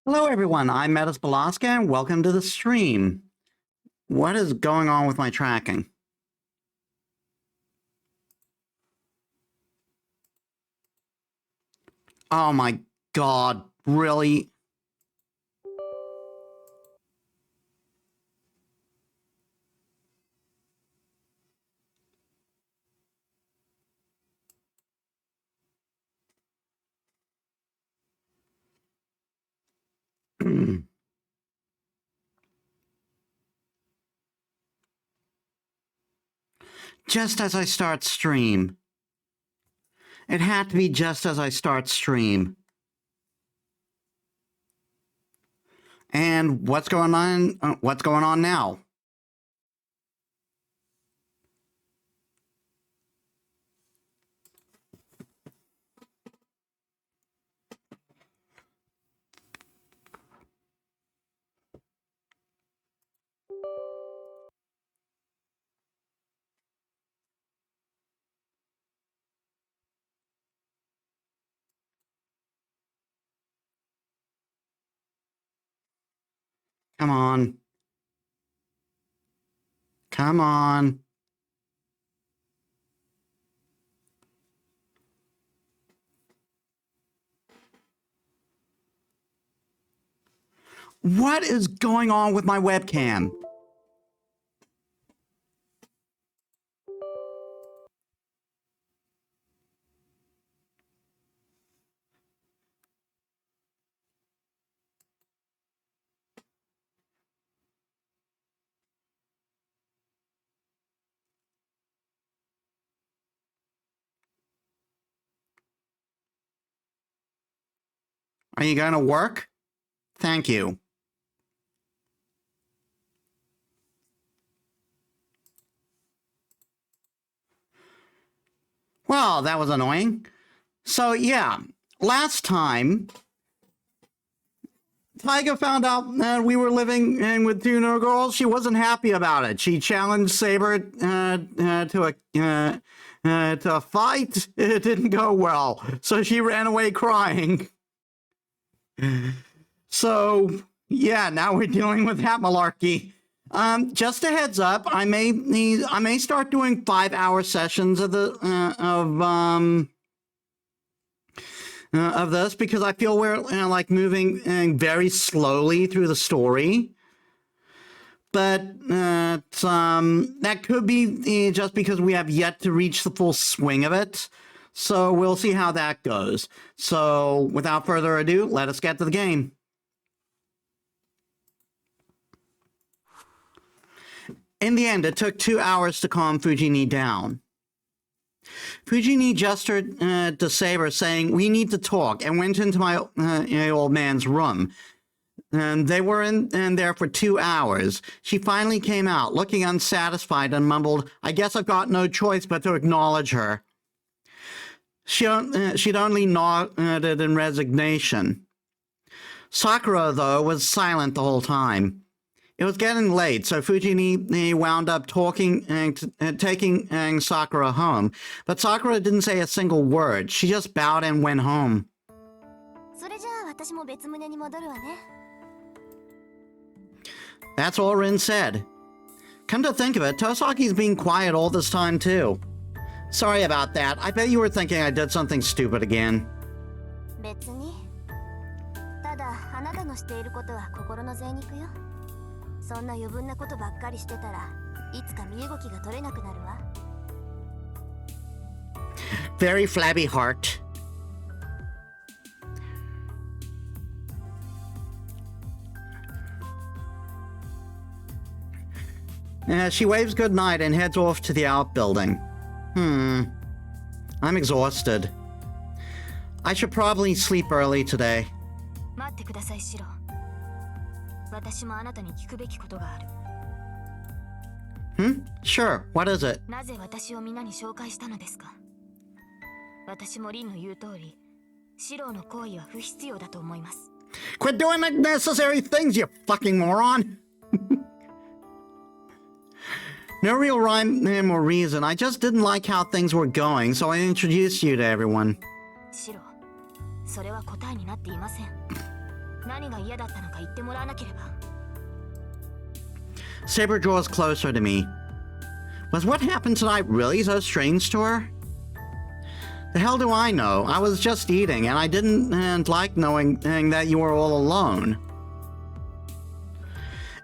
Hello, everyone. I'm Metis Balaska, and welcome to the stream. What is going on with my tracking? Oh my god, really? Just as I start stream. It had to be just as I start stream. And what's going on? What's going on now? Come on. Come on. What is going on with my webcam? Are you going to work? Thank you. Well, that was annoying. So, yeah, last time, Tyga found out that we were living in with two no girls. She wasn't happy about it. She challenged Saber to a fight. It didn't go well, so she ran away crying. So, yeah, now we're dealing with that malarkey. Just a heads up, I may start doing 5-hour sessions of this because I feel we're like moving very slowly through the story. But that could be just because we have yet to reach the full swing of it. So we'll see how that goes. So without further ado, let us get to the game. In the end, it took 2 hours to calm Fujini down. Fujini gestured to Saber, saying, "We need to talk," and went into my old man's room. And they were in there for 2 hours. She finally came out, looking unsatisfied, and mumbled, "I guess I've got no choice but to acknowledge her." She'd only nodded in resignation. Sakura, though, was silent the whole time. It was getting late, so Fujini wound up talking and taking Sakura home. But Sakura didn't say a single word. She just bowed and went home. That's all Rin said. Come to think of it, Tosaki's been quiet all this time, too. Sorry about that. I bet you were thinking I did something stupid again. Very flabby heart. She waves goodnight and heads off to the outbuilding. I'm exhausted. I should probably sleep early today. Sure, what is it? Quit doing unnecessary things, you fucking moron! No real rhyme or reason. I just didn't like how things were going, so I introduced you to everyone. 何が嫌だったのか言ってもらわなければ。 Saber draws closer to me. Was what happened tonight really so strange to her? The hell do I know? I was just eating, and I didn't like knowing that you were all alone.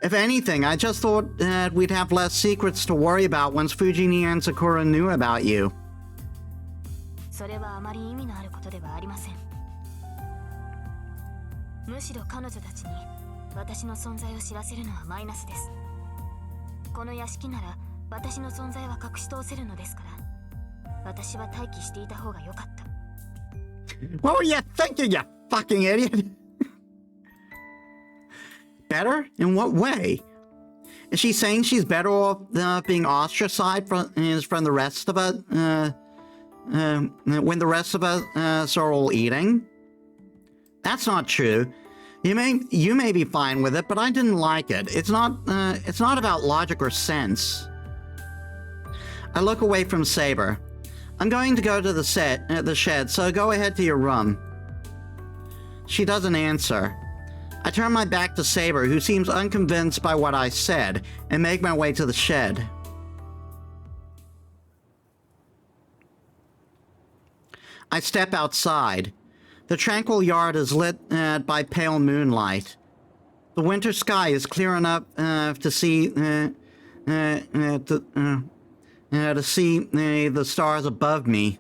If anything, I just thought that we'd have less secrets to worry about once Fujini and Sakura knew about you. それはあまり意味のあることではありません。むしろ彼女たちに私の存在を知らせるのはマイナスです。この屋敷なら私の存在は隠し通せるのですから、私は待機していた方が良かった。 What were you thinking, you fucking idiot? Better? In what way? Is she saying she's better off being ostracized from the rest of us when the rest of us are all eating? That's not true. You may be fine with it, but I didn't like it. It's not about logic or sense. I look away from Saber. I'm going to go to the shed, so go ahead to your room. She doesn't answer. I turn my back to Saber, who seems unconvinced by what I said, and make my way to the shed. I step outside. The tranquil yard is lit by pale moonlight. The winter sky is clear enough to see the stars above me.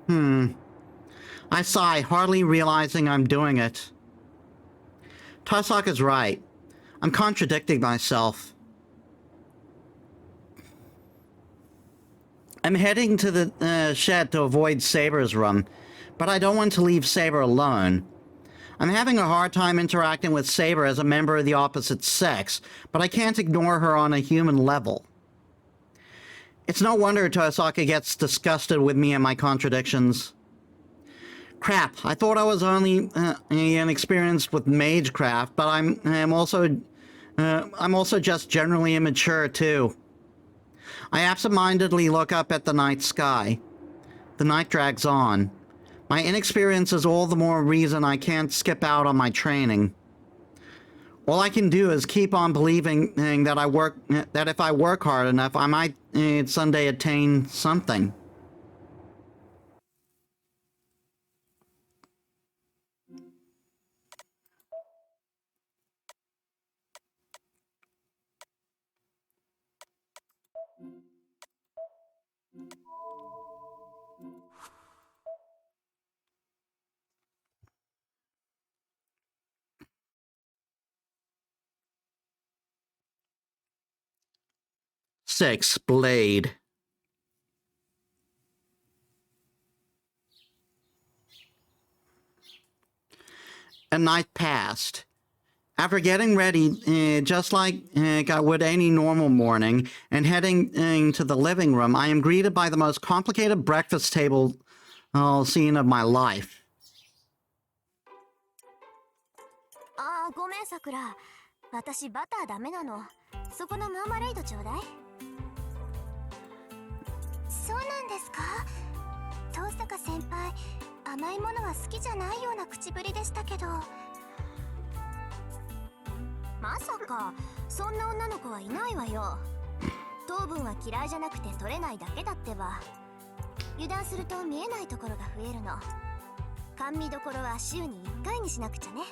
I sigh, hardly realizing I'm doing it. Tosok is right. I'm contradicting myself. I'm heading to the shed to avoid Saber's room, but I don't want to leave Saber alone. I'm having a hard time interacting with Saber as a member of the opposite sex, but I can't ignore her on a human level. It's no wonder Tosaka gets disgusted with me and my contradictions. Crap, I thought I was only inexperienced with magecraft, but I'm also just generally immature too. I absentmindedly look up at the night sky. The night drags on. My inexperience is all the more reason I can't skip out on my training. All I can do is keep on believing that if I work hard enough, I might someday attain something. Six, Blade. A night passed. After getting ready, just like I would any normal morning, and heading to the living room, I am greeted by the most complicated breakfast table scene of my life. あー、ごめんさくら。私バターダメなの。そこのマーマレードちょうだい。そうなんですか。遠坂先輩、甘いものは好きじゃないような口ぶりでしたけど。まさかそんな女の子はいないわよ。糖分は嫌いじゃなくて取れないだけだってば。油断すると見えないところが増えるの。甘味どころは週に1回にしなくちゃね。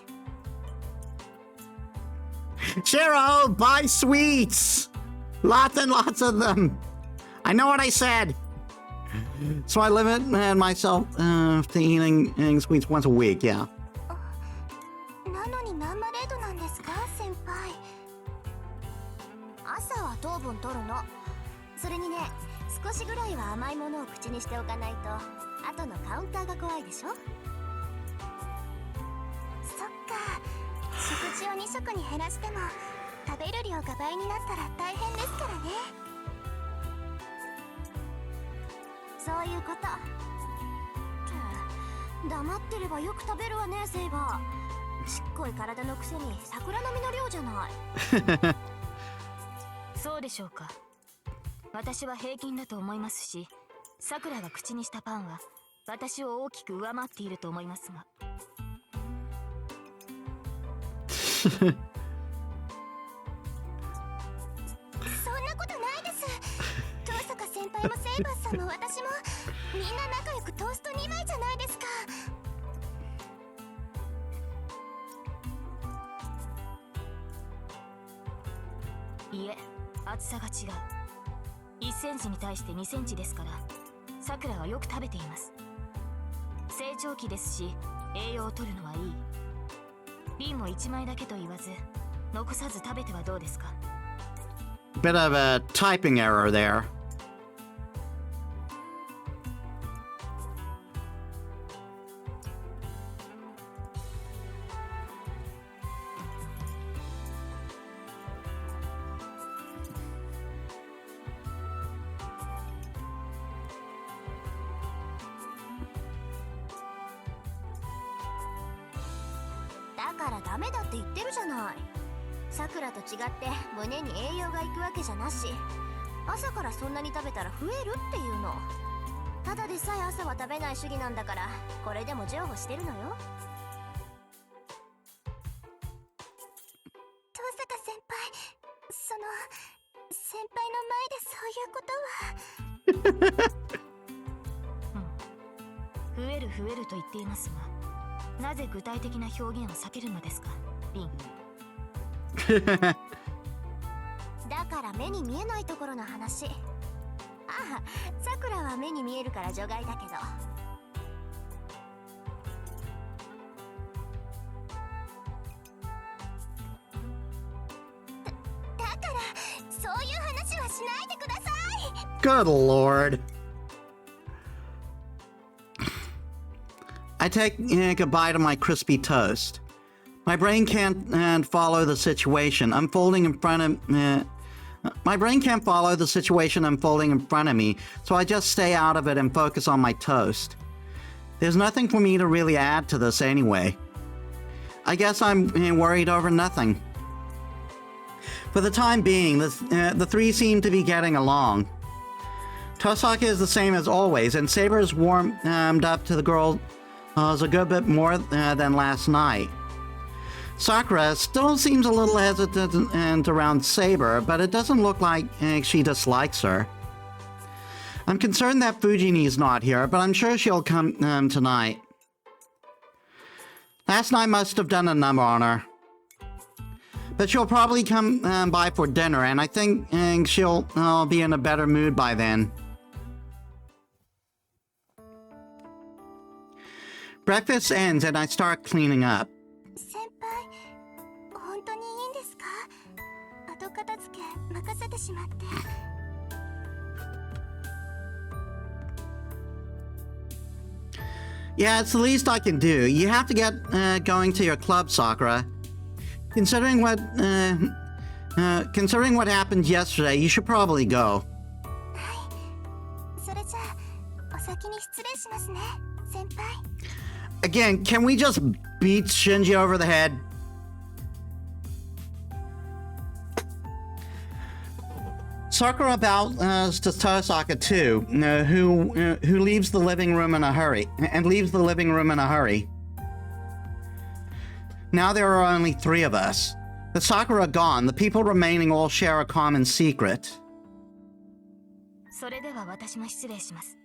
Cheryl, buy sweets! Lots and lots of them! I know what I said! So I limit myself to eating sweets once a week, yeah. なのにマーマレードなんですか、先輩。朝は糖分取るの。それにね、少しぐらいは甘いものを口にしておかないと後のカウンターが怖いでしょ。そっか、食事を2食に減らしても食べる量が倍になったら大変ですからね。そういうこと。黙ってればよく食べるわね、セイバー。ちっこい体のくせに桜並みの量じゃない。そうでしょうか。私は平均だと思いますし、さくらが口にしたパンは私を大きく上回っていると思いますが。そんなことないです。遠坂先輩もセイバーさんも私もみんな仲良くトースト2枚じゃないですか。いえ、厚さが違う。1センチに対して2センチですから、さくらはよく食べています。成長期ですし、栄養を取るのはいい。瓶も1枚だけと言わず、残さず食べてはどうですか。 Bit of a typing error there. だからダメだって言ってるじゃない。さくらと違って胸に栄養がいくわけじゃなし、朝からそんなに食べたら増えるっていうの。ただでさえ朝は食べない主義なんだから、これでも譲歩してるのよ。遠坂先輩、先輩の前でそういうことは。増える増えると言っていますが、なぜ具体的な表現を避けるのですか、リン。だから目に見えないところの話。ああ、さくらは目に見えるから除外だけど。だからそういう話はしないでください。 Good lord. I take a bite of my crispy toast. My brain can't follow the situation unfolding in front of my brain can't follow the situation unfolding in front of me, so I just stay out of it and focus on my toast. There's nothing for me to really add to this anyway. I guess I'm worried over nothing. For the time being, the three seem to be getting along. Tosaka is the same as always, and Saber is warmed up to the girl a good bit more than last night. Sakura still seems a little hesitant around Saber, but it doesn't look like she dislikes her. I'm concerned that Fujini's not here, but I'm sure she'll come tonight. Last night must have done a number on her. But she'll probably come by for dinner, and I think she'll be in a better mood by then. Breakfast ends and I start cleaning up. 先輩、本当にいいんですか？後片付け任せてしまって。Yeah, it's the least I can do. You have to get going to your club, Sakura. Considering what happened yesterday, you should probably go. はい。それじゃあ、お先に失礼しますね、先輩。Again, can we just beat Shinji over the head? Sakura bows to Tosaka too, who leaves the living room in a hurry. Now there are only three of us. With Sakura gone, the people remaining all share a common secret. それでは私も失礼します。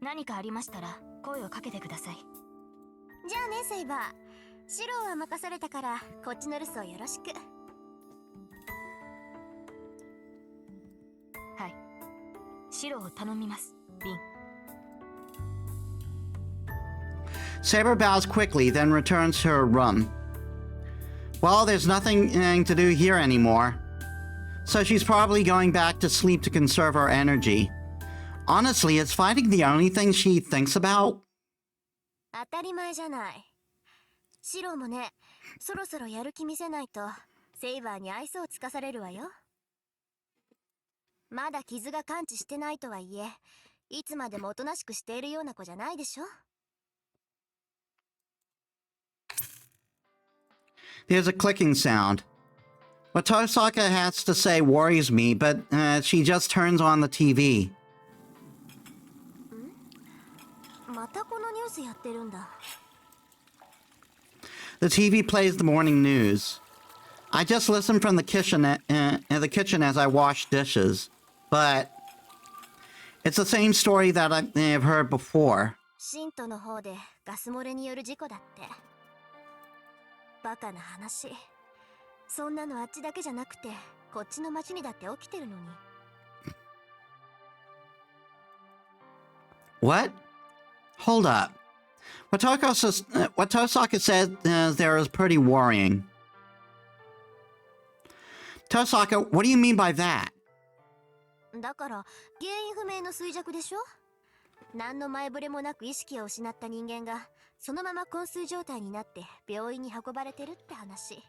何かありましたら声をかけてください。じゃあね、セイバー。シローは任されたから、こっちの留守をよろしく。はい。白を頼みます、リン。Saber bows quickly, then returns to her room. Well, there's nothing to do here anymore. So she's probably going back to sleep to conserve her energy. Honestly, is fighting the only thing she thinks about? 当たり前じゃない。シローもね、そろそろやる気見せないと、セイバーに愛想をつかされるわよ。まだ傷が完治してないとはいえ、いつまでもおとなしくしているような子じゃないでしょ。There's a clicking sound. What Tosaka has to say worries me, but she just turns on the TV. またこのニュースやってるんだ。The TV plays the morning news. I just listened from the kitchen as I wash dishes, but it's the same story that I've heard before. シントの方でガス漏れによる事故だって。バカな話。そんなのあっちだけじゃなくて、こっちの町にだって起きてるのに。What? Hold up. What Tosaka said there is pretty worrying. Tosaka, what do you mean by that? だから原因不明の衰弱でしょ。何の前触れもなく意識を失った人間がそのまま昏睡状態になって病院に運ばれてるって話。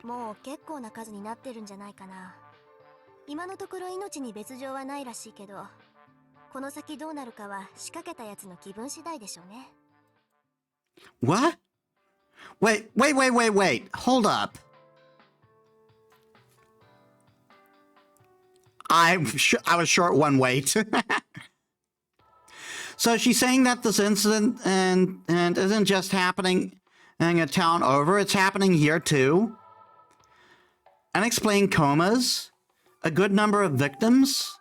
もう結構な数になってるんじゃないかな。今のところ命に別状はないらしいけど、この先どうなるかは仕掛けたやつの気分次第でしょうね。What? Wait. Hold up. I was short one wait. So she's saying that this incident and isn't just happening in a town over, it's happening here too. Unexplained comas, a good number of victims.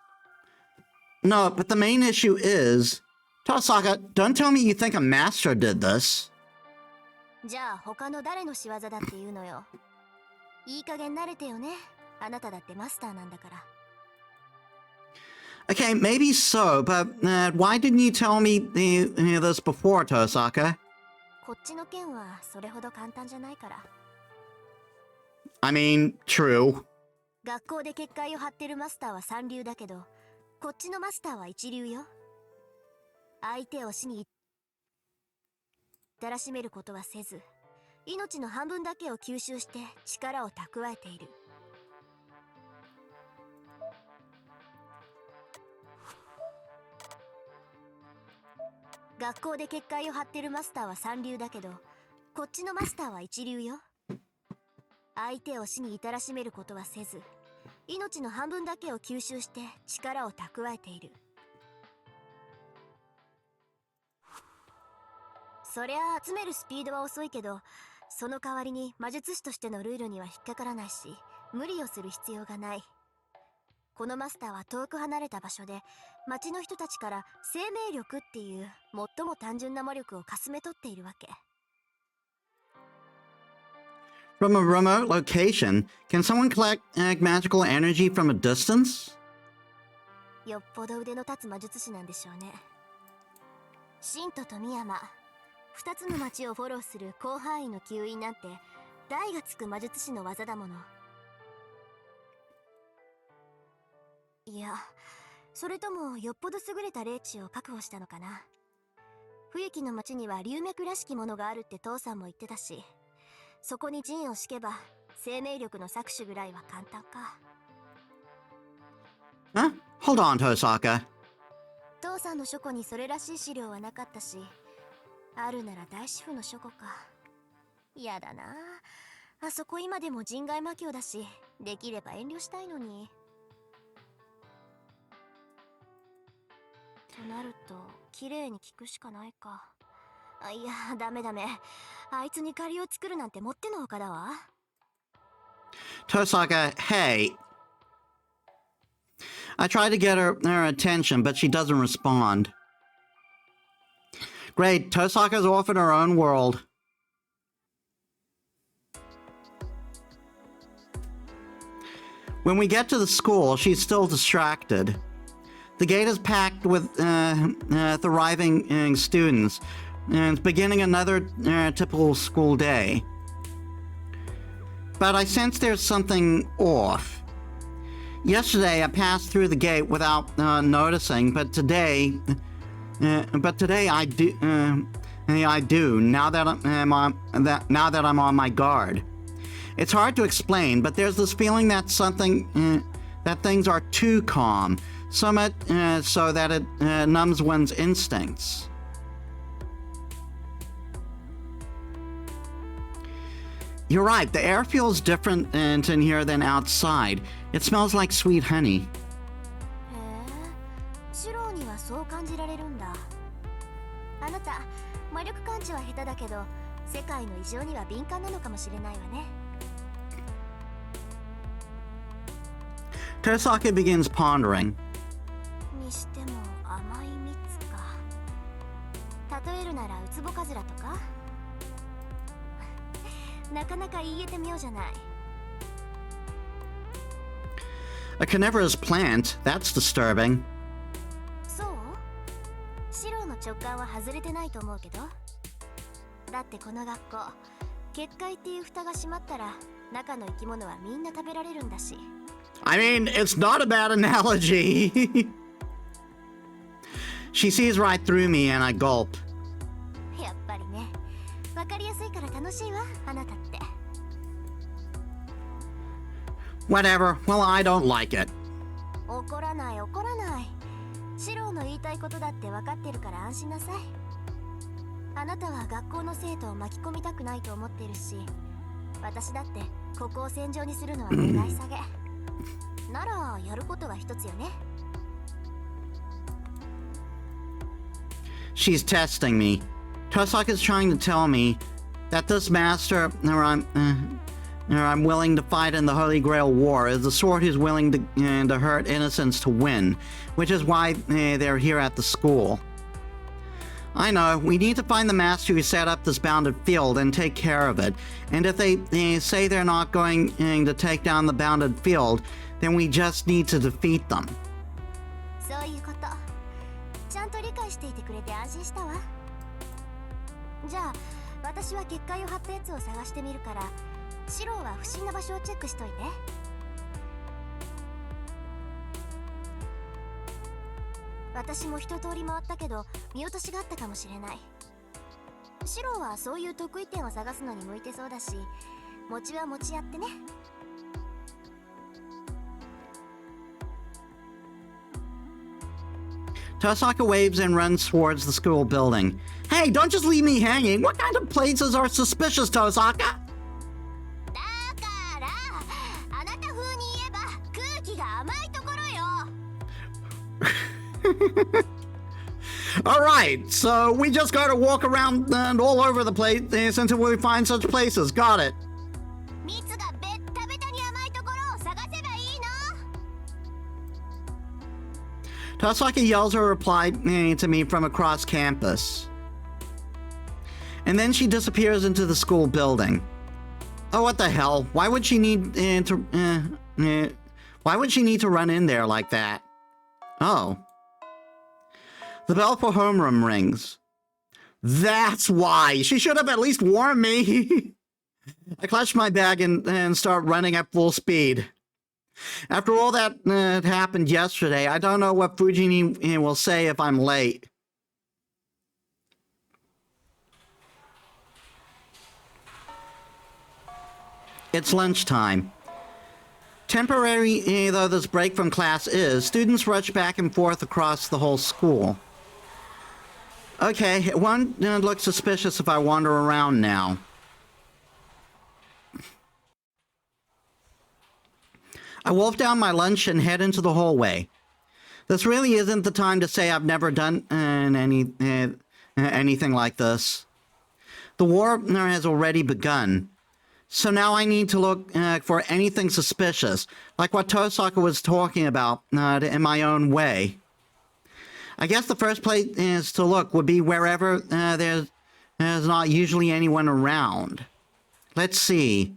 No, but the main issue is, Tosaka, don't tell me you think a master did this. じゃあ他の誰の仕業だっていうのよ。いい加減慣れてよね。あなただってマスターなんだから。Okay, maybe so, but why didn't you tell me this before, Tosaka? こっちの件はそれほど簡単じゃないから。I mean, true. 学校で結界を張ってるマスターは三流だけど、こっちのマスターは一流よ。相手を死にだらしめることはせず、命の半分だけを吸収して力を蓄えている。学校で結界を張ってるマスターは三流だけど、こっちのマスターは一流よ。相手を死に至らしめることはせず、命の半分だけを吸収して力を蓄えている。そりゃ集めるスピードは遅いけど、その代わりに魔術師としてのルールには引っかからないし、無理をする必要がない。このマスターは遠く離れた場所で、町の人たちから生命力っていう最も単純な魔力をかすめ取っているわけ。From a remote location, can someone collect magical energy from a distance? よっぽど腕の立つ魔術師なんでしょうね。シントとミヤマ、二つの町をフォローする広範囲の吸引なんて、大がつく魔術師の技だもの。いや、それともよっぽど優れた霊地を確保したのかな。冬木の町には龍脈らしきものがあるって父さんも言ってたし、そこに陣を敷けば生命力の搾取ぐらいは簡単か。Huh? Hold on, Tosaka. 父さんの書庫にそれらしい資料はなかったし、あるなら大師傅の書庫か。やだなあ。あそこ今でも人外魔境だし、できれば遠慮したいのに。となると綺麗に聞くしかないか。あ、いや、ダメ。あいつに借りを作るなんてもってのほかだわ。Tosaka, hey. I try to get her attention, but she doesn't respond. Great, Tosaka's off in her own world. When we get to the school, she's still distracted. The gate is packed with thriving students, and it's beginning another typical school day. But I sense there's something off. Yesterday, I passed through the gate without noticing, but today I do. I do now that I'm on my guard. It's hard to explain, but there's this feeling that that things are too calm, so much so that it numbs one's instincts. You're right, the air feels different in here than outside. It smells like sweet honey. へえ、シローにはそう感じられるんだ。あなた、魔力感知は下手だけど、世界の異常には敏感なのかもしれないわね。 Tosaka begins pondering. にしても甘い蜜か。例えるならウツボカズラとか。なかなか言えて妙じゃない。 A carnivorous plant? That's disturbing. そう？シローの直感は外れてないと思うけど。だってこの学校、結界っていう蓋が閉まったら中の生き物はみんな食べられるんだし。 I mean, it's not a bad analogy. She sees right through me and I gulp. やっぱりね。わかりやすいから楽しいわ、あなたって。 Whatever. Well, I don't like it. 怒らない怒らない。シローの言いたいことだって分かってるから安心なさい。あなたは学校の生徒を巻き込みたくないと思ってるし、私だってここを戦場にするのは願い下げ。ならやることは一つよね。 She's testing me. Tosaka is trying to tell me that this master, or I'm willing to fight in the Holy Grail War, is the sort who's willing to hurt innocents to win, which is why they're here at the school. I know, we need to find the master who set up this bounded field and take care of it. And if they say they're not going to take down the bounded field, then we just need to defeat them. そういうこと。ちゃんと理解していてくれて安心したわ。じゃあ、私は結界を張ったやつを探してみるから、シローは不審な場所をチェックしといて。私も一通り回ったけど見落としがあったかもしれない。シローはそういう得意点を探すのに向いてそうだし、餅は餅やってね。 Tosaka waves and runs towards the school building. Hey, don't just leave me hanging. What kind of places are suspicious, Tosaka? だからあなた風に言えば空気が甘いところよ。 Alright, so we just gotta walk around and all over the place until we find such places. Got it. 蜜がベッタベタに甘いところを探せばいいの。 Tosaka yells her reply to me from across campus. And then she disappears into the school building. Oh, what the hell? Why would she need why would she need to run in there like that? Oh. The bell for homeroom rings. That's why. She should have at least warned me. I clutch my bag and start running at full speed. After all that happened yesterday, I don't know what Fujini will say if I'm late. It's lunchtime. Temporary though this break from class is, students rush back and forth across the whole school. Okay, it won't look suspicious if I wander around now. I wolf down my lunch and head into the hallway. This really isn't the time to say I've never done anything like this. The war has already begun. So now I need to look for anything suspicious, like what Tosaka was talking about, in my own way. I guess the first place to look would be wherever there's not usually anyone around. Let's see.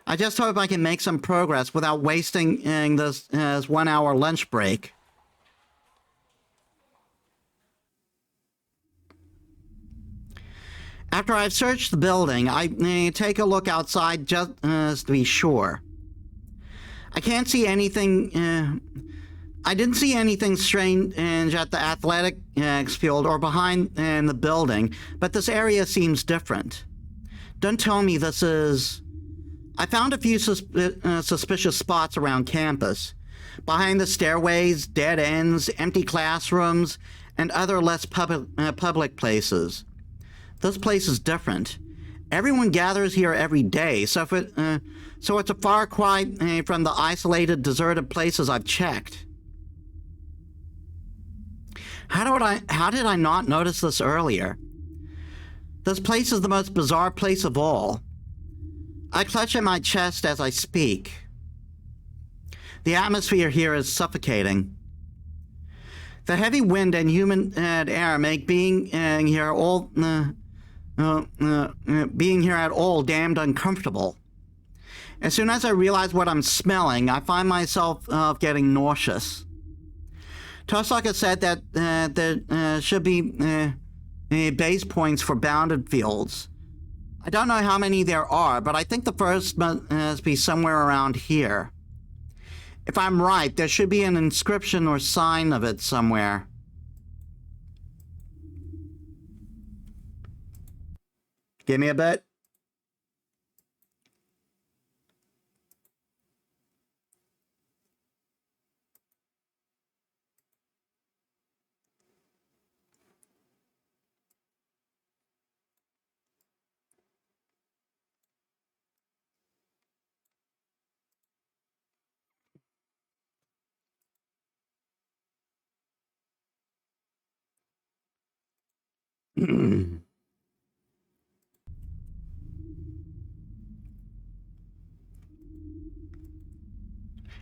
I just hope I can make some progress without wasting this 1 hour lunch break. After I've searched the building, I take a look outside just to be sure. I can't see anything. I didn't see anything strange at the athletics field or behind the building, but this area seems different. Don't tell me this is... I found a few suspicious spots around campus. Behind the stairways, dead ends, empty classrooms, and other less public places. This place is different. Everyone gathers here every day, so it's a far cry from the isolated, deserted places I've checked. How did I not notice this earlier? This place is the most bizarre place of all. I clutch at my chest as I speak. The atmosphere here is suffocating. The heavy wind and humid air make being here at all damned uncomfortable. As soon as I realize what I'm smelling, I find myself getting nauseous. Tosaka said that there should be base points for bounded fields. I don't know how many there are, but I think the first must be somewhere around here. If I'm right, there should be an inscription or sign of it somewhere. Give me a bit.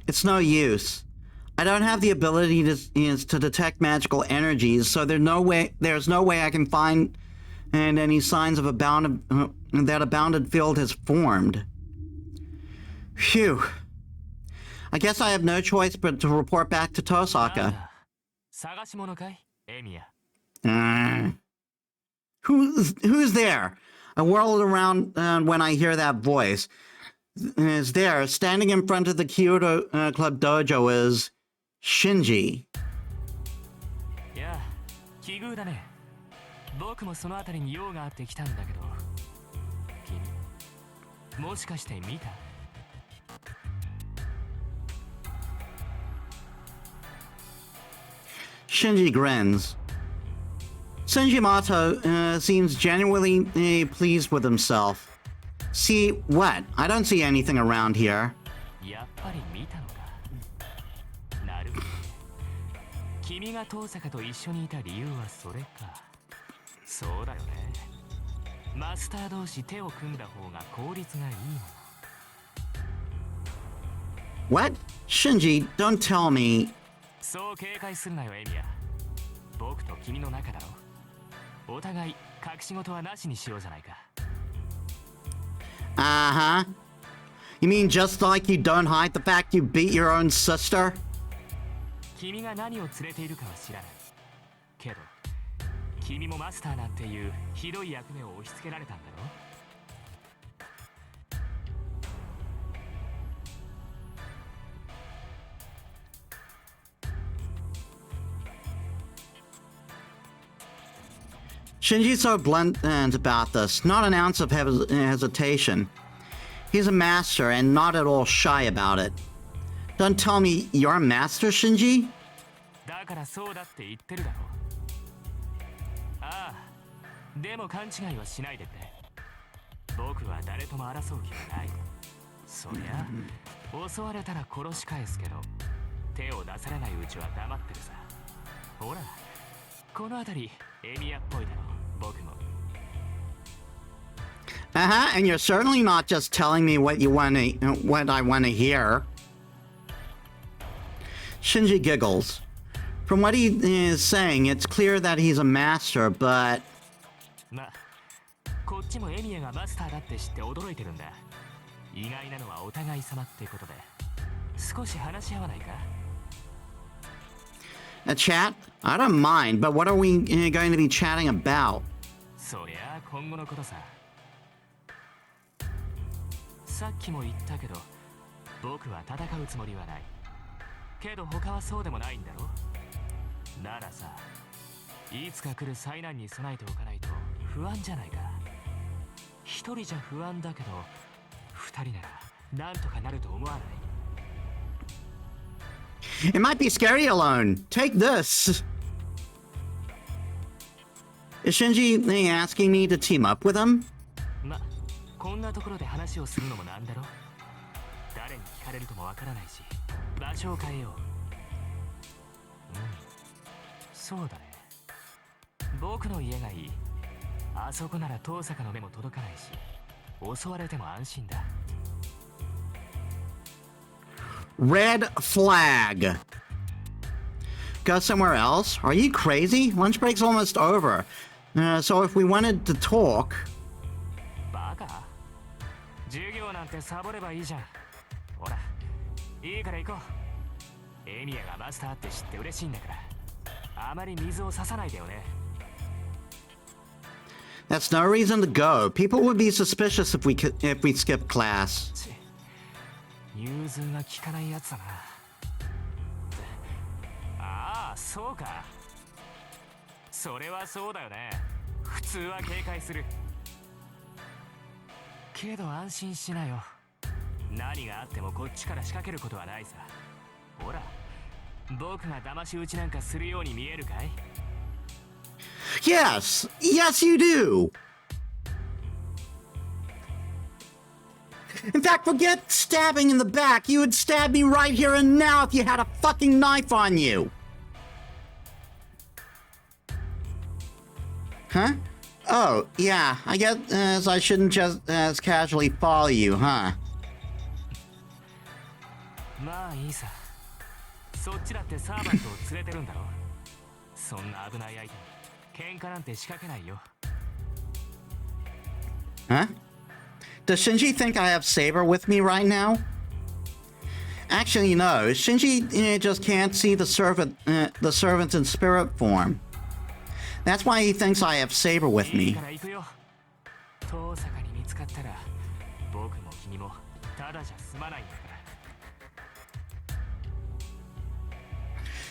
It's no use. I don't have the ability to detect magical energies, so there's no way I can find any signs of that a bounded field has formed. Phew. I guess I have no choice but to report back to Tosaka. Who's there? I whirled around when I hear that voice. Is there, standing in front of the Kyoto Club dojo, is Shinji. Yeah, 奇遇だね。僕もそのあたりに用があって来たんだけど。君、もしかして見た？ Shinji grins. Senjimato seems genuinely pleased with himself. See what? I don't see anything around here. やっぱり見たのか。なるほど。君が遠坂と一緒にいた理由はそれか。そうだよね。マスター同士手を組んだ方が効率がいいもの。What? Shinji, don't tell me. そう警戒するなよ、エミヤ。僕と君の仲だろ。お互い隠し事はなしにしようじゃないか。Uh-huh. You mean just like you don't hide the fact you beat your own sister? 君が何を連れているかは知らない。けど、君もマスターなんていうひどい役目を押し付けられたんだろ。Shinji's so blunt about this, not an ounce of hesitation. He's a master and not at all shy about it. Don't tell me you're a master, Shinji? だからそうだって言ってるだろ。ああ、でも勘違いはしないでくれ。僕は誰とも争う気はない。そりゃ、襲われたら殺し返すけど、手を出されないうちは黙ってるさ。ほら、この辺りエミヤっぽいだろ。僕も。Uh-huh, and you're certainly not just telling me what I want to hear. Shinji giggles. From what he is saying, it's clear that he's a master, but... ま、こっちもエミヤがマスターだって知って驚いてるんだ。意外なのはお互い様ってことで、少し話し合わないか？ A chat? I don't mind, but what are we going to be chatting about? そりゃあ今後のことさ。さっきも言ったけど、僕は戦うつもりはない。けど他はそうでもないんだろ。ならさ、いつか来る災難に備えておかないと不安じゃないか。一人じゃ不安だけど、二人ならなんとかなると思わない？ It might be scary alone. Take this. Is Shinji asking me to team up with him? ま、こんなところで話をするのもなんだろ。誰に聞かれるともわからないし、場所を変えよう。そうだね。僕の家がいい。あそこなら遠坂の目も届かないし、襲われても安心だ。Red flag. Go somewhere else? Are you crazy? Lunch break's almost over. So if we wanted to talk... バカ？授業なんてサボればいいじゃん。ほら、いいから行こう。エミヤがマスターって知って嬉しいんだから、あまり水を差さないでよね。That's no reason to go. People would be suspicious if we skip class. 融通が利かないやつだな。ああ、そうか。それはそうだよね。普通は警戒する。けど安心しなよ。何があってもこっちから仕掛けることはないさ。ほら、僕が騙し討ちなんかするように見えるかい？ Yes! Yes, you do! In fact, forget stabbing in the back. You would stab me right here and now if you had a fucking knife on you. Huh? Oh, yeah. I guess I shouldn't just as casually follow you, huh? まあいいさ。そっちだってサーバントを連れてるんだろ。そんな危ない相手に喧嘩なんて仕掛けないよ。Huh? Does Shinji think I have Saber with me right now? Actually, no. Shinji just can't see the servant in spirit form. That's why he thinks I have Saber with me.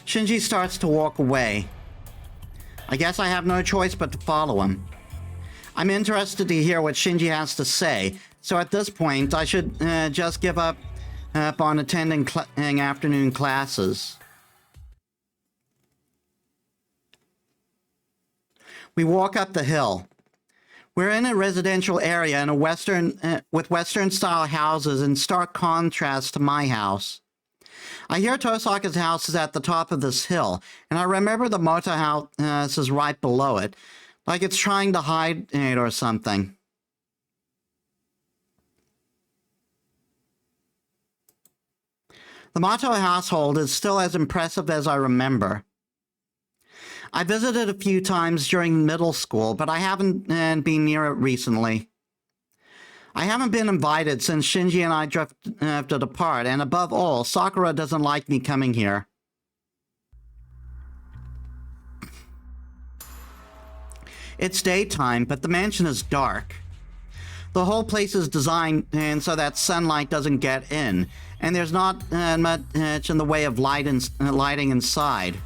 Shinji starts to walk away. I guess I have no choice but to follow him. I'm interested to hear what Shinji has to say, so at this point I should just give up on attending afternoon classes. We walk up the hill. We're in a residential area in a with Western-style houses in stark contrast to my house. I hear Tosaka's house is at the top of this hill, and I remember the Mota house is right below it, like it's trying to hide it or something. The Mato household is still as impressive as I remember. I visited a few times during middle school, but I haven't been near it recently. I haven't been invited since Shinji and I drifted apart, and above all, Sakura doesn't like me coming here. It's daytime, but the mansion is dark. The whole place is designed and so that sunlight doesn't get in, and there's not much in the way of lighting inside.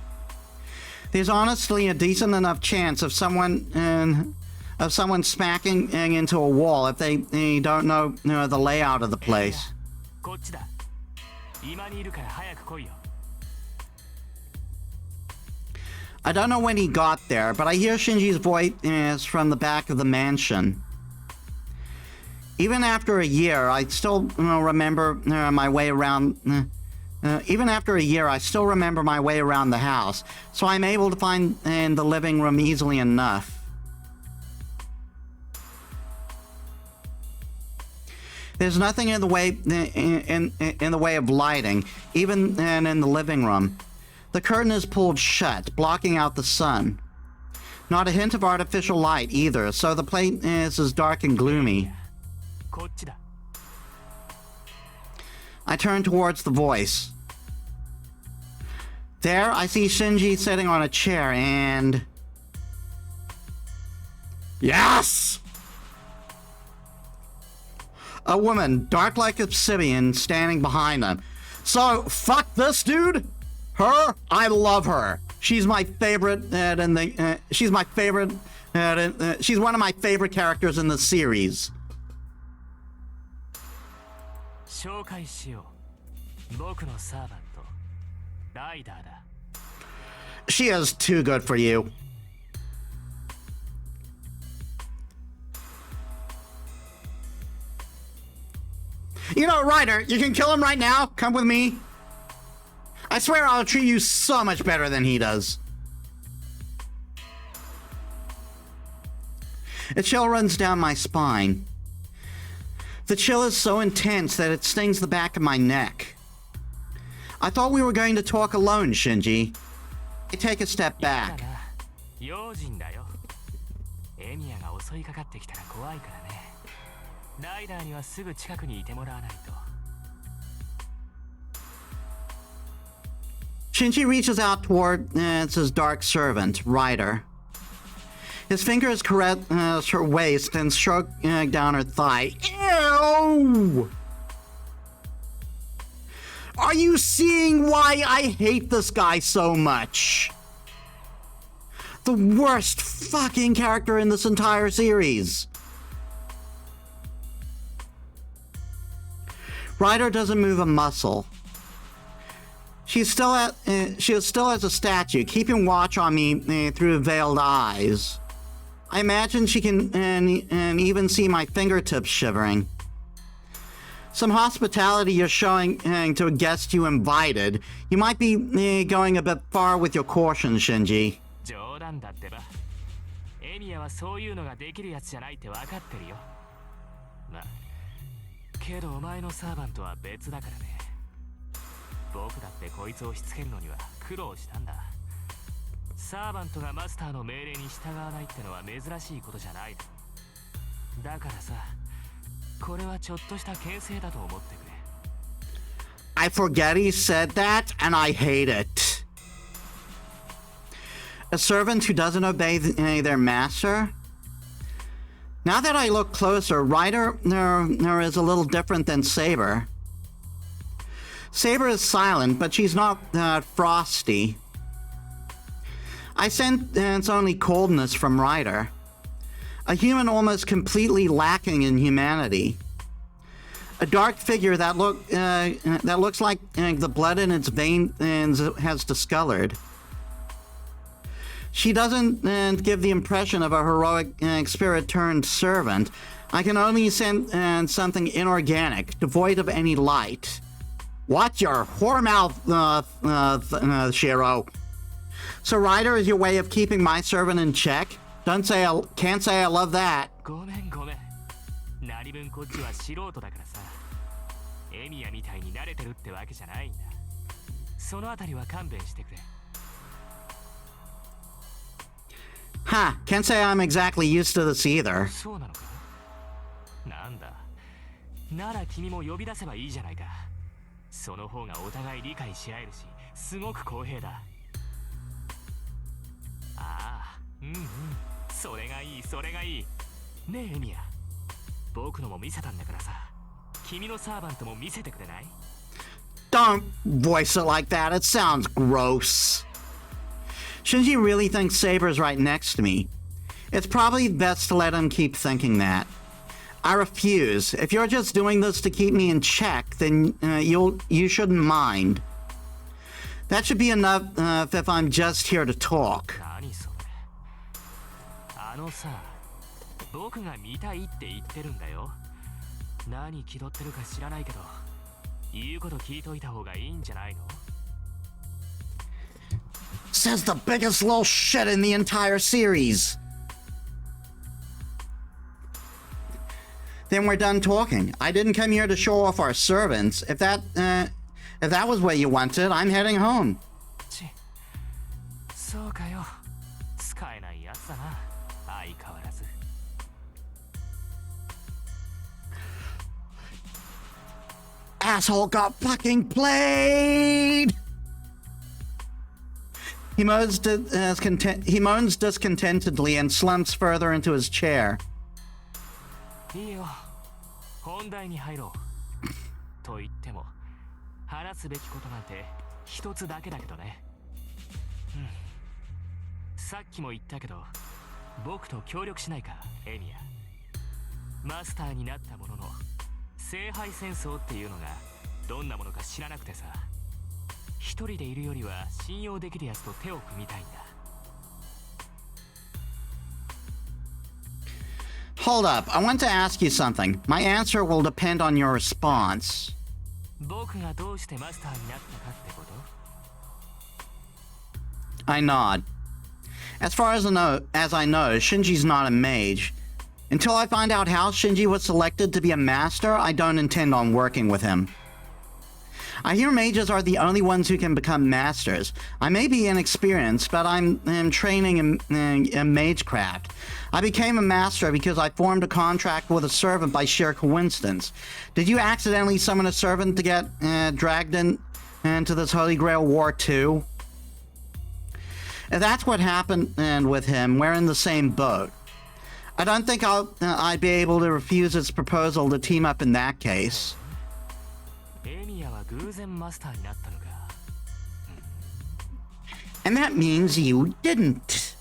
There's honestly a decent enough chance of someone smacking into a wall if they don't know the layout of the place. I don't know when he got there, but I hear Shinji's voice from the back of the mansion. Even after a year, I still remember my way around. Even after a year, I still remember my way around the house, so I'm able to find the living room easily enough. There's nothing in the way in the way of lighting, even in the living room. The curtain is pulled shut, blocking out the sun. Not a hint of artificial light either, so the place is dark and gloomy. I turn towards the voice. There, I see Shinji sitting on a chair and... Yes! A woman, dark like obsidian, standing behind him. So, fuck this dude? Her? I love her. She's my favorite she's my favorite she's one of my favorite characters in the series. She is too good for you. You know, Ryder, you can kill him right now. Come with me. I swear I'll treat you so much better than he does. A chill runs down my spine. The chill is so intense that it stings the back of my neck. I thought we were going to talk alone, Shinji. I take a step back. 用心だよ。エミヤが襲いかかってきたら怖いからね。ライダーにはすぐ近くにいてもらわないと。Shinji reaches out toward his dark servant, Ryder. His fingers caress her waist and stroke down her thigh. Ew! Are you seeing why I hate this guy so much? The worst fucking character in this entire series. Ryder doesn't move a muscle. She is still as a statue, keeping watch on me through veiled eyes. I imagine she can and even see my fingertips shivering. Some hospitality you're showing to a guest you invited. You might be going a bit far with your caution, Shinji. 冗談だってば。エミヤはそういうのができるやつじゃないって分かってるよ。まあ、けどお前のサーバントは別だからね。僕だってこいつをしつけるのには苦労したんだ。サーバントがマスターの命令に従わないってのは珍しいことじゃないだ。だからさ、これはちょっとした牽制だと思ってくれ。I forget he said that, and I hate it. A servant who doesn't obey their master? Now that I look closer, Ryder is a little different than Saber. Saber is silent, but she's not frosty. I sense only coldness from Ryder. A human almost completely lacking in humanity. A dark figure that looks like the blood in its veins has discolored. She doesn't give the impression of a heroic spirit-turned servant. I can only sense something inorganic, devoid of any light. Watch your whore mouth, Shiro. So Ryder is your way of keeping my servant in check? Can't say I love that. ごめん。何分こっちは素人だからさ。エミヤみたいに慣れてるってわけじゃないんだ。そのあたりは勘弁してくれ。Ha, can't say I'm exactly used to this either. そうなのか。なんだ。なら君も呼び出せばいいじゃないか。その方がお互い理解し合えるし、すごく公平だ。ああ、それがいい。ねえエミヤ、僕のも見せたんだからさ、君のサーバントも見せてくれない？ Don't voice it like that, it sounds gross. Shinji really thinks Saber's right next to me. It's probably best to let him keep thinking that. I refuse. If you're just doing this to keep me in check, then you shouldn't mind. That should be enough if I'm just here to talk. 何それ。あのさ、僕が見たいって言ってるんだよ。何気取ってるか知らないけど、言うこと聞いといた方がいいんじゃないの？Says the biggest little shit in the entire series. Then we're done talking. I didn't come here to show off our servants. If that was what you wanted, I'm heading home. そうかよ。使えないやつだな。相変わらず。Asshole got fucking played! He moans discontentedly and slumps further into his chair. いいよ。本題に入ろう。と言っても、話すべきことなんて一つだけだけどね。さっきも言ったけど、僕と協力しないか、エミヤ。マスターになったものの、聖杯戦争っていうのがどんなものか知らなくてさ。一人でいるよりは信用できるやつと手を組みたいんだ。Hold up, I want to ask you something. My answer will depend on your response. 僕がどうしてマスターになったかってこと？ I nod. As far as I know, Shinji's not a mage. Until I find out how Shinji was selected to be a master, I don't intend on working with him. I hear mages are the only ones who can become masters. I may be inexperienced, but I'm training in magecraft. I became a master because I formed a contract with a servant by sheer coincidence. Did you accidentally summon a servant to get dragged into this Holy Grail War too? If that's what happened with him, we're in the same boat. I don't think I'd be able to refuse its proposal to team up in that case. エミヤは偶然マスターになったのか。 And that means you didn't.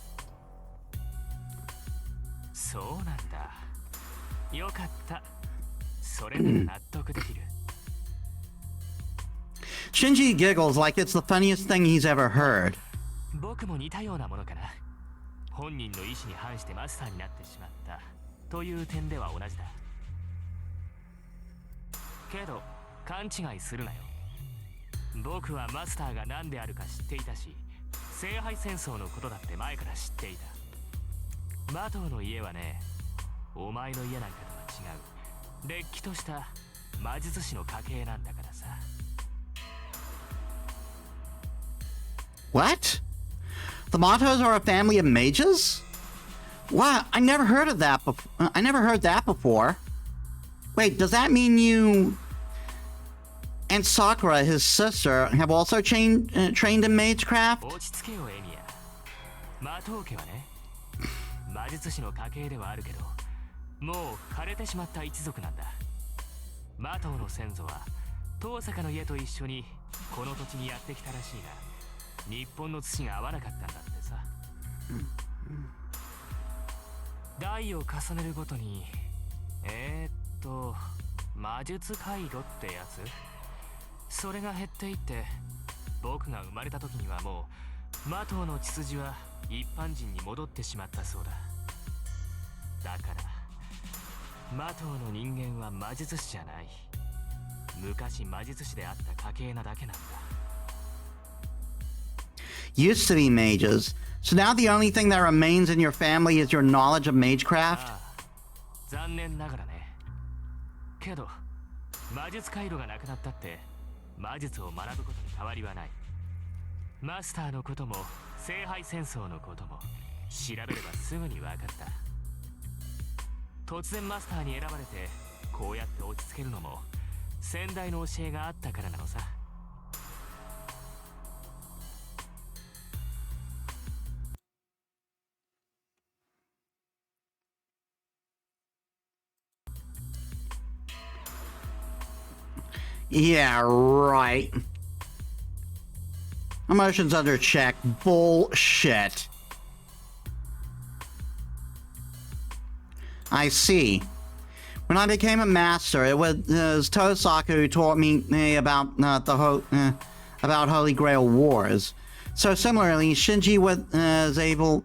そうなんだ。よかった。それなら納得できる。 Shinji giggles like it's the funniest thing he's ever heard. 僕も似たようなものかな。本人の意思に反してマスターになってしまったという点では同じだ。けど勘違いするなよ。僕はマスターが何であるか知っていたし、聖杯戦争のことだって前から知っていた。マトウの家はね、お前の家なんかとは違う、れっきとした魔術師の家系なんだからさ。What? The Matos are a family of mages? What? I never heard of that before. I never heard that before. Wait, does that mean you and Sakura, his sister, have also trained in magecraft? 落ち着けよエミヤ。マトウ家はね、魔術師の家系ではあるけど、もう枯れてしまった一族なんだ。マトウの先祖は遠坂の家と一緒にこの土地にやってきたらしいが、日本の土が合わなかったんだってさ。代を重ねるごとに魔術回路ってやつ、それが減っていって、僕が生まれた時にはもうマトウの血筋は一般人に戻ってしまったそうだ。だからマトウの人間は魔術師じゃない、昔魔術師であった家系なだけなんだ。Used to be mages. So now the only thing that remains in your family is your knowledge of magecraft? ああ、残念ながらね。けど魔術回路がなくなったって魔術を学ぶことに変わりはない。マスターのことも聖杯戦争のことも調べればすぐに分かった。突然マスターに選ばれてこうやって落ち着けるのも先代の教えがあったからなのさ。Yeah, right. Emotions under check. Bullshit. I see. When I became a master, it was Tosaku who taught me about about Holy Grail Wars. So similarly, Shinji was able.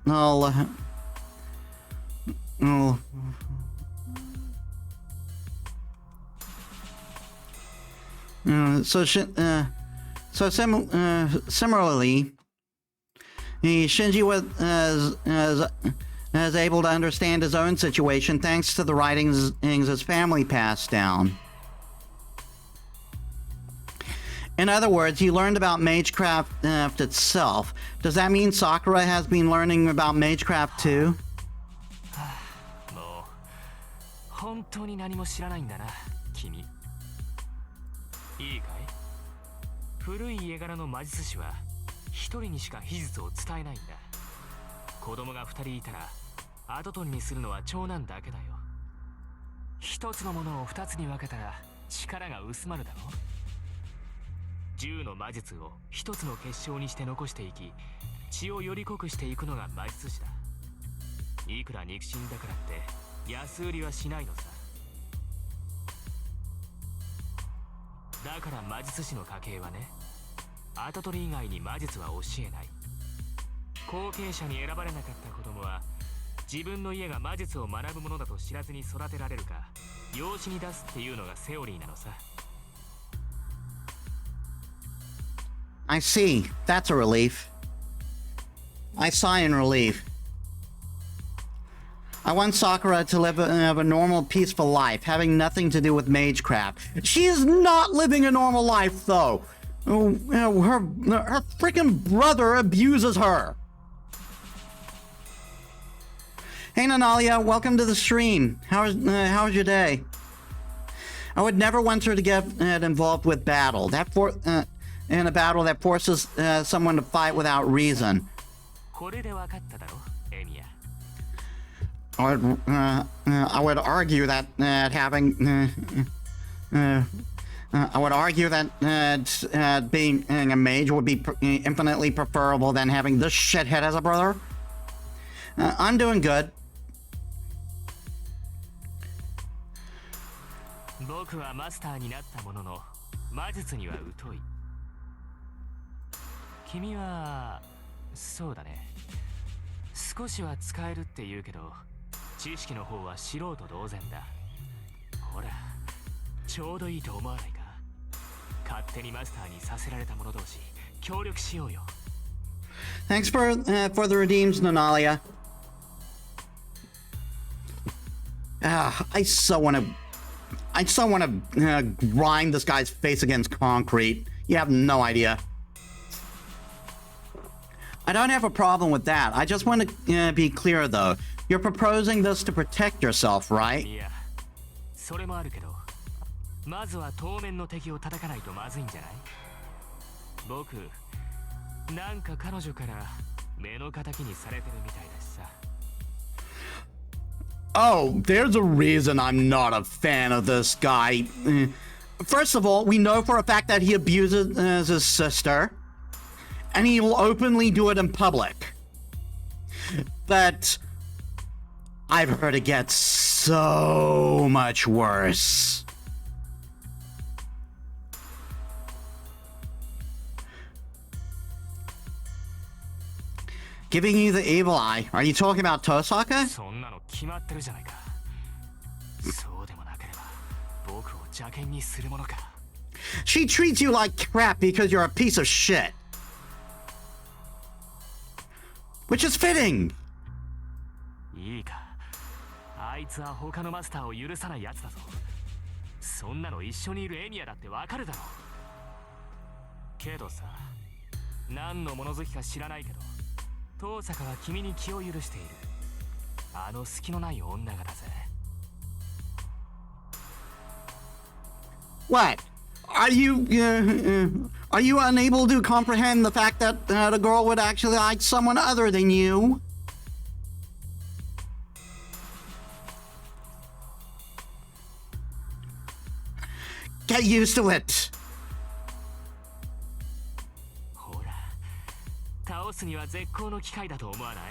Similarly, Shinji was able to understand his own situation thanks to the writings his family passed down. In other words, he learned about magecraft itself. Does that mean Sakura has been learning about magecraft too? もう本当に何も知らないんだな、君。いいかい？古い家柄の魔術師は一人にしか秘術を伝えないんだ。子供が二人いたら跡取りにするのは長男だけだよ。一つのものを二つに分けたら力が薄まるだろう。10の魔術を一つの結晶にして残していき、血をより濃くしていくのが魔術師だ。いくら肉親だからって安売りはしないのさ。だから魔術師の家系はね、跡取り以外に魔術は教えない。後継者に選ばれなかった子供は自分の家が魔術を学ぶものだと知らずに育てられるか養子に出すっていうのがセオリーなのさ。I see. That's a relief. I sigh in relief. I want Sakura to live a normal, peaceful life, having nothing to do with magecraft. She is not living a normal life, though. Her freaking brother abuses her. Hey, Nanalia, welcome to the stream. How's your day? I would never want her to get involved with battle. In a battle that forces someone to fight without reason. I would argue that being a mage would be infinitely preferable than having this shithead as a brother. I'm doing good. 僕はマスターになったものの魔術には疎い。君はそうだね。少しは使えるって言うけど、知識の方は素人同然だ。ほら、ちょうどいいと思わないか。勝手にマスターにさせられた者同士、協力しようよ。Thanks for the redeems, Nanalia. I so want to grind this guy's face against concrete. You have no idea. I don't have a problem with that. I just want to be clear, though. You're proposing this to protect yourself, right? いや、それもあるけど、まずは当面の敵を叩かないとまずいんじゃない？僕、なんか彼女から目の敵にされてるみたいだしさ。Oh, there's a reason I'm not a fan of this guy. First of all, we know for a fact that he abuses his sister, and he will openly do it in public. But I've heard it gets so much worse. Giving you the evil eye. Are you talking about Tosaka? そんなの決まってるじゃないか。そうでもなければ僕を邪険にするものか。She treats you like crap because you're a piece of shit. Which is fitting. いいか。あいつは他のマスターを許さないやつだぞ。そんなの一緒にいるエミヤだってわかるだろう。けどさ、何の物好きか知らないけど。遠坂は君に気を許している。あの隙のない女がだぜ。What? Are you unable to comprehend the fact that the girl would actually like someone other than you? Get used to it. ほら、倒すには絶好の機会だと思わない？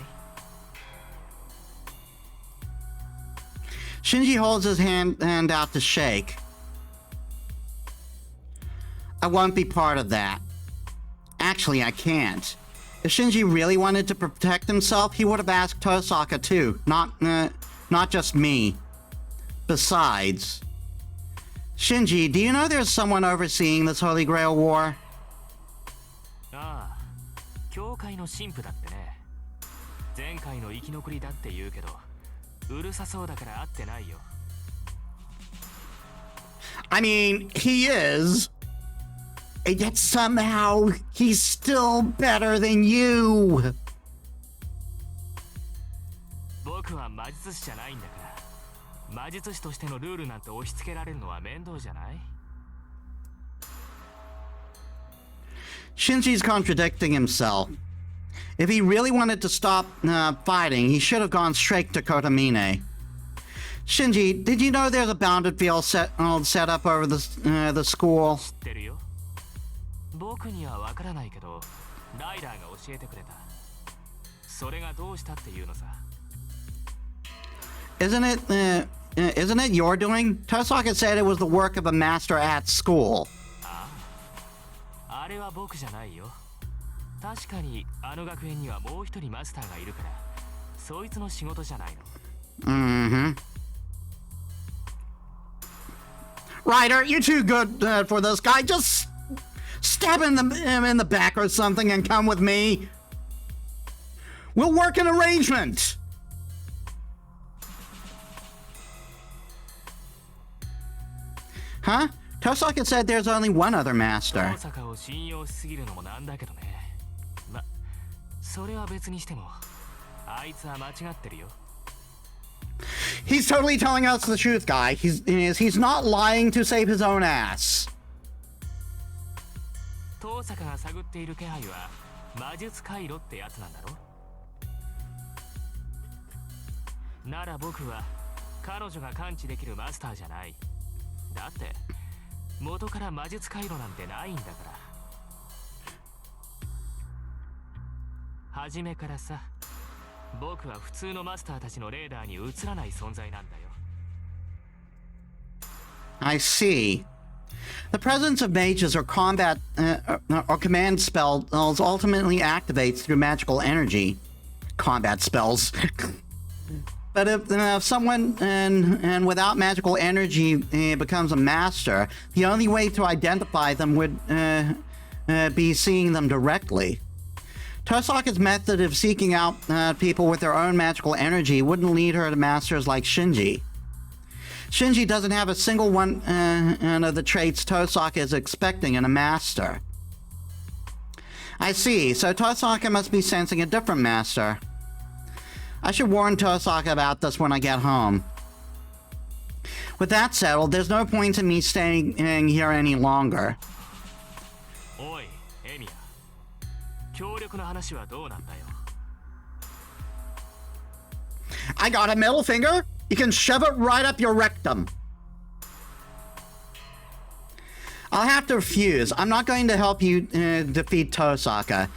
Shinji holds his hand out to shake. I won't be part of that. Actually, I can't. If Shinji really wanted to protect himself, he would have asked Tosaka too, not just me. Besides, Shinji, do you know there's someone overseeing this Holy Grail War? ああ、教会の神父だってね。前回の生き残りだって言うけど、うるさそうだから会ってないよ。I mean, he is. And yet somehow he's still better than you. 僕は魔術師じゃないんだから、魔術師としてのルールなんて押し付けられるのは面倒じゃない？ Shinji's contradicting himself. If he really wanted to stop fighting, he should have gone straight to Kotamine. Shinji, did you know there's a bounded field set up over the school? 知ってるよ。僕にはわからないけど、ライダーが教えてくれた。それがどうしたっていうのさ。Isn't it your doing? Tosaka said it was the work of a master at school. あれは僕じゃないよ。確かにあの学園にはもう一人マスターがいるから、そいつの仕事じゃないの。Mm-hmm. Ryder, you're too good for this guy. Just stab him in the back or something and come with me. We'll work an arrangement. Huh? Tosaka said there's only one other master. 大阪を信用しすぎるのもなんだけどね。ま、それは別にしても、あいつは間違ってるよ。He's totally telling us the truth, guy. He's not lying to save his own ass. 遠坂が探っている気配は魔術回路ってやつなんだろ。なら僕は彼女が感知できるマスターじゃない。だって元から魔術回路なんてないんだから。初めからさ、僕は普通のマスターたちのレーダーに映らない存在なんだよ。I see. The presence of mages or command spells ultimately activates through magical energy. Combat spells. But if someone and without magical energy becomes a master, the only way to identify them would be seeing them directly. Tosaka's method of seeking out people with their own magical energy wouldn't lead her to masters like Shinji. Shinji doesn't have a single one of the traits Tosaka is expecting in a master. I see, so Tosaka must be sensing a different master. I should warn Tosaka about this when I get home. With that settled, there's no point in me staying here any longer. おい、エミヤ。協力の話はどうなんだよ。I got a middle finger? You can shove it right up your rectum. I'll have to refuse. I'm not going to help you defeat Tosaka.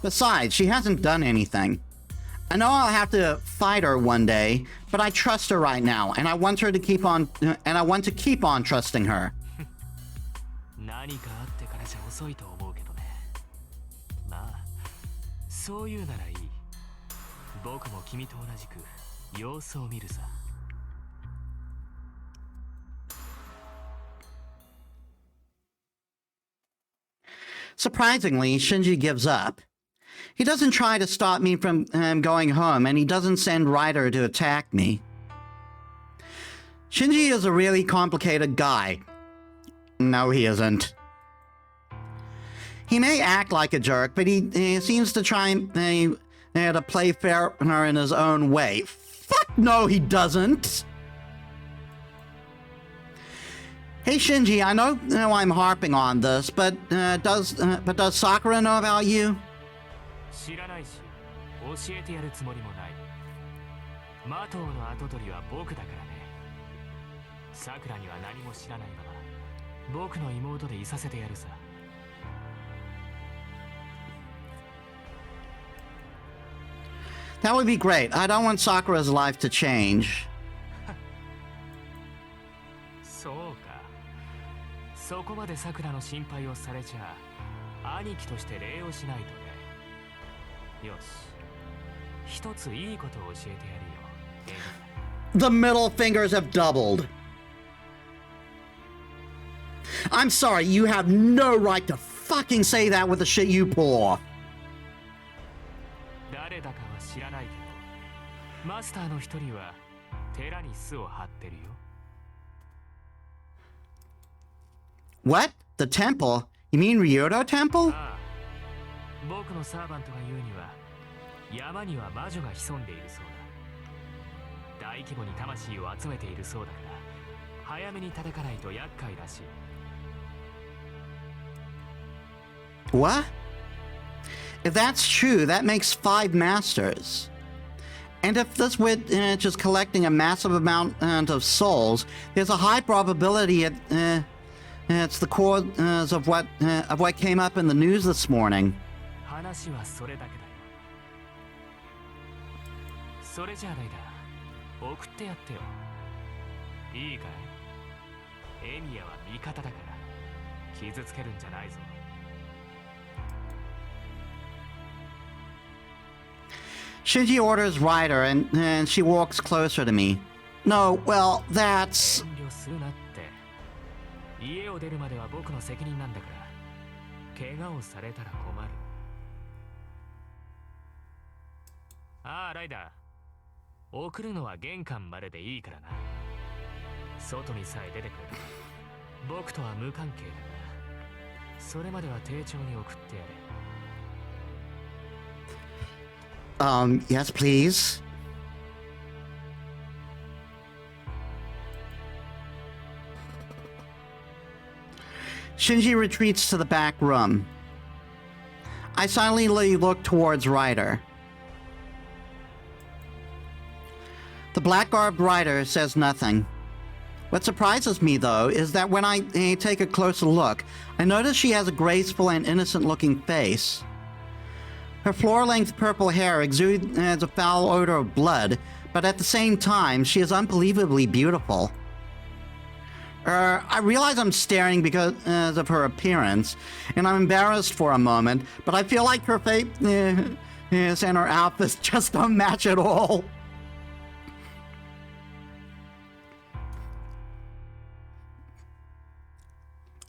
Besides, she hasn't done anything. I know I'll have to fight her one day, but I trust her right now, and I want to keep on trusting her. 何かあってからじゃ遅いと思うけどね。まあ、そういうならいい。僕も君と同じく様子を見るさ。Surprisingly, Shinji gives up. He doesn't try to stop me from going home, and he doesn't send Ryder to attack me. Shinji is a really complicated guy. No, he isn't. He may act like a jerk, but he seems to try to play fair in his own way. Fuck no, he doesn't! Hey Shinji, I know I'm harping on this, but does Sakura know about you? 知らないし、教えてやるつもりもない。マトウの跡取りは僕だからね。さくらには何も知らないまま、僕の妹でいさせてやるさ。That would be great. I don't want Sakura's life to change. そうか。そこまでさくらの心配をされちゃ、兄貴として礼をしないとね。よし。一ついいことを教えてやるよ。The middle fingers have doubled. I'm sorry, you have no right to fucking say that with the shit you pull off. 誰だかは知らないけど、マスターの一人は寺に巣を張ってるよ。What? The temple? You mean Ryoto Temple? ああ、僕のサーバントが言うには、山には魔女が潜んでいるそうだ。大規模に魂を集めているそうだから、早めに叩かないと厄介らしい。What? If that's true, that makes 5 masters. And if this witch is collecting a massive amount of souls, there's a high probability it's the cause of what came up in the news this morning. 話はそれだけだよ。それじゃあライダー、送ってやってよ。いいかい？エミヤは味方だから、傷つけるんじゃないぞ。Shinji orders Ryder, and she walks closer to me. No, well, that's... 遠慮するなって。家を出るまでは僕の責任なんだから、怪我をされたら困る。ああ、ライダー。送るのは玄関まででいいからな。外にさえ出てくれば僕とは無関係だが、それまでは丁重に送ってやれ。Yes, please. Shinji retreats to the back room. I silently look towards Ryder. The black-garbed Ryder says nothing. What surprises me, though, is that when I take a closer look, I notice she has a graceful and innocent-looking face. Her floor-length purple hair exudes a foul odor of blood, but at the same time, she is unbelievably beautiful. I realize I'm staring because of her appearance, and I'm embarrassed for a moment, but I feel like her face and her outfits just don't match at all.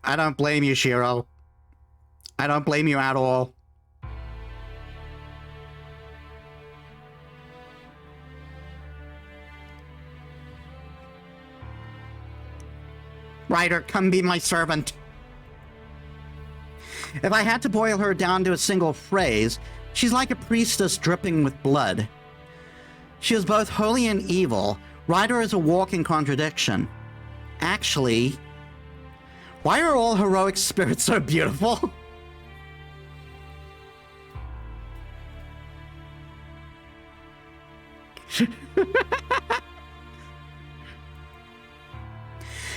I don't blame you, Shiro. I don't blame you at all. Ryder, come be my servant. If I had to boil her down to a single phrase, she's like a priestess dripping with blood. She is both holy and evil. Ryder is a walking contradiction. Actually, why are all heroic spirits so beautiful?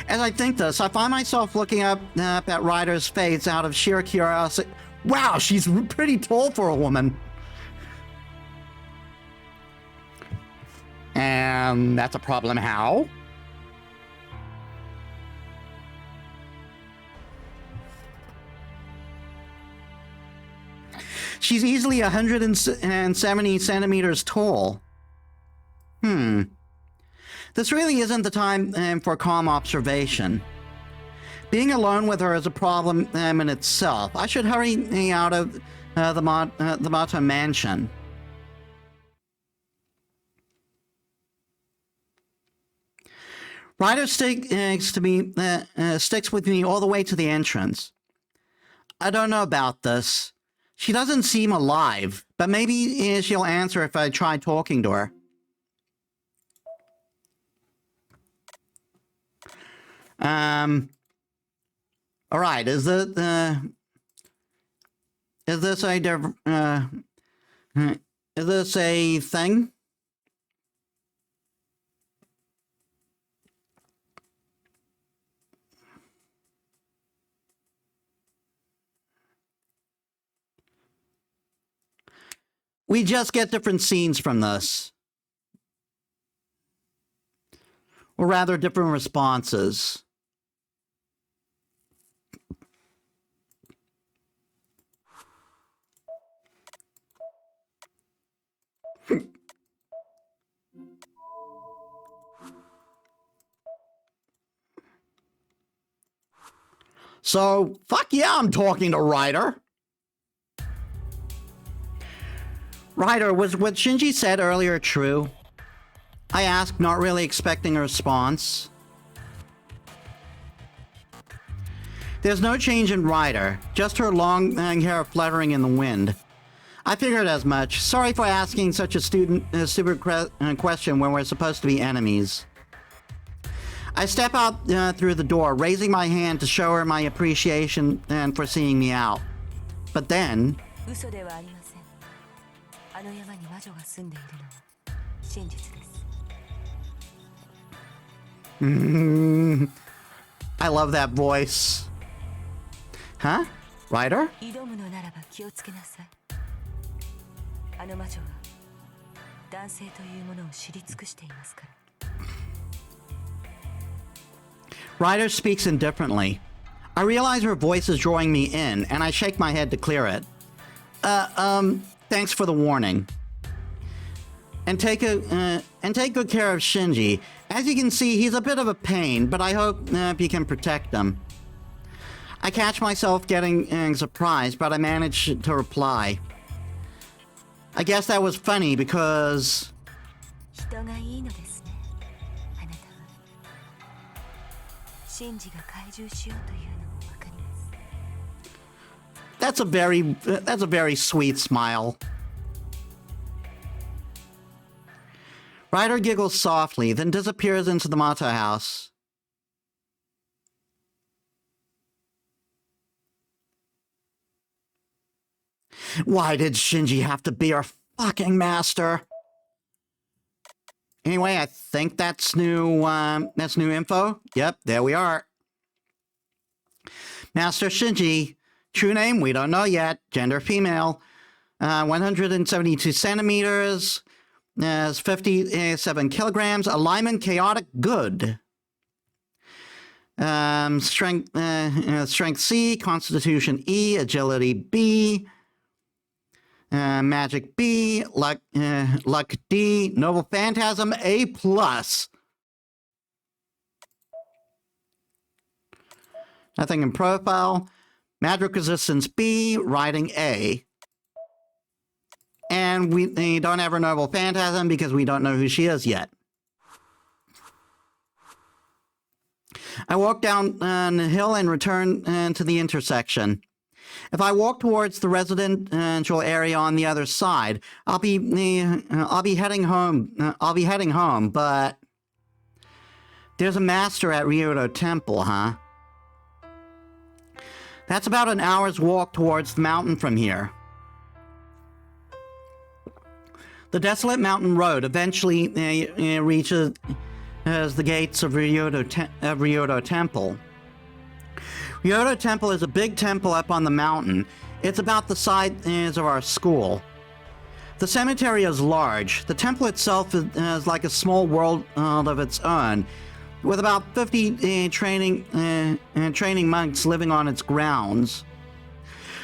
As I think this, I find myself looking up at Ryder's face out of sheer curiosity. Wow, she's pretty tall for a woman. And that's a problem. How? She's easily 170 centimeters tall. This really isn't the time for calm observation. Being alone with her is a problem in itself. I should hurry out of the Mata mansion. Ryder sticks with me all the way to the entrance. I don't know about this. She doesn't seem alive, but maybe she'll answer if I try talking to her. All right. Is this a thing? We just get different scenes from this. Or rather, different responses. So, fuck yeah, I'm talking to Ryder. Ryder, was what Shinji said earlier true? I asked, not really expecting a response. There's no change in Ryder, just her long hair fluttering in the wind. I figured as much. Sorry for asking such a stupid question when we're supposed to be enemies. I step out through the door, raising my hand to show her my appreciation for seeing me out. But then... I love that voice. Huh? Ryder? Ryder speaks indifferently. I realize her voice is drawing me in, and I shake my head to clear it. Thanks for the warning. And take good care of Shinji. As you can see, he's a bit of a pain, but I hope you can protect him. I catch myself getting surprised, but I manage to reply. I guess that was funny because... シンジが懐柔しようというのもわかります。 That's a very sweet smile. Ryder giggles softly, then disappears into the Mata house. Why did Shinji have to be our fucking master? Anyway, I think that's new info. Yep, there we are. Master Shinji. True name, we don't know yet. Gender, female. 172 centimeters. 57 kilograms. Alignment, chaotic, good. Strength C. Constitution E. Agility B. Magic B. Luck D. Noble Phantasm A+. Nothing in profile. Magic Resistance B, Riding A. And we don't have her Noble Phantasm because we don't know who she is yet. I walk down the hill and return to the intersection. If I walk towards the residential area on the other side, I'll be heading home. But there's a master at Ryoto Temple, huh? That's about an hour's walk towards the mountain from here. The desolate mountain road eventually reaches the gates of Ryoto Temple. Ryoto Temple is a big temple up on the mountain. It's about the size of our school. The cemetery is large. The temple itself is like a small world of its own, with about 50 training monks living on its grounds.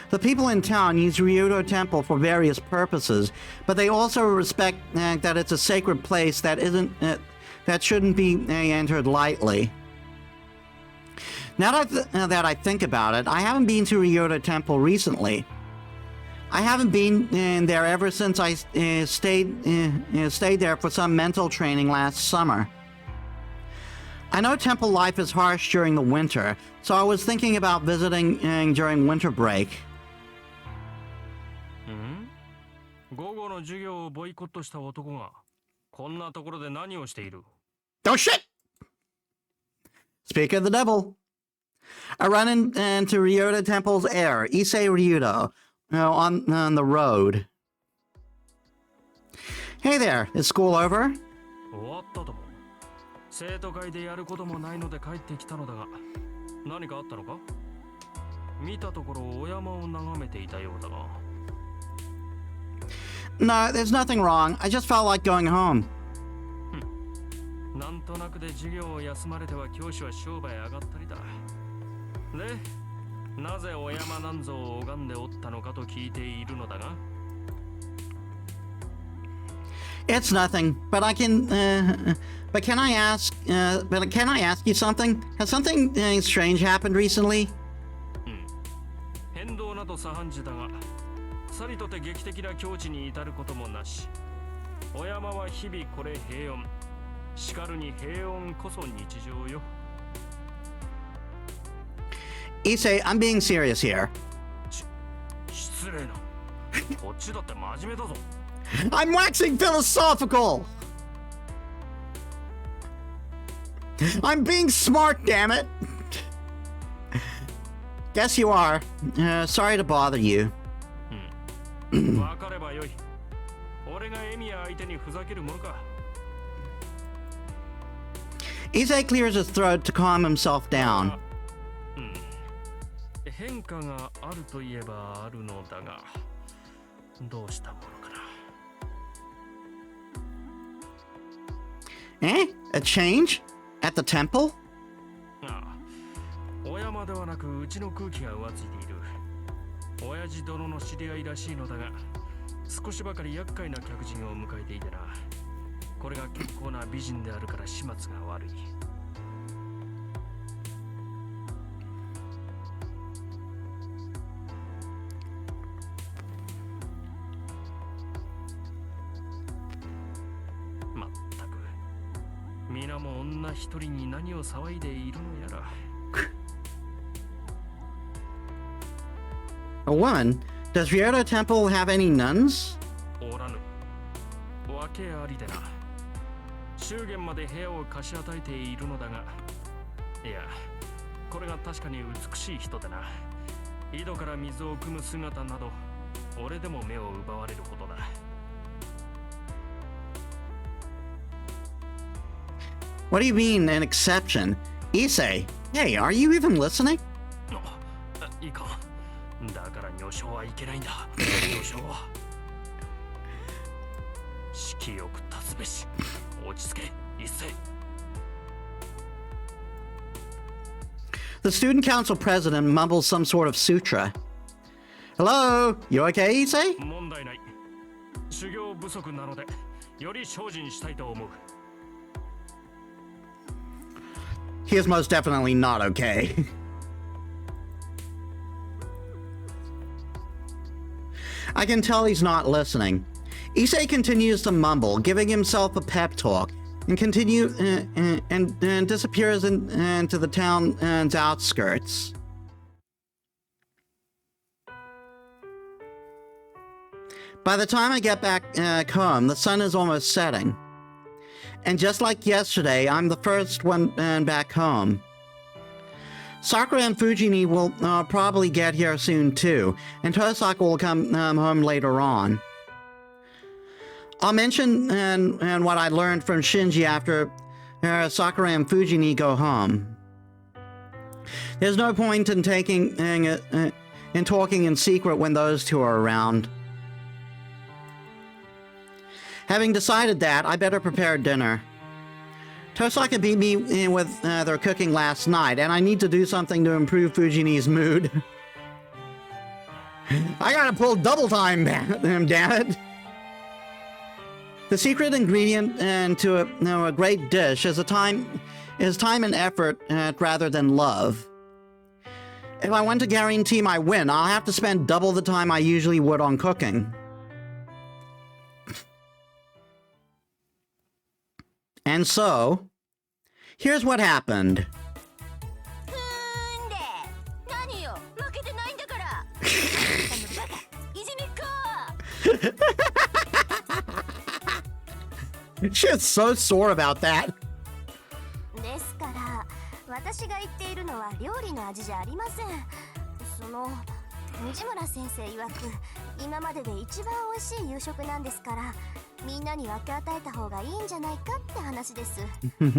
The people in town use Ryoto Temple for various purposes, but they also respect that it's a sacred place that shouldn't be entered lightly. Now that I think about it, I haven't been to Ryoto Temple recently. I haven't been there ever since I stayed there for some mental training last summer. I know temple life is harsh during the winter, so I was thinking about visiting during winter break. Oh shit! Speak of the devil. I run into Ryoto Temple's heir, Issei Ryudo, on the road. Hey there, is school over? 生徒会でやることもないので帰ってきたのだが、何かあったのか？見たところお山を眺めていたようだが。No, there's nothing wrong. I just felt like going home. なんとなくで授業を休まれては教師は商売上がったりだ。で、なぜお山なんぞを拝んでおったのかと聞いているのだが。It's nothing, but can I ask you something? Has something strange happened recently? 変動など左半時だが、さりとて劇的な境地に至ることもなし。お山は日々これ平穏。しかるに平穏こそ日常よ。Issei, I'm being serious here. 失礼な。こっちだって真面目だぞ。I'm waxing philosophical! I'm being smart, damn it! Guess you are. Sorry to bother you. わかればよい。俺がエミヤ相手にふざけるものか。Issei clears his throat to calm himself down. 変化があるといえばあるのだが、どうしたものかな。Eh? A change? At the temple? ああ、お山ではなくうちの空気が浮ついている。親父殿の知り合いらしいのだが、少しばかり厄介な客人を迎えていてな。これが結構な美人であるから始末が悪い。皆親も女一人に何を騒いでいるのやら。A woman? Does Ryoto Temple have any nuns? おらぬ。訳ありでな。祝言まで部屋を貸し与えているのだが、いや、これが確かに美しい人でな。井戸から水を汲む姿など、俺でも目を奪われるほどだ。What do you mean, an exception? Issei, hey, are you even listening? いいか。だから女性はいけないんだ。女性は。式よく立つべし。落ち着け、一斉。The student council president mumbles some sort of sutra. Hello? You okay, Issei? 問題ない。修行不足なので、より精進したいと思う。He is most definitely not okay. I can tell he's not listening. Issei continues to mumble, giving himself a pep talk, and disappears into the town's outskirts. By the time I get back home, the sun is almost setting. And just like yesterday, I'm the first one back home. Sakura and Fujini will probably get here soon too, and Tosaka will come home later on. I'll mention what I learned from Shinji after Sakura and Fujini go home. There's no point in talking in secret when those two are around. Having decided that, I better prepare dinner. Tosaka beat me with their cooking last night, and I need to do something to improve Fujini's mood. I gotta pull double time, damn it. The secret ingredient to a great dish is time and effort rather than love. If I want to guarantee my win, I'll have to spend double the time I usually would on cooking. And so, here's what happened. 何よ、負けてないんだから。いじめっ子。She is so sore about that. ですから私が言っているのは料理の味じゃありません。藤村先生曰く今までで一番美味しい夕食なんですから、みんなに分け与えた方がいいんじゃないかって話です。言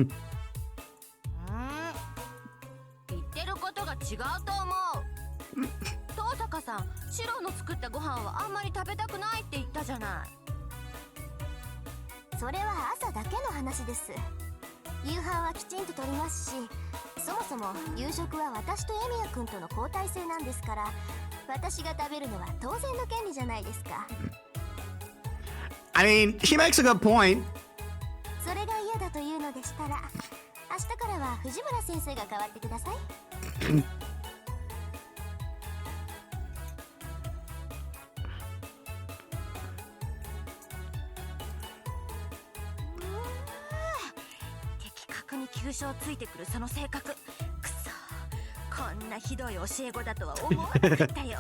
ってることが違うと思う。東坂さん、シロの作ったご飯はあんまり食べたくないって言ったじゃない。それは朝だけの話です。夕飯はきちんととりますし、そもそも夕食は私とエミヤ君との交代制なんですから、私が食べるのは当然の権利じゃないですか。I mean, she makes a good point. それが嫌だというのでしたら、明日からは藤村先生が代わってください。的確に急所をついてくるその性格。くそ、こんなひどい教え子だとは思わなかったよ。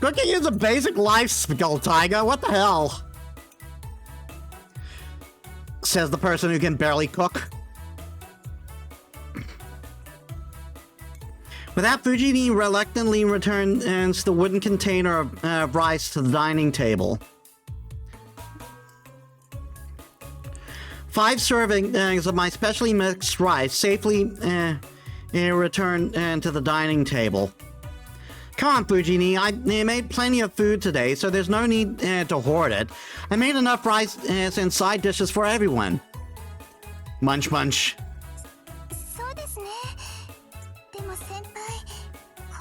Cooking is a basic life skill, Taiga. What the hell? Says the person who can barely cook. With that, Fujini reluctantly returns the wooden container of rice to the dining table. 5 servings of my specially mixed rice safely returned to the dining table. Come on, Fujini, I made plenty of food today, so there's no need to hoard it. I made enough rice and side dishes for everyone. Munch munch. そうですね。でも先輩、こ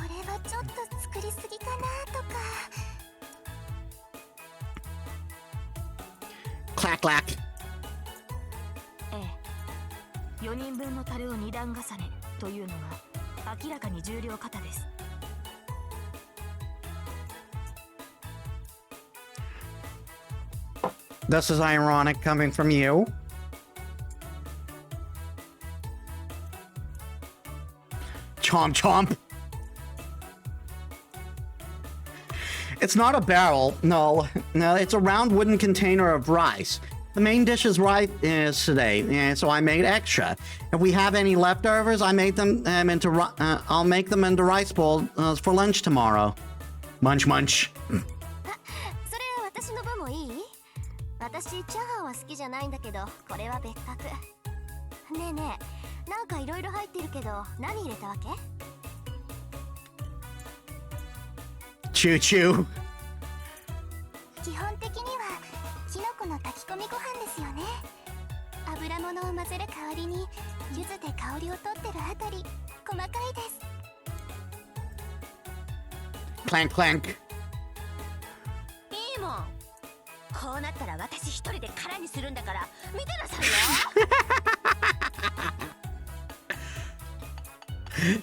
れはちょっと作りすぎかなとか。Clack clack. ええ、4人分の樽を2段重ねというのは明らかに重量過多です。This is ironic coming from you. Chomp chomp. It's not a barrel. No, it's a round wooden container of rice. The main dish is rice today, and so I made extra. If we have any leftovers, I made them I'll make them into rice bowls for lunch tomorrow. Munch munch. それ私の分もいい？私チャーハンは好きじゃないんだけど、これは別格。ねえねえ、なんかいろいろ入ってるけど、何入れたわけ？Choo choo. 基本的にはキノコの炊き込みご飯ですよね。油物を混ぜる代わりに柚子で香りを取ってるあたり細かいです。Clank clank. いいもん。こうなったら私一人で空にするんだから見てなさいよ。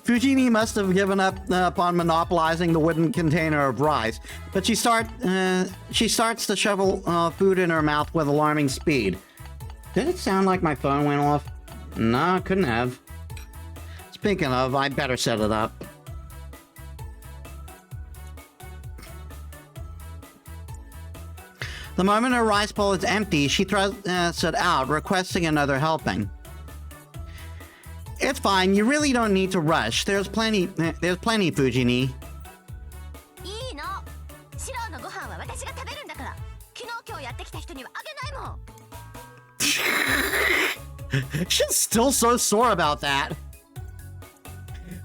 Fujini must have given up on monopolizing the wooden container of rice, but she starts to shovel food in her mouth with alarming speed. Did it sound like my phone went off? No, couldn't have. Speaking of, I better set it up. The moment her rice bowl is empty, she throws it out, requesting another helping. It's fine. You really don't need to rush. There's plenty, Fujini. いいの。シロのご飯は私が食べるんだから。昨日今日やってきた人にはあげないもん。She's still so sore about that.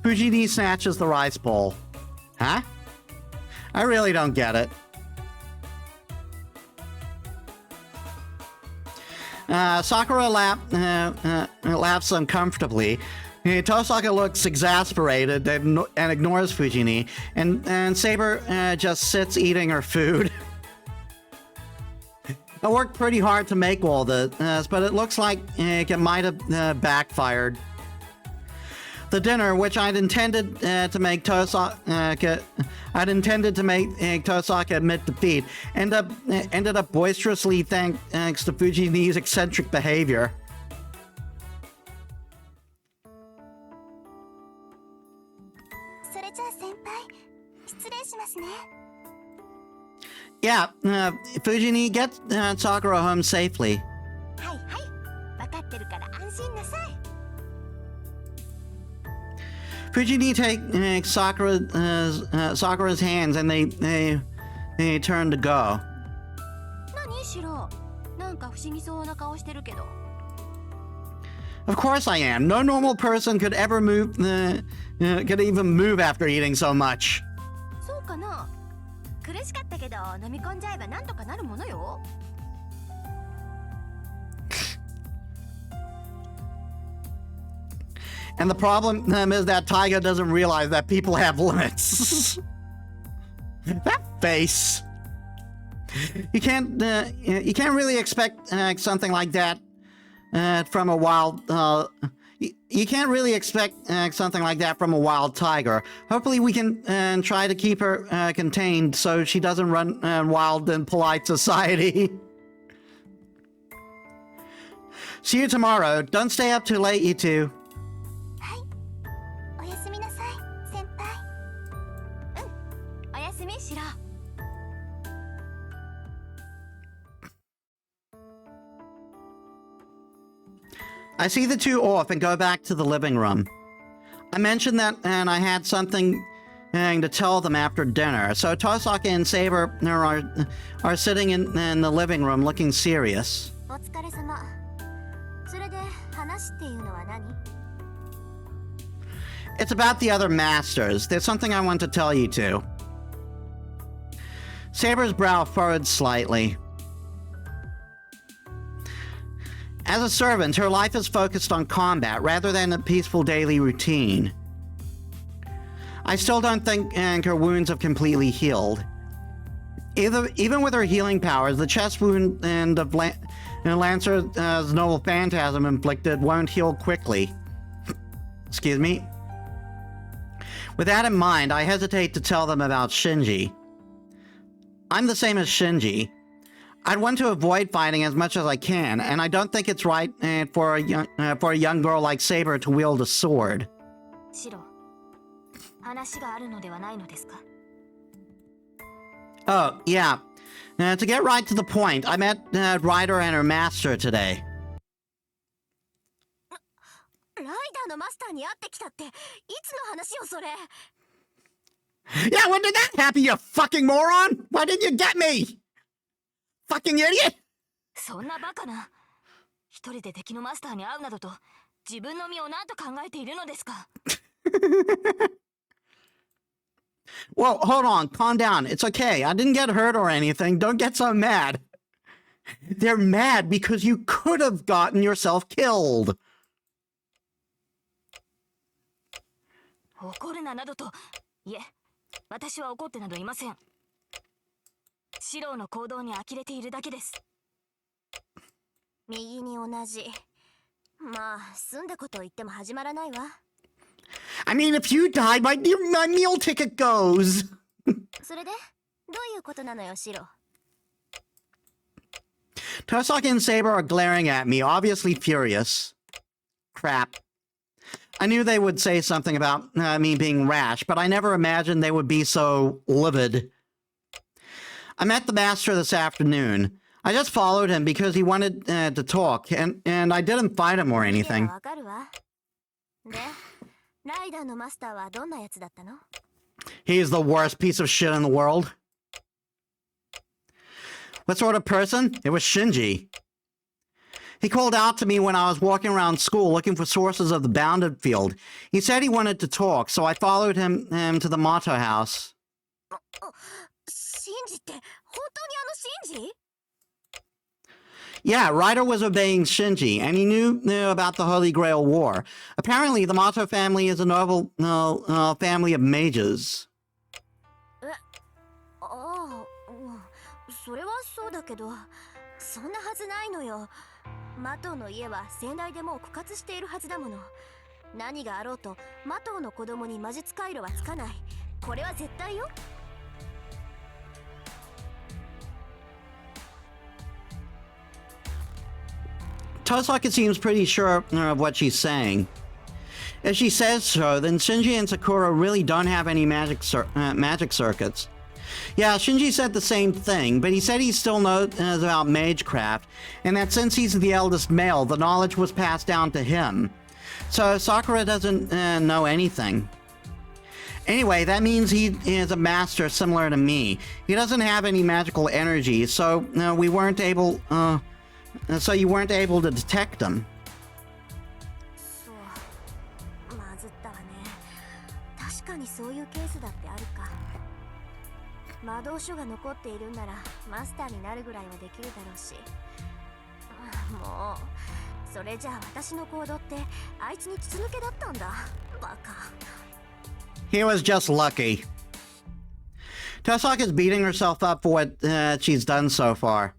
Fujini snatches the rice bowl. Huh? I really don't get it. Sakura laughs uncomfortably. Tosaka looks exasperated and ignores Fujini, and Saber just sits eating her food. I worked pretty hard to make all this, but it looks like it might have backfired. The dinner, which I'd intended to make Tosaka admit defeat, ended up boisterously thanks to Fujini's eccentric behavior. それじゃあ先輩、失礼しますね。Yeah, Fujini, get Sakura home safely. はいはい、分かってるから安心なさい。Fujini takes Sakura's hands and they turn to go. 何シロ？なんか不思議そうな顔してるけど。Of course I am. No normal person could ever could even move after eating so much. そうかな。苦しかったけど飲み込んじゃえばなんとかなるものよ。And the problem is that Taiga doesn't realize that people have limits. That face. You can't really expect something like that from a wild. You can't really expect something like that from a wild tiger. Hopefully, we can try to keep her contained so she doesn't run wild in polite society. See you tomorrow. Don't stay up too late, you two. はい。おやすみなさい、先輩。うん。おやすみシロ。I see the two off and go back to the living room. I mentioned that and I had something to tell them after dinner, so Tosaka and Saber are sitting in the living room looking serious. お疲れ様。それで話っていうのは何？ It's about the other masters. There's something I want to tell you two. Saber's brow furrowed slightly. As a servant, her life is focused on combat rather than a peaceful daily routine. I still don't think her wounds have completely healed. Even with her healing powers, the chest wound and Lancer's noble phantasm inflicted won't heal quickly. Excuse me. With that in mind, I hesitate to tell them about Shinji. I'm the same as Shinji. I'd want to avoid fighting as much as I can, and I don't think it's right for a young girl like Saber to wield a sword. シロ、話があるのではないのですか? Oh, yeah. To get right to the point, I met Ryder and her master today. ライダーのマスターに会ってきたって、いつの話よそれ? Yeah, when did that happen, you fucking moron? Why didn't you get me? Fucking idiot! そんなバカな。一人で敵のマスターに会うなどと、自分の身を何と考えているのですか? Whoa, hold on, calm down. It's okay. I didn't get hurt or anything. Don't get so mad. They're mad because you could have gotten yourself killed. 怒るななどと、いえ、私は怒ってなどいません。シロの行動に呆れているだけです。右に同じ。まあ、済んだことを言っても始まらないわ。I mean, if you die, my meal ticket goes. それで、どういうことなのよ、シロ? Tosaki and Saber are glaring at me, obviously furious. Crap. I knew they would say something about me being rash, but I never imagined they would be so livid. I met the master this afternoon. I just followed him because he wanted to talk, and I didn't fight him or anything. わかるわ。で、ライダーのマスターはどんなやつだったの? He's the worst piece of shit in the world. What sort of person? It was Shinji. He called out to me when I was walking around school looking for sources of the bounded field. He said he wanted to talk, so I followed him to the motto house. シンジって、本当にあのシンジ? Yeah, Ryder was obeying Shinji, and he knew about the Holy Grail War. Apparently, the Motto family is a noble family of mages. ああ、それはそうだけど、そんなはずないのよ。マトウの家は先代でもう枯渇しているはずだもの。何があろうと、マトウの子供に魔術回路はつかない。これは絶対よ。Tosaki seems pretty sure of what she's saying. If she says so, then Shinji and Sakura really don't have any magic circuits. Yeah, Shinji said the same thing, but he said he still knows about magecraft, and that since he's the eldest male, the knowledge was passed down to him. So Sakura doesn't know anything. Anyway, that means he is a master similar to me. He doesn't have any magical energy, so we weren't able... So you weren't able to detect them. そう、まずったわね。確かにそういうケースだってあるか。魔導書が残っているんならマスターになるぐらいはできるだろうし。もう、それじゃあ私の行動ってあいつに筒抜けだったんだ。バカ。He was just lucky. Tosaki's beating herself up for what she's done so far.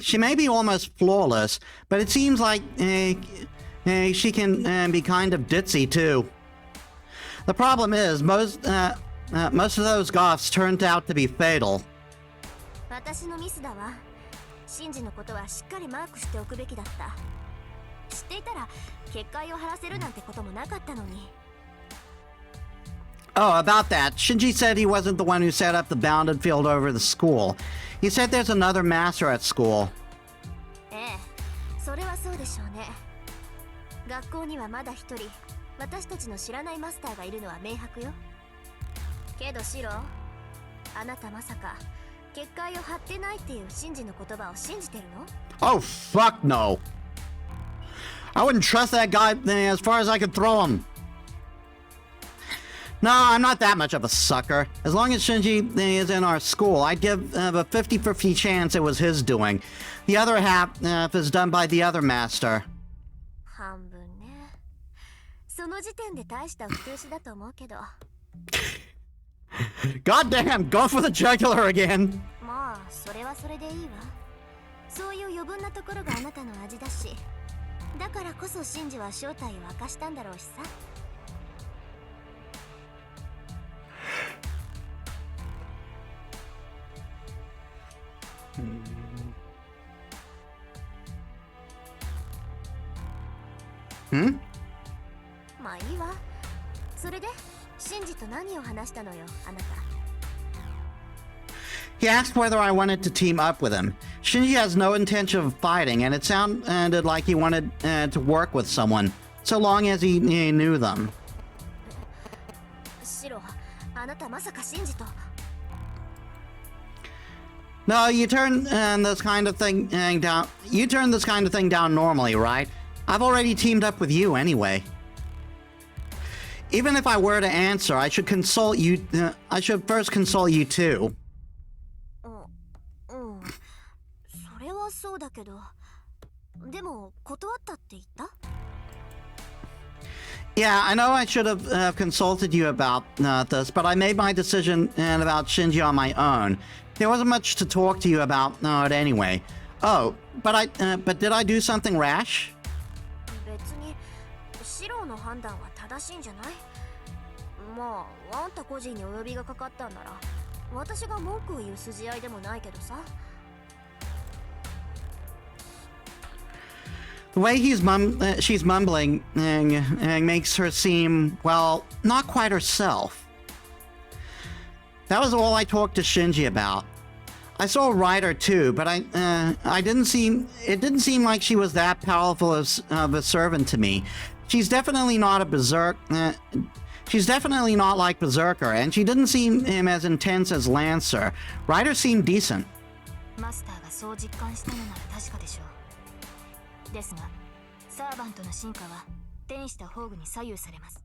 She may be almost flawless, but it seems like she can be kind of ditzy too. The problem is, most of those goths turned out to be fatal. 私のミスだわ。シンジのことはしっかりマークしておくべきだった。知っていたら結界を張らせるなんてこともなかったのに。Oh, about that, Shinji said he wasn't the one who set up the bounded field over the school. He said there's another master at school. ええ、それはそうでしょうね。学校にはまだ一人、私たちの知らないマスターがいるのは明白よ。けどシロ、あなたまさか結界を張ってないっていうシンジの言葉を信じてるの? Oh, fuck no. I wouldn't trust that guy as far as I could throw him. No, I'm not that much of a sucker. As long as Shinji is in our school, I'd give a 50-50 chance it was his doing. The other half is done by the other master. 半分ね。その時点で大した不定詞だと思うけど。God damn, go for the jugular again. まあ、それはそれでいいわ。そういう余分なところがあなたの味だし。だからこそシンジは正体を明かしたんだろうしさ。Hmm. Hmm? まあいいわ。それでシンジと何を話したのよ、あなた。He asked whether I wanted to team up with him. Shinji has no intention of fighting, and it sounded like he wanted to work with someone, so long as he knew them. シロ、あなたまさかシンジと。No, you turn this kind of thing down. You turn this kind of thing down normally, right? I've already teamed up with you anyway. Even if I were to answer, I should consult you. I should first consult you too. うん、それはそうだけど、でも断ったって言った？ Yeah, I know I should have consulted you about this, but I made my decision about Shinji on my own. There wasn't much to talk to you about it anyway. Oh, but did I do something rash? 別にシロの判断は正しいんじゃない？まあ、あんた個人にお呼びがかかったんなら、私が文句を言う筋合いでもないけどさ。The way she's mumbling makes her seem, well, not quite herself. That was all I talked to Shinji about. I saw Ryder too, but it didn't seem like she was that powerful of a servant to me. She's definitely not she's definitely not like Berserker, and she didn't seem as intense as Lancer. Ryder seemed decent. マスターがそう実感したのなら確かでしょう。ですが、サーバントの進化は天使と宝具に左右されます。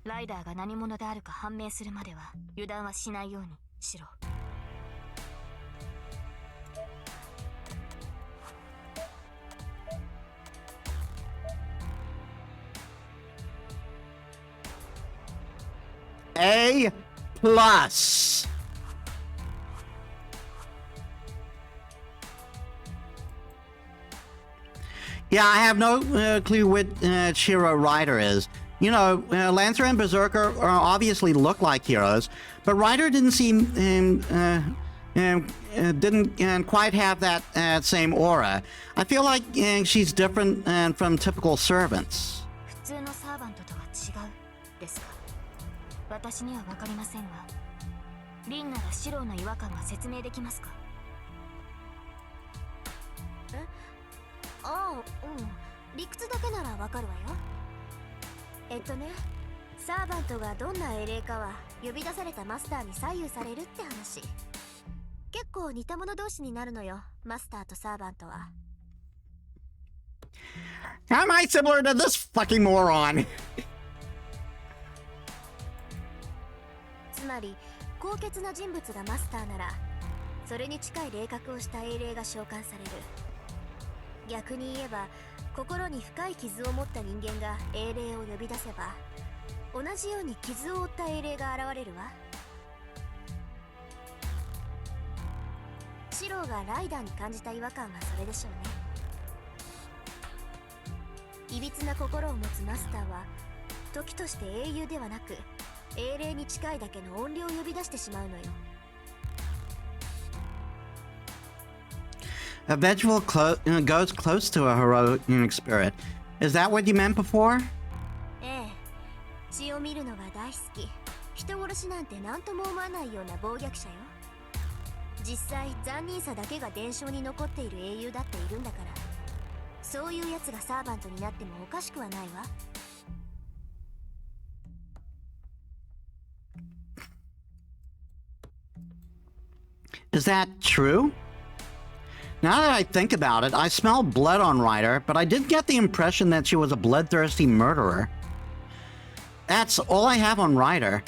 ライダーが何者であるか判明するまでは油断はしないようにしろ。A plus. Yeah, I have no clue what Shiro Ryder is. You know, Lancer and Berserker obviously look like heroes, but Ryder didn't seem didn't quite have that same aura. I feel like she's different from typical servants. 普通のサーバントとは違うですか。私には分かりませんが、リンならシローの違和感が説明できますか？ああ、うん。理屈だけならわかるわよ。サーバントがどんな英霊かは呼び出されたマスターに左右されるって話。結構似た者同士になるのよ、マスターとサーバントは。Am I similar to this fucking moron? つまり、高潔な人物がマスターなら、それに近い霊格をした英霊が召喚される。逆に言えば、心に深い傷を持った人間が英霊を呼び出せば、同じように傷を負った英霊が現れるわ。シローがライダーに感じた違和感はそれでしょうね。いびつな心を持つマスターは、時として英雄ではなく、英霊に近いだけの怨霊を呼び出してしまうのよ。A vengeful goes close to a heroic spirit. Is that what you meant before? ええ、血を見るのが大好き。人殺しなんて何とも思わないような暴虐者よ。実際残忍さだけが伝承に残っている英雄だっているんだから、そういうやつがサーバントになってもおかしくはないわ。Is that true? Now that I think about it, I smell blood on Ryder, but I did get the impression that she was a bloodthirsty murderer. That's all I have on Ryder.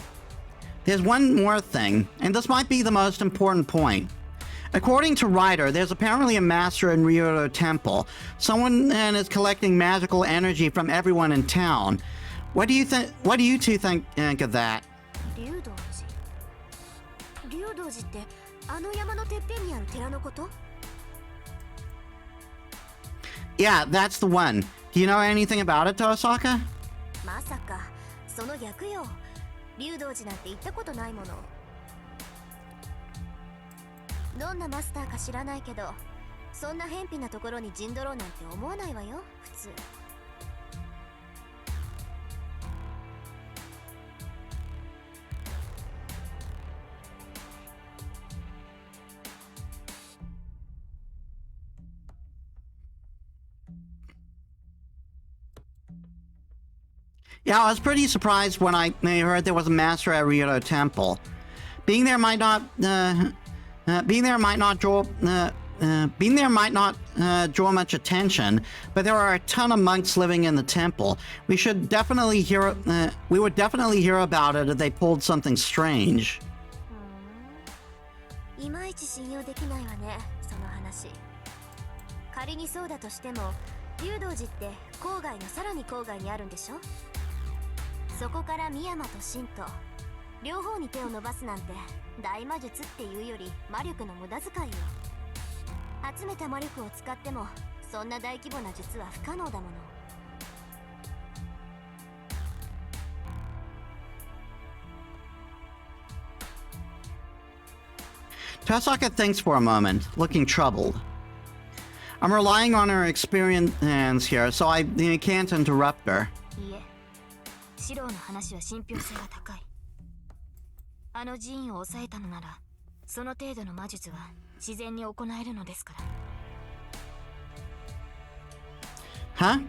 There's one more thing, and this might be the most important point. According to Ryder, there's apparently a master in Ryoto Temple. Someone is collecting magical energy from everyone in town. What do you two think of that? 竜道寺。竜道寺ってあの山のてっぺんにある寺のこと？ Yeah, that's the one. Do you know anything about it, Tosaka? まさかその逆よ。竜道寺なんて行ったことないもの。どんなマスターか知らないけど、そんな偏僻なところに陣取ろうなんて思わないわよ、普通。Yeah, I was pretty surprised when I heard there was a master at Ryoto Temple. Being there might not draw much attention, but there are a ton of monks living in the temple. We would definitely hear about it if they pulled something strange. いまいち信用できないわね、その話。仮にそうだとしても、龍道寺って郊外のさらに郊外にあるんでしょ。そこから深山と神と両方に手を伸ばすなんて大魔術っていうより魔力の無駄遣いよ。集めた魔力を使ってもそんな大規模な術は不可能だもの。Tasaka thinks for a moment, looking troubled. I'm relying on her experience here, so I can't interrupt her. いえ、四郎の話は信憑性が高い。あの寺院を抑えたのなら、その程度の魔術は自然に行えるのですから。 Huh?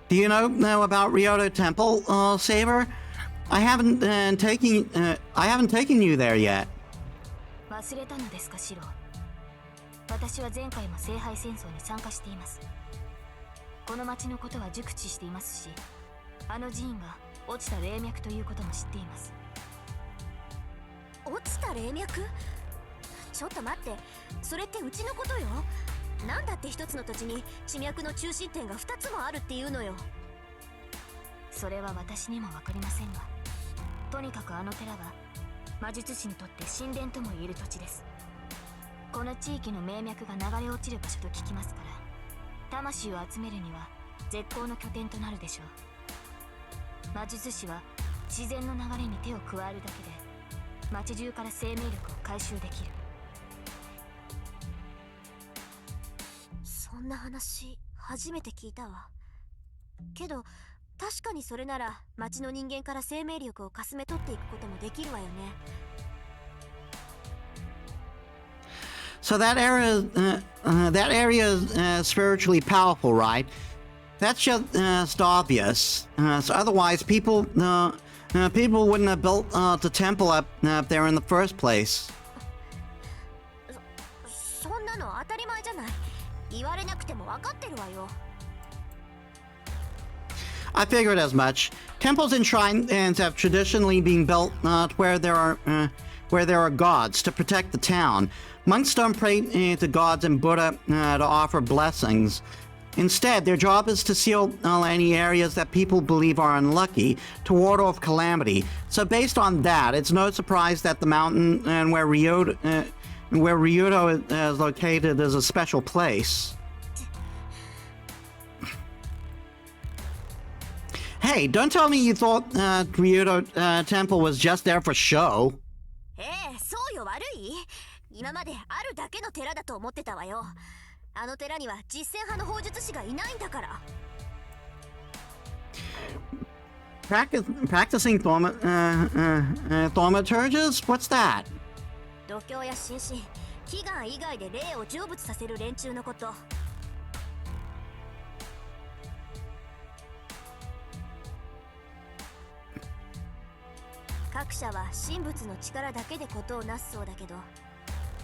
Do you know about Ryoto Temple, Saber? I haven't taken you there yet. 忘れたのですか、四郎。私は前回も聖杯戦争に参加しています。この町のことは熟知していますし、あの寺院が落ちた霊脈ということも知っています。落ちた霊脈？ちょっと待って、それってうちのことよ。なんだって一つの土地に地脈の中心点が2つもあるっていうのよ。それは私にも分かりませんが、とにかくあの寺は魔術師にとって神殿とも言える土地です。この地域の命脈が流れ落ちる場所と聞きますから、魂を集めるには絶好の拠点となるでしょう。魔術師は自然の流れに手を加えるだけで町中から生命力を回収できる。そんな話初めて聞いたわ。けど確かにそれなら町の人間から生命力をかすめ取っていくこともできるわよね。So that area is spiritually powerful, right? That's just obvious. So otherwise, people wouldn't have built the temple up there in the first place. そんなの当たり前じゃない。言われなくても分かってるわよ。I figured as much. Temples and shrines have traditionally been built where there are gods to protect the town. Monks don't pray to gods and Buddha to offer blessings. Instead, their job is to seal any areas that people believe are unlucky, to ward off calamity. So based on that, it's no surprise that the mountain and where Ryoto is located is a special place. Hey, don't tell me you thought Ryoto Temple was just there for show. そうよ、悪い？今まであるだけの寺だと思ってたわよ。あの寺には実践派の砲術師がいないんだから。Practicing thaumaturges? What's that? 度胸や心身、祈願以外で霊を成仏させる連中のこと。各社は神仏の力だけで事をなすそうだけど、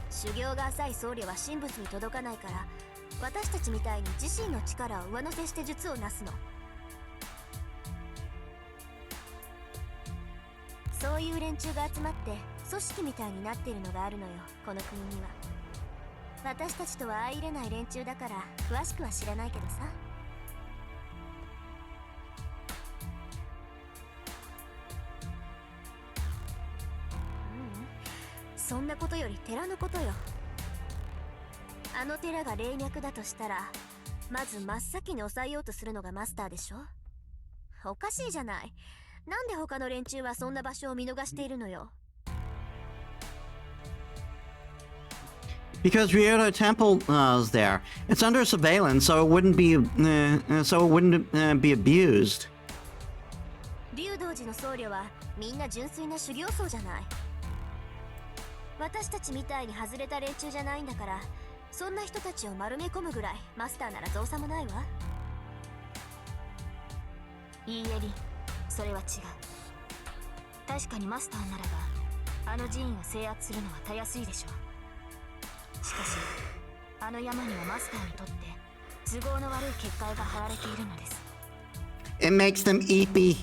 修行が浅い僧侶は神仏に届かないから、私たちみたいに自身の力を上乗せして術をなすの。そういう連中が集まって組織みたいになっているのがあるのよ、この国には。私たちとは相入れない連中だから詳しくは知らないけどさ。そんなことより寺のことよ。あの寺が霊脈だとしたら、まず真っ先に抑えようとするのがマスターでしょ。おかしいじゃない。なんで他の連中はそんな場所を見逃しているのよ。Because Ryoto Temple is there. It's under surveillance, so it wouldn't be abused. 龍道寺の僧侶はみんな純粋な修行僧じゃない。私たちみたいに外れた連中じゃないんだから、そんな人たちを丸め込むぐらいマスターなら造作もないわ。いいえリン、それは違う。確かにマスターならばあの寺院を制圧するのはたやすいでしょう。しかしあの山にはマスターにとって都合の悪い結界が張られているのです。 It makes them eepy.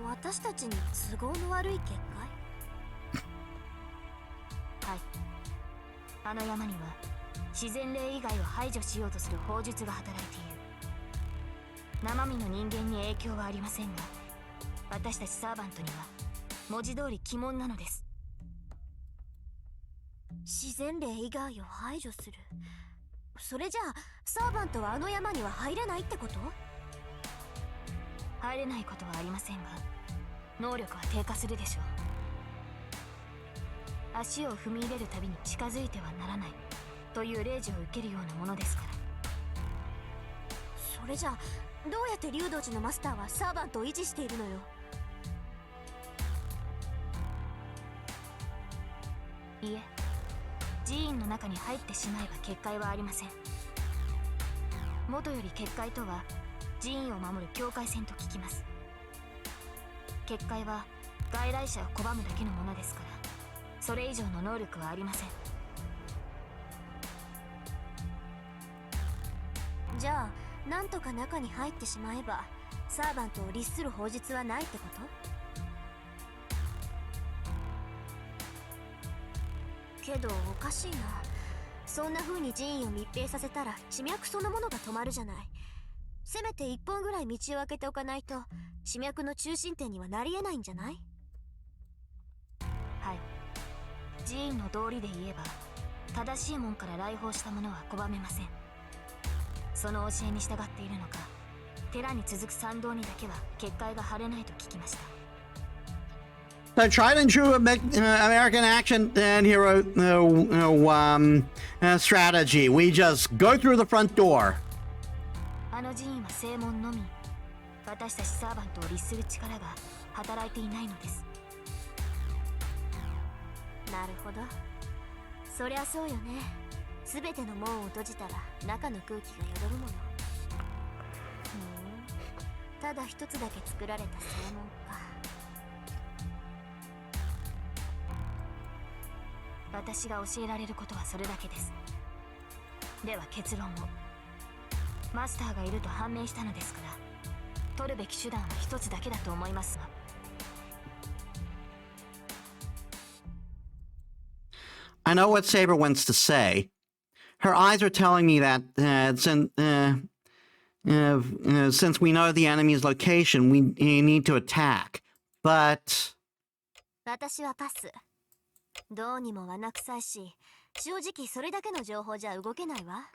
私たちに都合の悪い結界？はい、あの山には自然霊以外を排除しようとする法術が働いている。生身の人間に影響はありませんが、私たちサーバントには文字通り鬼門なのです。自然霊以外を排除する。それじゃあサーバントはあの山には入れないってこと？入れないことはありませんが、能力は低下するでしょう。足を踏み入れるたびに近づいてはならないという令示を受けるようなものですから。それじゃあどうやって竜道寺のマスターはサーバントを維持しているのよ？いえ、寺院の中に入ってしまえば結界はありません。元より結界とは寺院を守る境界線と聞きます。結界は外来者を拒むだけのものですから、それ以上の能力はありません。じゃあなんとか中に入ってしまえばサーバントを律する法術はないってこと？けどおかしいな。そんな風に寺院を密閉させたら地脈そのものが止まるじゃない。せめて一本ぐらい道を開けておかないと地脈の中心点にはなり得ないんじゃない？はい、寺院の道理で言えば正しい門から来訪した者は拒めません。その教えに従っているのか、寺に続く参道にだけは結界が張れないと聞きました。 So tried and true American action and hero strategy. We just go through the front door. あの寺院は正門のみ、私たちサーバントを律する力が働いていないのです。なるほど。そりゃそうよね。全ての門を閉じたら中の空気が宿るもの。ただ一つだけ作られた正門か。私が教えられることはそれだけです。では結論を。マスターがいると判明したのですから、取るべき手段は一つだけだと思いますが。I know what Saber wants to say. Her eyes are telling me that since we know the enemy's location, we need to attack. But 私はパス。どうにも罠臭いし、正直それだけの情報じゃ動けないわ。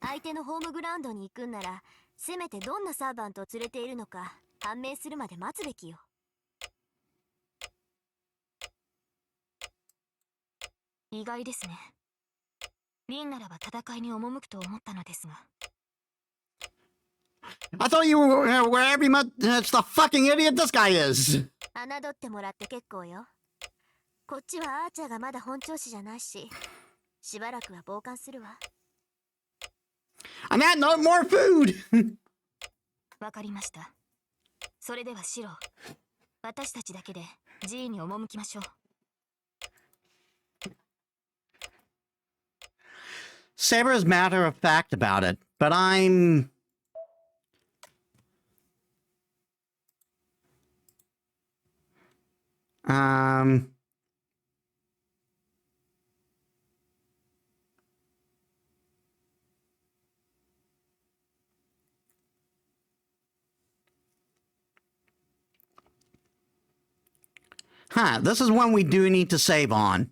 相手のホームグラウンドに行くんなら、せめてどんなサーバントを連れているのか判明するまで待つべきよ。意外ですね。リンならば戦いに赴くと思ったのですが。I thought you were every much. It's the fucking idiot this guy is. 侮ってもらって結構よ。こっちはアーチャーがまだ本調子じゃないし、しばらくは傍観するわ。On that note, more food. わかりました。それではシロ、私たちだけで寺院に赴きましょう。Saber is matter of fact about it, but I'm. This is one we do need to save on.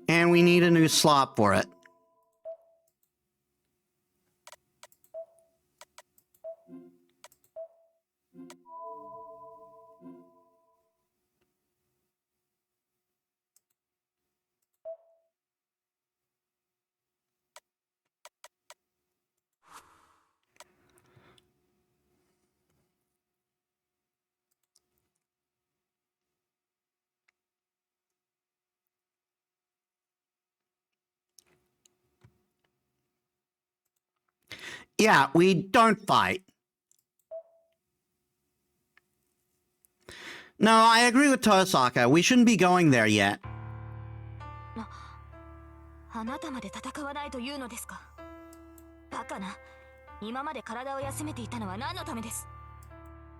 And we need a new slot for it. Yeah, we don't fight. No, I agree with Tosaka. We shouldn't be going there yet. あなたまで戦わないというのですか。バカな。今まで体を休めていたのは何のためです。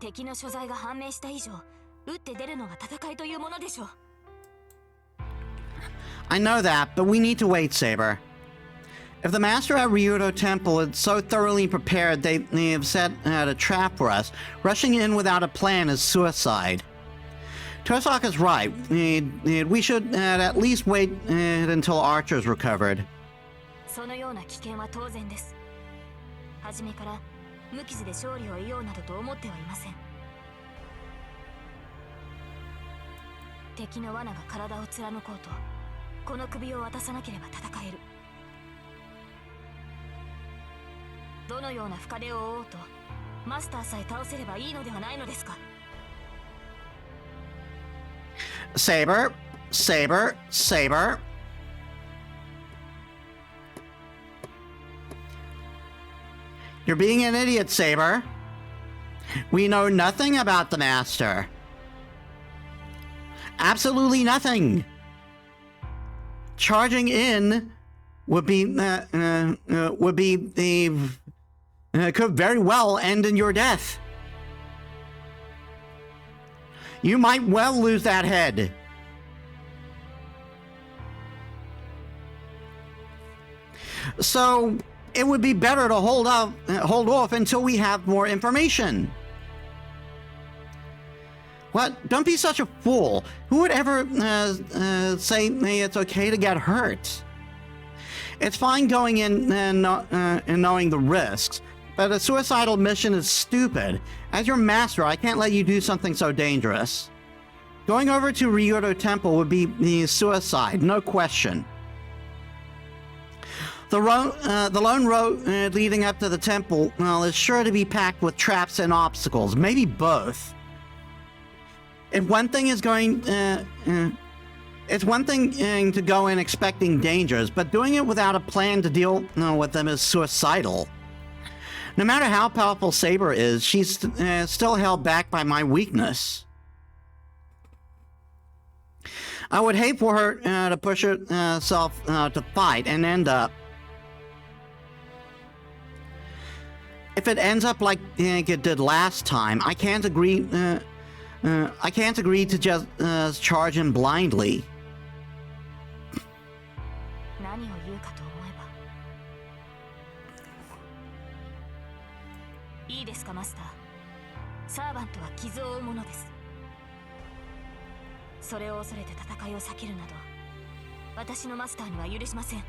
敵の所在が判明した以上、打って出るのが戦いというものでしょう。I know that, but we need to wait, Saber. If the master at Ryudo Temple is so thoroughly prepared they have set out a trap for us, rushing in without a plan is suicide. Tosaka's right. We should at least wait until Archer's recovered. そのような危険は当然です。初めから無傷で勝利を得ようなどと思ってはいません。敵の罠が体を貫こうと、この首を渡さなければ戦える。どのような深手を負おうと、マスターさえ倒せればいいのではないのですか。Saber, Saber, Saber. You're being an idiot, Saber. We know nothing about the master. Absolutely nothing. Charging in would be could very well end in your death. You might well lose that head. So it would be better to hold off until we have more information. What? Don't be such a fool. Who would ever say it's okay to get hurt? It's fine going in and knowing the risks, but a suicidal mission is stupid. As your master, I can't let you do something so dangerous. Going over to Ryudo Temple would be suicide, no question. The lone road leading up to the temple, well, is sure to be packed with traps and obstacles, maybe both. If one thing is going, it's one thing to go in expecting dangers, but doing it without a plan to deal with them is suicidal. No matter how powerful Saber is, she's still held back by my weakness. I would hate for her to push herself to fight and end up. If it ends up like it did last time, I can't agree. I can't agree to just charge him blindly. 何を言うかと思えば。いいですか、マスター。サーバントは傷を負うものです。それを恐れて戦いを避けるなど、私のマスターには許しません。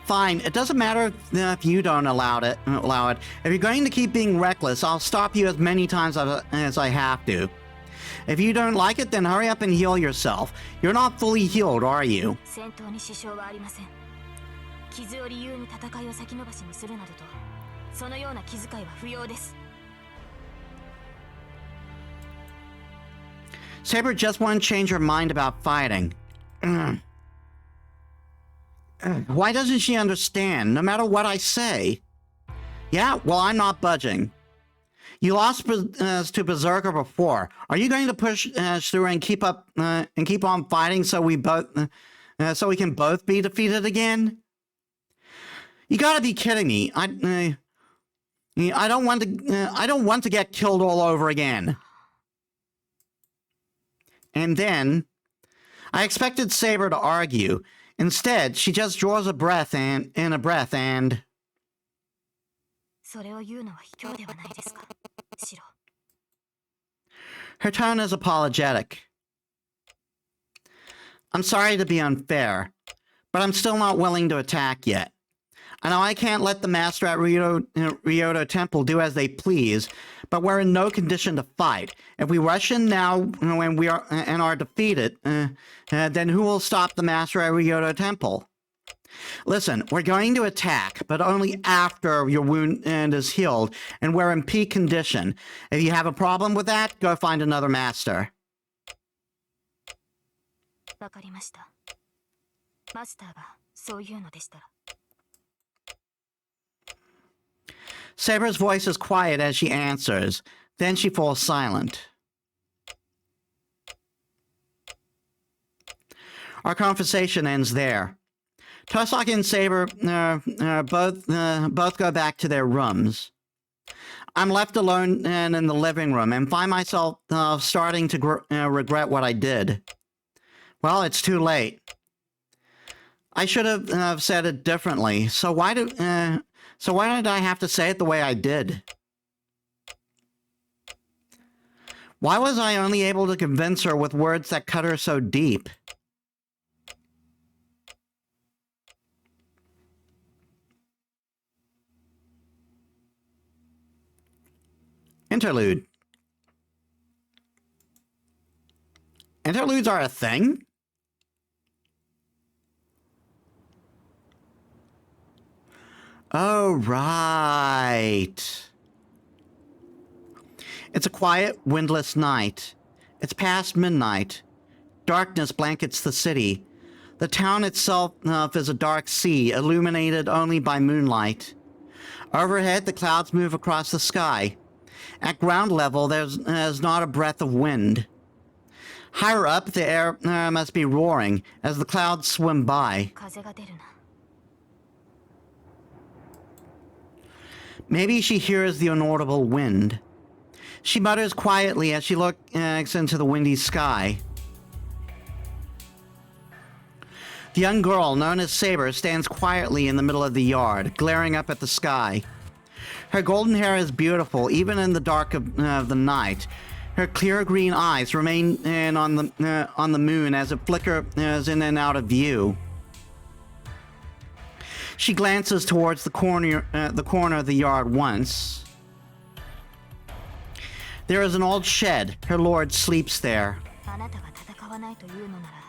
Fine, it doesn't matter if you don't allow it. If you're going to keep being reckless, I'll stop you as many times as I have to. If you don't like it, then hurry up and heal yourself. You're not fully healed, are you? 戦闘に支障はありません。傷を理由に戦いを先延ばしにするなどと、そのような気遣いは不要です。Saber just won't change her mind about fighting. Why doesn't she understand, no matter what I say? Yeah, well, I'm not budging. You lost to Berserker before. Are you going to push through and keep on fighting so we can both be defeated again? You gotta be kidding me. I don't want to get killed all over again. And then I expected Saber to argue. Instead, she just draws a breath and それを言うのは卑怯ではないですか、シロ。Her tone is apologetic. I'm sorry to be unfair, but I'm still not willing to attack yet. I know I can't let the master at Ryudo Temple do as they please, but we're in no condition to fight. If we rush in now when we are defeated, then who will stop the master at Ryudo Temple? Listen, we're going to attack, but only after your wound is healed and we're in peak condition. If you have a problem with that, go find another master. わかりました。マスターがそういうのでしたら。 Saber's voice is quiet as she answers. Then she falls silent. Our conversation ends there. Tosok and Saber both go back to their rooms. I'm left alone in the living room and find myself starting to regret what I did. Well, it's too late. I should have said it differently. So why did I have to say it the way I did? Why was I only able to convince her with words that cut her so deep? Interlude. Interludes are a thing? Oh, right. It's a quiet, windless night. It's past midnight. Darkness blankets the city. The town itself is a dark sea, illuminated only by moonlight. Overhead, the clouds move across the sky. At ground level, there's not a breath of wind. Higher up, the air must be roaring as the clouds swim by. 風が出るな。 Maybe she hears the inaudible wind. She mutters quietly as she looks into the windy sky. The young girl, known as Saber, stands quietly in the middle of the yard, glaring up at the sky. Her golden hair is beautiful, even in the dark of the night. Her clear green eyes remain on the moon as it flickers in and out of view. She glances towards the corner of the yard once. There is an old shed. Her lord sleeps there. あなたが戦わないというのならい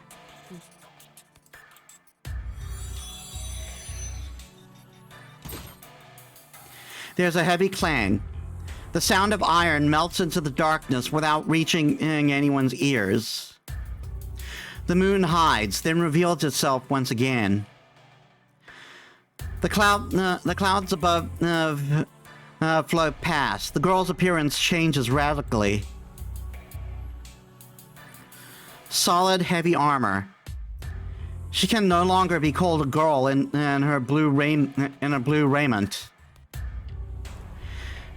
い。 There's a heavy clang. The sound of iron melts into the darkness without reaching anyone's ears. The moon hides, then reveals itself once again. The clouds above float past. The girl's appearance changes radically. Solid, heavy armor. She can no longer be called a girl in her blue raiment.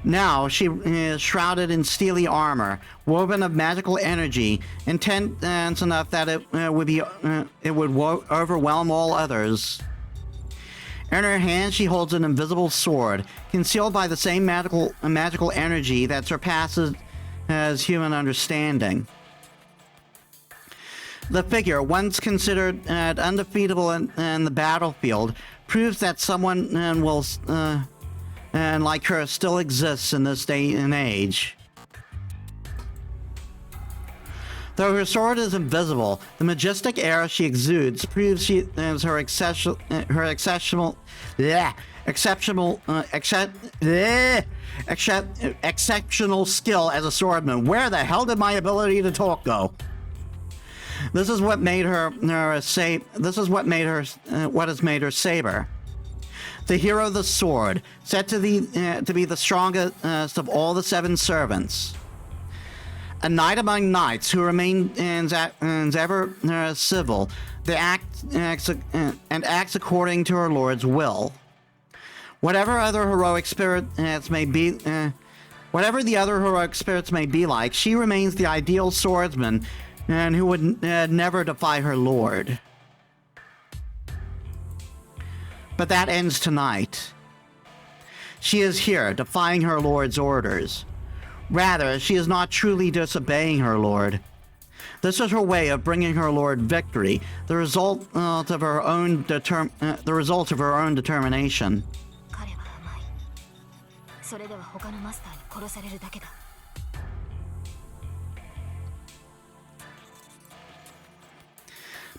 Now she is shrouded in steely armor, woven of magical energy, intense enough that it would overwhelm all others. In her hand, she holds an invisible sword, concealed by the same magical energy that surpasses human understanding. The figure, once considered undefeatable in the battlefield, proves that someone like her still exists in this day and age. Though her sword is invisible, the majestic air she exudes proves she is her exceptional skill as a swordman. Where the hell did my ability to talk go? This is what made her what has made her Saber. The hero of the sword, said to be the strongest of all the seven servants. A knight among knights who remains ever civil, acts according to her lord's will. Whatever the other heroic spirits may be like, she remains the ideal swordsman, and who would never defy her lord. But that ends tonight. She is here, defying her lord's orders. Rather, she is not truly disobeying her lord. This is her way of bringing her lord victory, the result of her own determination. 彼は甘い。それでは他のマスターに殺されるだけだ。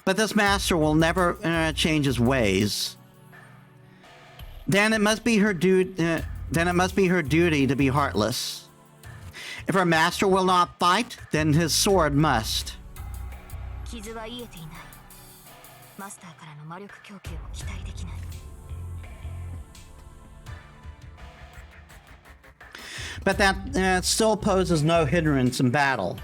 But this master will never change his ways. Then it must be her duty to be heartless. If her master will not fight, then his sword must. 傷は癒えていない。マスターからの魔力供給も期待できない。 But that still poses no hindrance in battle.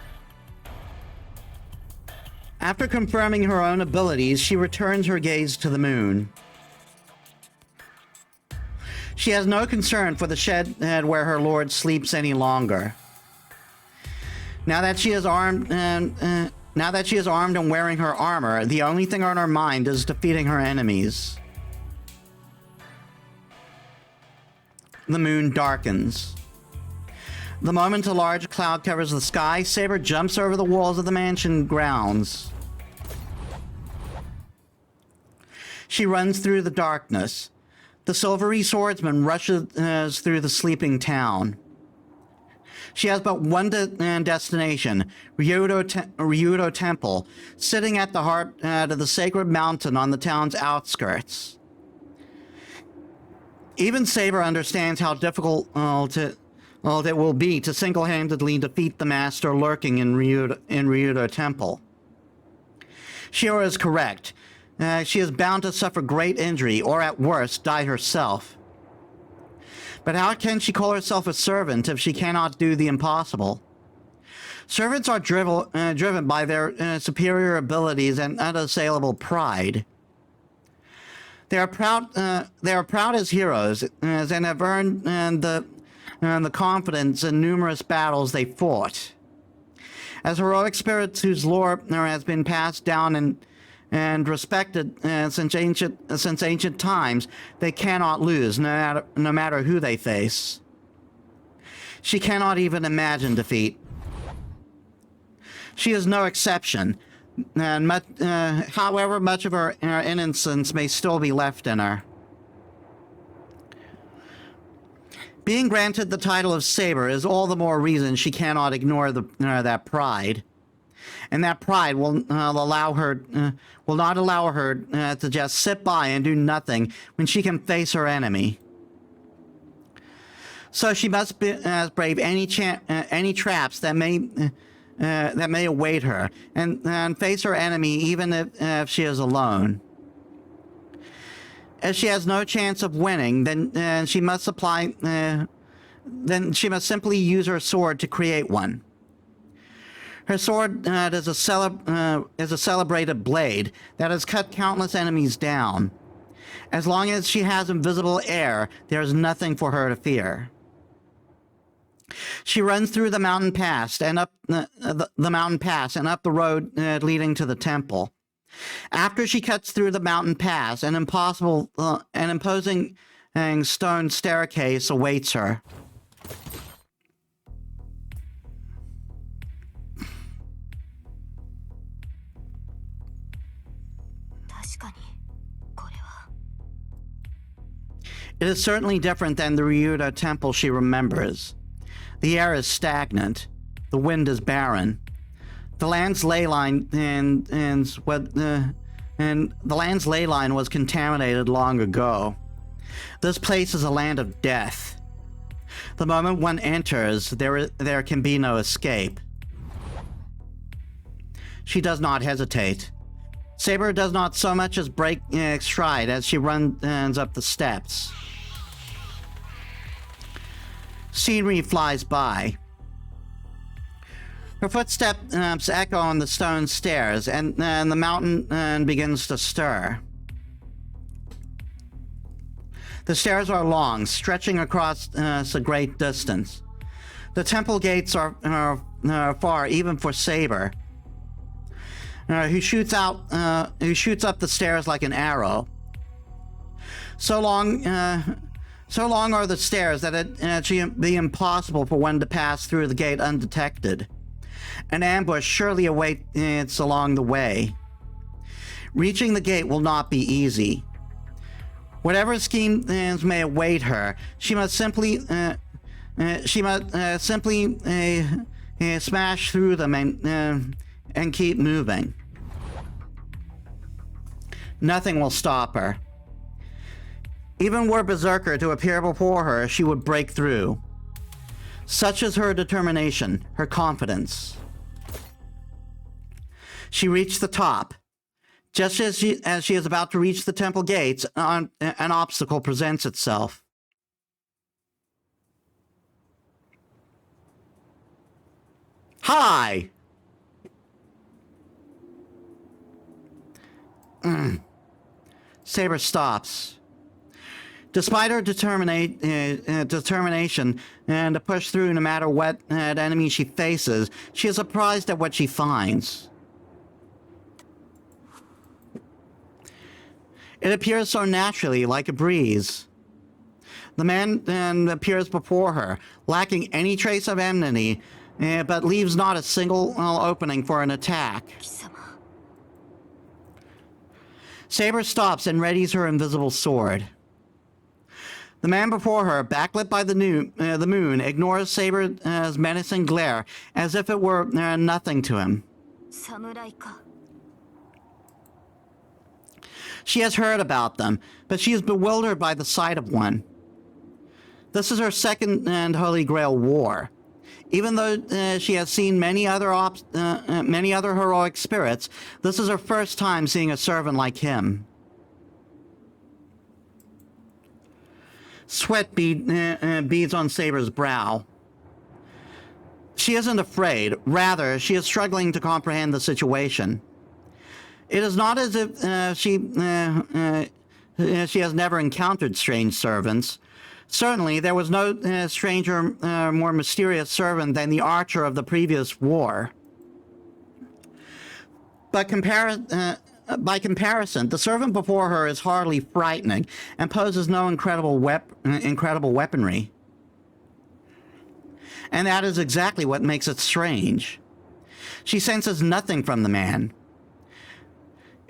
After confirming her own abilities, she returns her gaze to the moon. She has no concern for the shed where her lord sleeps any longer. Now that she is armed and wearing her armor, the only thing on her mind is defeating her enemies. The moon darkens. The moment a large cloud covers the sky, Saber jumps over the walls of the mansion grounds. She runs through the darkness. The silvery swordsman rushes through the sleeping town. She has but one destination, Ryudo Temple, sitting at the heart of the sacred mountain on the town's outskirts. Even Saber understands how difficult it will be to single-handedly defeat the master lurking in Ryudo Temple. Shiro is correct. She is bound to suffer great injury, or at worst, die herself. But how can she call herself a servant if she cannot do the impossible? Servants are driven by their superior abilities and unassailable pride. They are proud as heroes and have earned the confidence in numerous battles they fought. As heroic spirits whose lore has been passed down and respected since ancient times, they cannot lose, no matter who they face. She cannot even imagine defeat. She is no exception, and however much of her innocence may still be left in her. Being granted the title of Saber is all the more reason she cannot ignore that pride. And that pride will not allow her to just sit by and do nothing when she can face her enemy. So she must brave any traps that may await her, and face her enemy even if she is alone. If she has no chance of winning, then she must simply use her sword to create one. Her sword is a celebrated blade that has cut countless enemies down. As long as she has invisible air, there is nothing for her to fear. She runs through the mountain pass and up the the road leading to the temple. After she cuts through the mountain pass, an imposing stone staircase awaits her. It is certainly different than the Ryudo Temple she remembers. The air is stagnant. The wind is barren. The land's ley line was contaminated long ago. This place is a land of death. The moment one enters, there can be no escape. She does not hesitate. Saber does not so much as break stride as she runs up the steps. Scenery flies by. Her footsteps echo on the stone stairs, and the mountain begins to stir. The stairs are long, stretching across a great distance. The temple gates are far, even for Saber, who shoots up the stairs like an arrow. So long are the stairs that it should be impossible for one to pass through the gate undetected. An ambush surely awaits along the way. Reaching the gate will not be easy. Whatever schemes may await her, she must simply smash through them and keep moving. Nothing will stop her. Even were Berserker to appear before her, she would break through. Such is her determination, her confidence. She reached the top. Just as she is about to reach the temple gates, an obstacle presents itself. Hi! Saber stops. Despite her determination and to push through no matter what enemy she faces, she is surprised at what she finds. It appears so naturally, like a breeze. The man then appears before her, lacking any trace of enmity, but leaves not a single opening for an attack. Saber stops and readies her invisible sword. The man before her, backlit by the moon, ignores Saber's menacing glare as if it were nothing to him. She has heard about them, but she is bewildered by the sight of one. This is her second and Holy Grail war. Even though she has seen many other heroic spirits, this is her first time seeing a servant like him. Sweat beads on Saber's brow. She isn't afraid. Rather, she is struggling to comprehend the situation. It is not as if she has never encountered strange servants. Certainly, there was no stranger, more mysterious servant than the archer of the previous war. But by comparison, the servant before her is hardly frightening and poses no incredible weaponry. And that is exactly what makes it strange. She senses nothing from the man.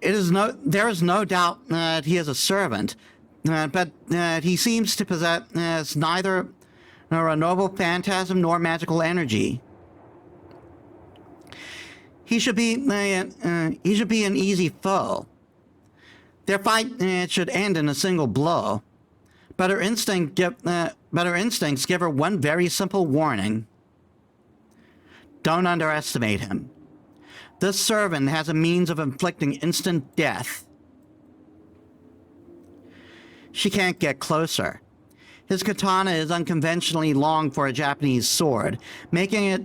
There is no doubt that he is a servant, but he seems to possess neither a noble phantasm nor magical energy. He should be an easy foe. Their fight should end in a single blow, but her instincts give her one very simple warning: don't underestimate him. This servant has a means of inflicting instant death. She can't get closer. His katana is unconventionally long for a Japanese sword, making it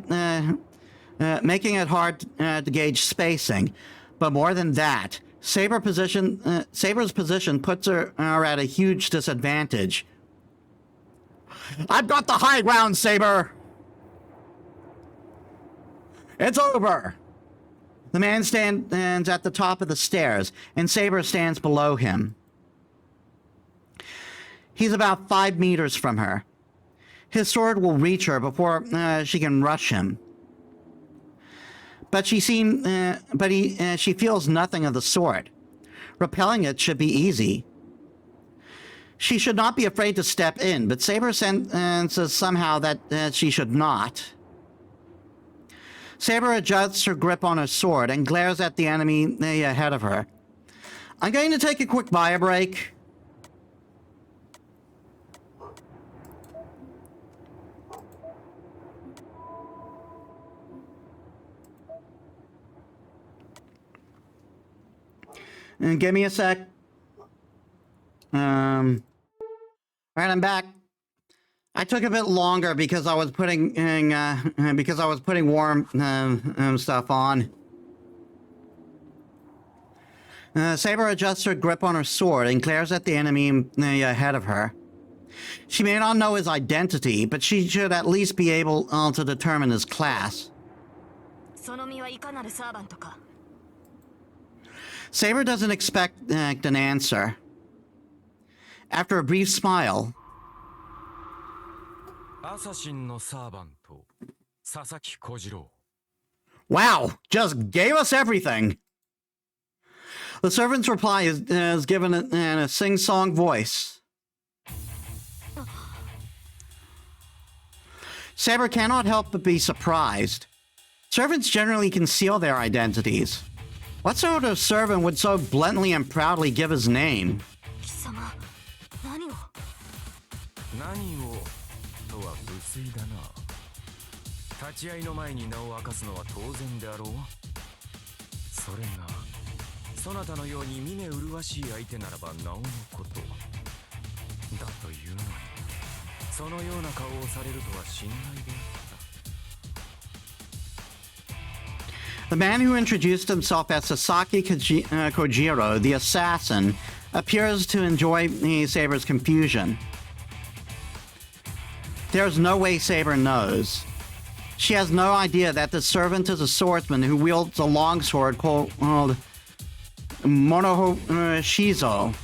hard to gauge spacing. But more than that, Saber's position puts her at a huge disadvantage. I've got the high ground, Saber! It's over! The man stands at the top of the stairs, and Saber stands below him. He's about 5 meters from her. His sword will reach her before she can rush him. But she feels nothing of the sort. Repelling it should be easy. She should not be afraid to step in, but Saber senses somehow that she should not. Saber adjusts her grip on her sword and glares at the enemy ahead of her. I'm going to take a quick bio break. And give me a sec. All right, I'm back. I took a bit longer because I was putting warm stuff on. Saber adjusts her grip on her sword and glares at the enemy ahead of her. She may not know his identity, but she should at least be able to determine his class. Saber doesn't expect an answer. After a brief smile, wow, just gave us everything. The servant's reply is given in a sing-song voice. Saber cannot help but be surprised. Servants generally conceal their identities. What sort of servant would so bluntly and proudly give his name? そなたのように見目麗しい相手ならばなおのことだというのに、そのような顔をされるとは信頼であった。 The man who introduced himself as Sasaki Kojiro, the assassin, appears to enjoy Saber's confusion. There's no way Saber knows. She has no idea that the servant is a swordsman who wields a longsword called Monohoshizo,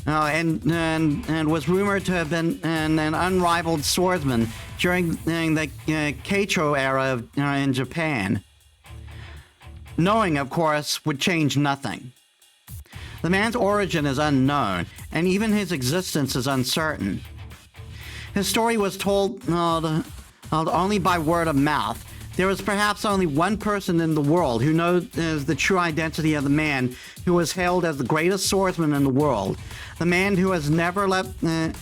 and was rumored to have been an unrivaled swordsman during the Keicho era in Japan. Knowing, of course, would change nothing. The man's origin is unknown, and even his existence is uncertain. His story was told only by word of mouth. There is perhaps only one person in the world who knows the true identity of the man who was hailed as the greatest swordsman in the world, the man who has never left a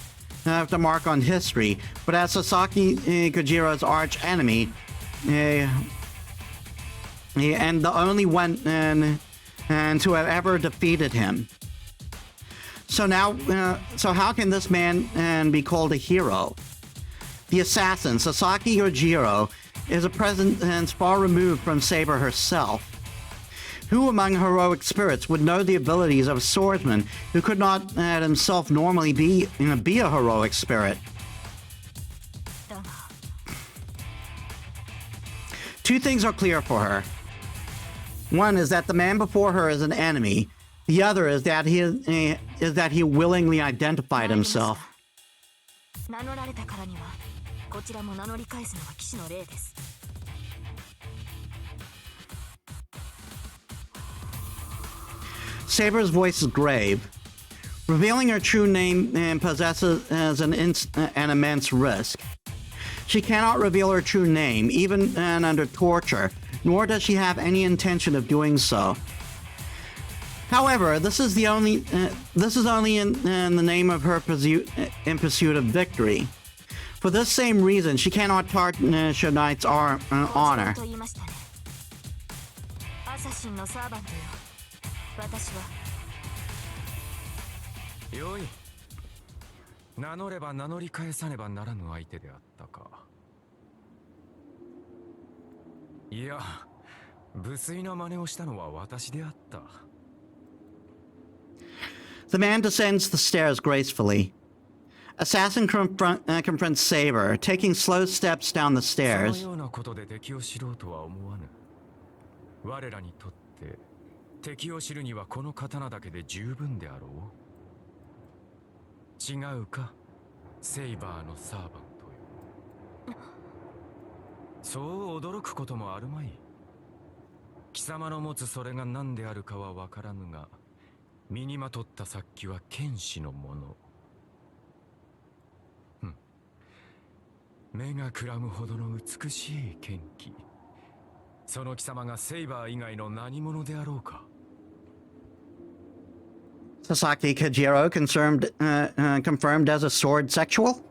mark on history, but as Sasaki Kojiro's arch enemy, and the only one and to have ever defeated him. So how can this man be called a hero? The assassin, Sasaki Kojiro, is a presence far removed from Saber herself. Who among heroic spirits would know the abilities of a swordsman who could not himself normally be a heroic spirit? Two things are clear for her. One is that the man before her is an enemy. The other is that he willingly identified himself. 名乗られたからにはこちらも名乗り返すのが騎士の例です。 Saber's voice is grave. Revealing her true name possesses an immense risk. She cannot reveal her true name, even under torture, nor does she have any intention of doing so. However, this is only in the name of her in pursuit of victory. For this same reason, she cannot tarnish a knight's honor. アサシンのサーバントよ。私は。よい。名乗れば名乗り返さねばならぬ相手であったか。いや、無粋な真似をしたのは私であった。 The man descends the stairs gracefully. Assassin confronts Saber, taking slow steps down the stairs. そのようなことで敵を知ろうとは思わぬ。我らにとって敵を知るにはこの刀だけで十分であろう。違うか、セイバーのサーバントよ。そう驚くこともあるまい。貴様の持つそれが何であるかは分からぬが、身にまとった殺気は剣士のもの。目がくらむほどの美しい剣気。その貴様がセイバー以外の何者であろうか。 Sasaki Kojiro confirmed as a sword sexual?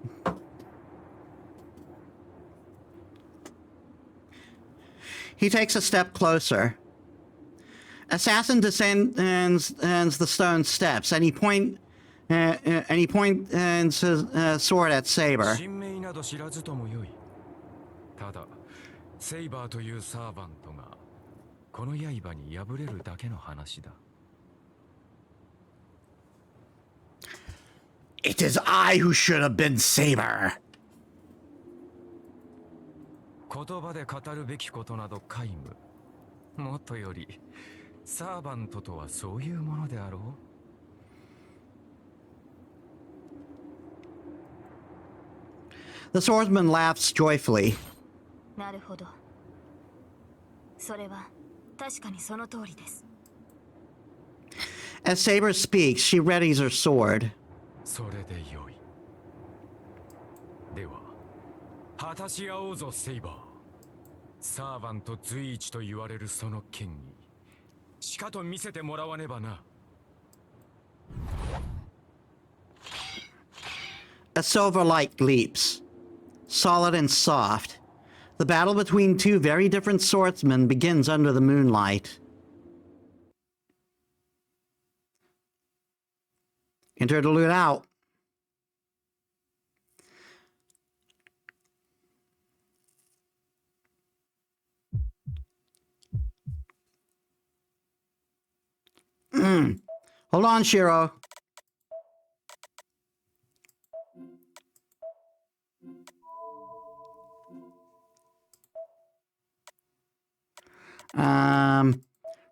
He takes a step closer. Assassin descends the stone steps, and he points his sword at Saber. 神明など知らずともよい。ただ、セイバーというサーバントがこの刃に敗れるだけの話だ。 It is I who should have been Saber. 言葉で語るべきことなど皆無。もっとより、サーバントとはそういうものであろう。 The swordsman laughs joyfully. なるほど。それは確かにその通りです。 As Saber speaks, she readies her sword. それでよい。では、果たし合おうぞセイバー。サーバント随一と言われるその剣に、しかと見せてもらわねばな。 A silver light leaps, solid and soft. The battle between two very different swordsmen begins under the moonlight. Interlude out. Hold on, Shiro.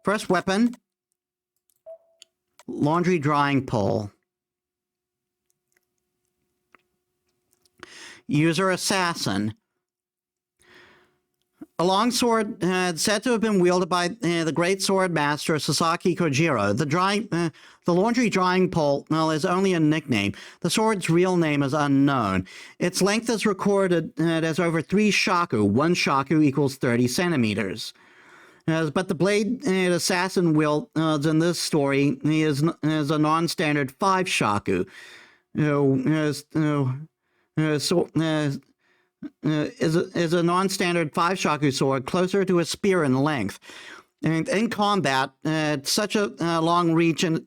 First weapon. Laundry drying pole. User assassin. A long sword said to have been wielded by the great sword master Sasaki Kojiro. The laundry drying pole is only a nickname. The sword's real name is unknown. Its length is recorded as over 3 shaku. 1 shaku equals 30 centimeters. But the blade assassin wields in this story is a non-standard 5 shaku. Is a non-standard 5 shaku sword closer to a spear in length. And in combat, such a long reach in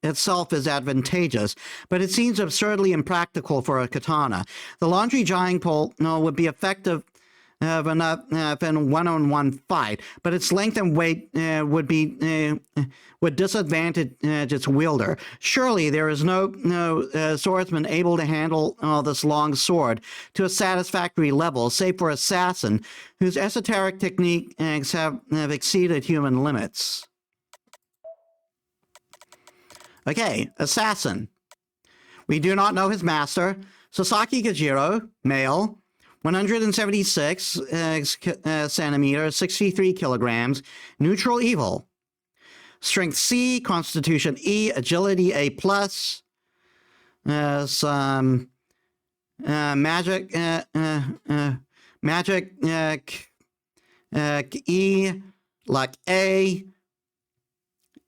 itself is advantageous, but it seems absurdly impractical for a katana. The laundry drying pole would be effective enough in a one-on-one fight, but its length and weight would disadvantage its wielder. Surely there is no swordsman able to handle this long sword to a satisfactory level, save for assassin, whose esoteric techniques have exceeded human limits. Okay, assassin. We do not know his master. Sasaki Kojiro, male. 176 centimeters, 63 kilograms, neutral evil. Strength C, Constitution E, Agility A+, some magic E, luck A,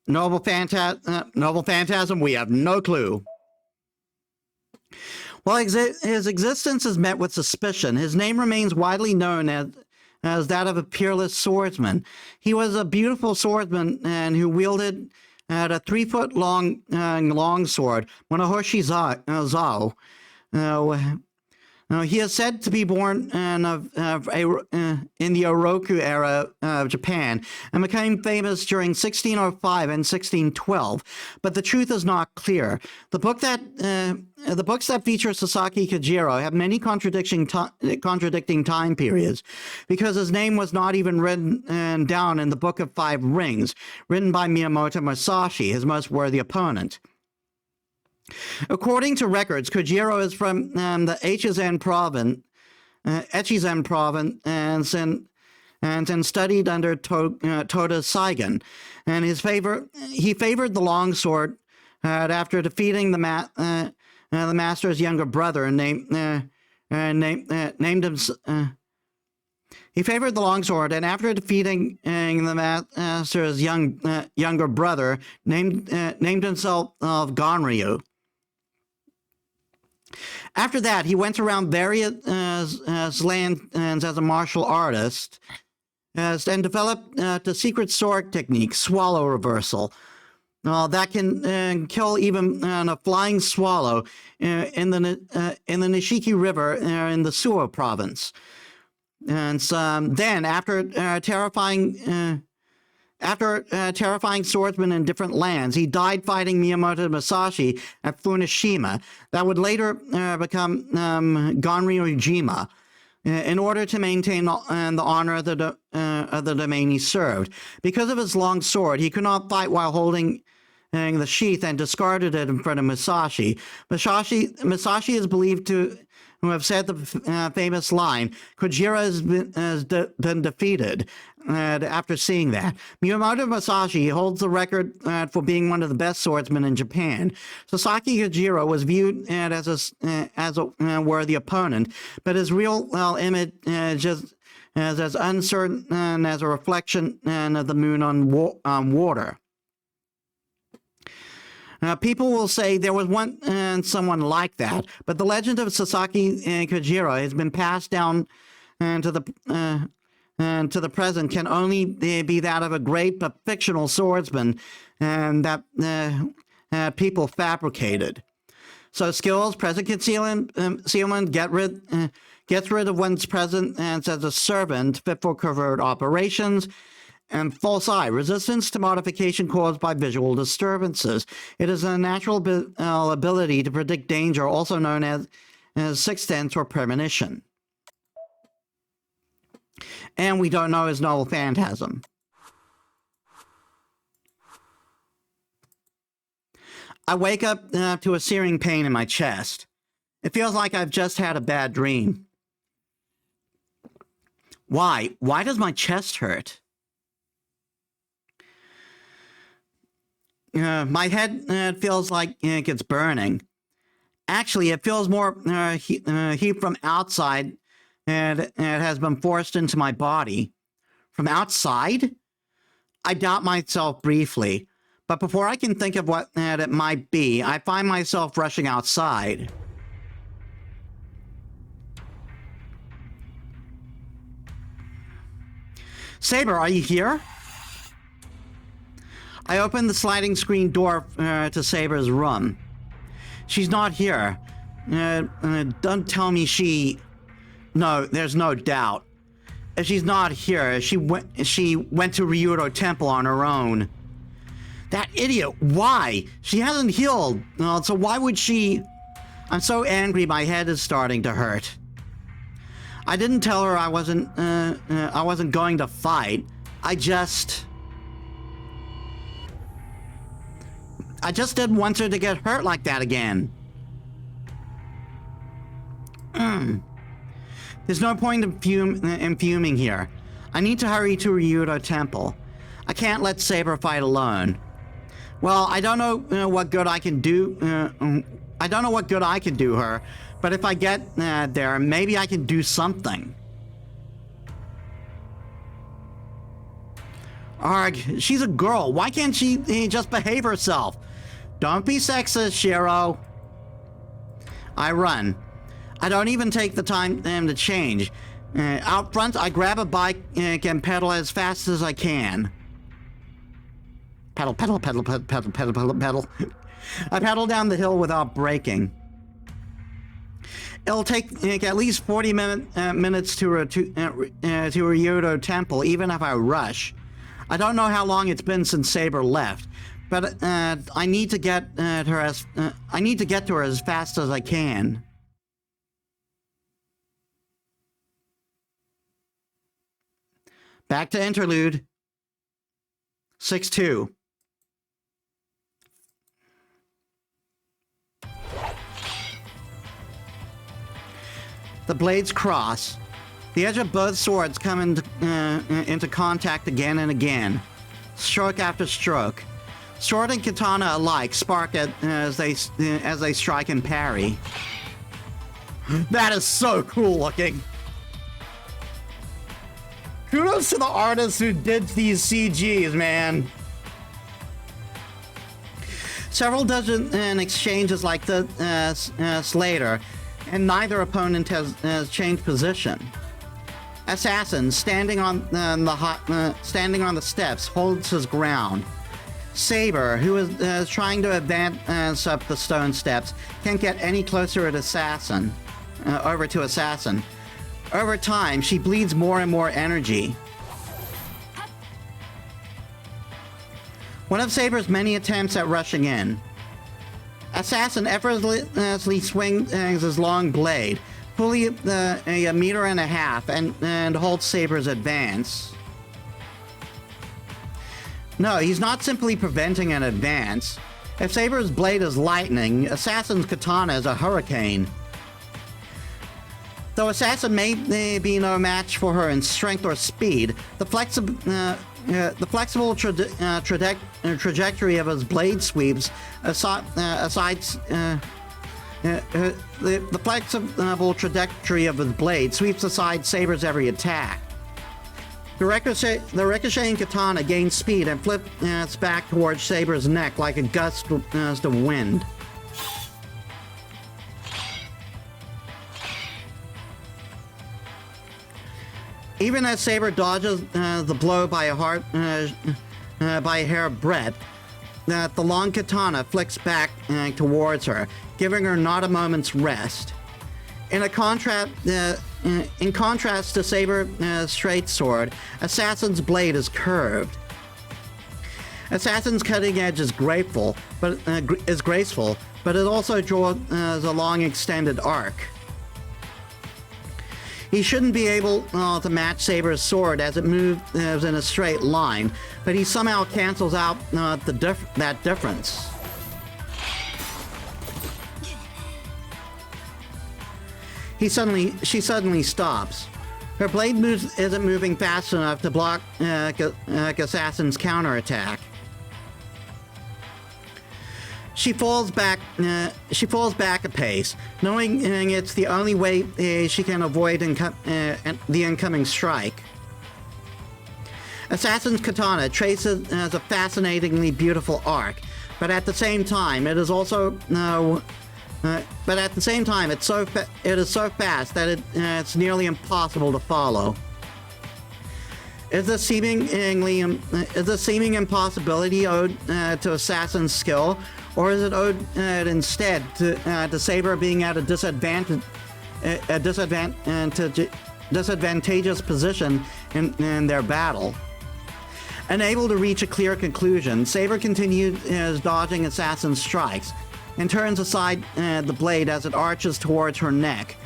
noble phantasm, we have no clue. While his existence is met with suspicion, his name remains widely known as that of a peerless swordsman. He was a beautiful swordsman and who wielded a 3-foot-long longsword, Monohoshi Zao. He is said to be born in the Oroku era of Japan and became famous during 1605 and 1612, but the truth is not clear. The books that feature Sasaki Kojiro have many contradicting time periods, because his name was not even written down in the Book of 5 Rings, written by Miyamoto Musashi, his most worthy opponent. According to records, Kojiro is from the Echizen province, and studied under Toda Saigon. And he favored the longsword after defeating the master's younger brother, he favored the longsword, and after defeating the master's younger brother, named himself Ganryu. After that, he went around various lands as a martial artist and developed the secret sword technique, swallow reversal, that can kill even a flying swallow in the Nishiki River in the Suwa province. And then, after terrifying swordsmen in different lands, he died fighting Miyamoto Musashi at Funishima. That would later become Ganryujima, in order to maintain the honor of the domain he served. Because of his long sword, he could not fight while holding the sheath and discarded it in front of Musashi. Musashi is believed to have said the famous line, "Kojiro has been defeated," after seeing that. Miyamoto Musashi holds the record for being one of the best swordsmen in Japan. Sasaki Kojiro was viewed as a worthy opponent, but his real image just as uncertain as a reflection of the moon on water. People will say there was someone like that, but the legend of Sasaki Kojiro has been passed down to the present, can only be that of a great but fictional swordsman, and that people fabricated. So skills, present concealment, gets rid of one's presence as a servant fit for covert operations, and false eye, resistance to modification caused by visual disturbances. It is a natural ability to predict danger, also known as sixth sense or premonition. And we don't know his novel phantasm. I wake up to a searing pain in my chest. It feels like I've just had a bad dream. Why? Why does my chest hurt? My head feels like it's burning. Actually, it feels more heat from outside, and it has been forced into my body. From outside? I doubt myself briefly, but before I can think of what it might be, I find myself rushing outside. Saber, are you here? I open the sliding screen door to Saber's room. She's not here. Don't tell me she... No, there's no doubt. If she's not here, she went to Ryudo Temple on her own. That idiot, why? She hasn't healed, so why would she... I'm so angry my head is starting to hurt. I didn't tell her I wasn't going to fight. I just didn't want her to get hurt like that again. There's no point in fuming here. I need to hurry to Ryudo Temple. I can't let Saber fight alone. Well, I don't know what good I can do. I don't know what good I can do her, but if I get there, maybe I can do something. Arg, she's a girl. Why can't she just behave herself? Don't be sexist, Shiro. I run. I don't even take the time to change. Out front, I grab a bike and pedal as fast as I can. Pedal, pedal, pedal, pedal, pedal, pedal, pedal, pedal. I pedal down the hill without braking. It'll take at least 40 minutes to Ryudo Temple, even if I rush. I don't know how long it's been since Saber left, but I need to get to her as fast as I can. Back to interlude. 6-2. The blades cross. The edge of both swords come into contact again and again, stroke after stroke. Sword and katana alike spark as they strike and parry. That is so cool looking. Kudos to the artists who did these CGs, man. Several dozen exchanges like this later, and neither opponent has changed position. Assassin, standing on the steps, holds his ground. Saber, who is trying to advance up the stone steps, can't get any closer to Assassin. Over time, she bleeds more and more energy. One of Saber's many attempts at rushing in. Assassin effortlessly swings his long blade, fully a meter and a half, and holds Saber's advance. No, he's not simply preventing an advance. If Saber's blade is lightning, Assassin's katana is a hurricane. Though Assassin may be no match for her in strength or speed, the flexible trajectory of his blade sweeps the flexible trajectory of his blade sweeps aside Saber's every attack. The ricocheting katana gains speed and flips back towards Saber's neck like a gust of wind. Even as Saber dodges the blow by a hair breadth, that the long katana flicks back towards her, giving her not a moment's rest. In contrast to Saber's straight sword, Assassin's blade is curved. Assassin's cutting edge is graceful, but it also draws a long extended arc. He shouldn't be able to match Saber's sword as it moves in a straight line, but he somehow cancels out that difference. She suddenly stops. Her blade isn't moving fast enough to block Assassin's counterattack. She falls back a pace, knowing it's the only way she can avoid the incoming strike. Assassin's katana traces a fascinatingly beautiful arc, but at the same time, it is so fast that it's nearly impossible to follow. Is this seeming impossibility owed to Assassin's skill, or is it owed instead to Saber being at a disadvantageous position in their battle? Unable to reach a clear conclusion, Saber continues dodging Assassin's strikes and turns aside the blade as it arches towards her neck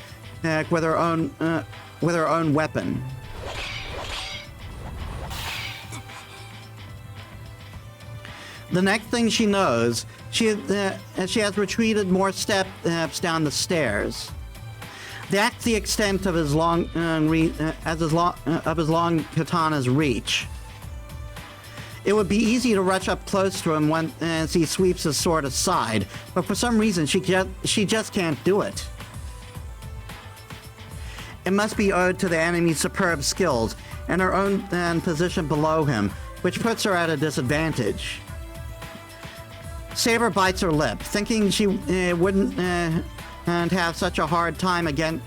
with her own weapon. The next thing she knows, she has retreated more steps down the stairs. That's the extent of his long katana's reach. It would be easy to rush up close to him as he sweeps his sword aside, but for some reason she just can't do it. It must be owed to the enemy's superb skills and her own position below him, which puts her at a disadvantage. Saber bites her lip, thinking she wouldn't have such a hard time against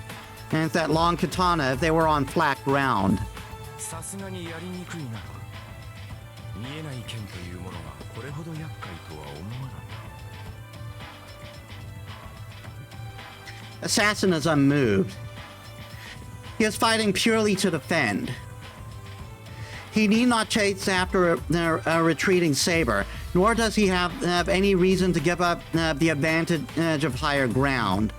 that long katana if they were on flat ground. Assassin is unmoved. He is fighting purely to defend. He need not chase after a retreating Saber, nor does he have any reason to give up the advantage of higher ground.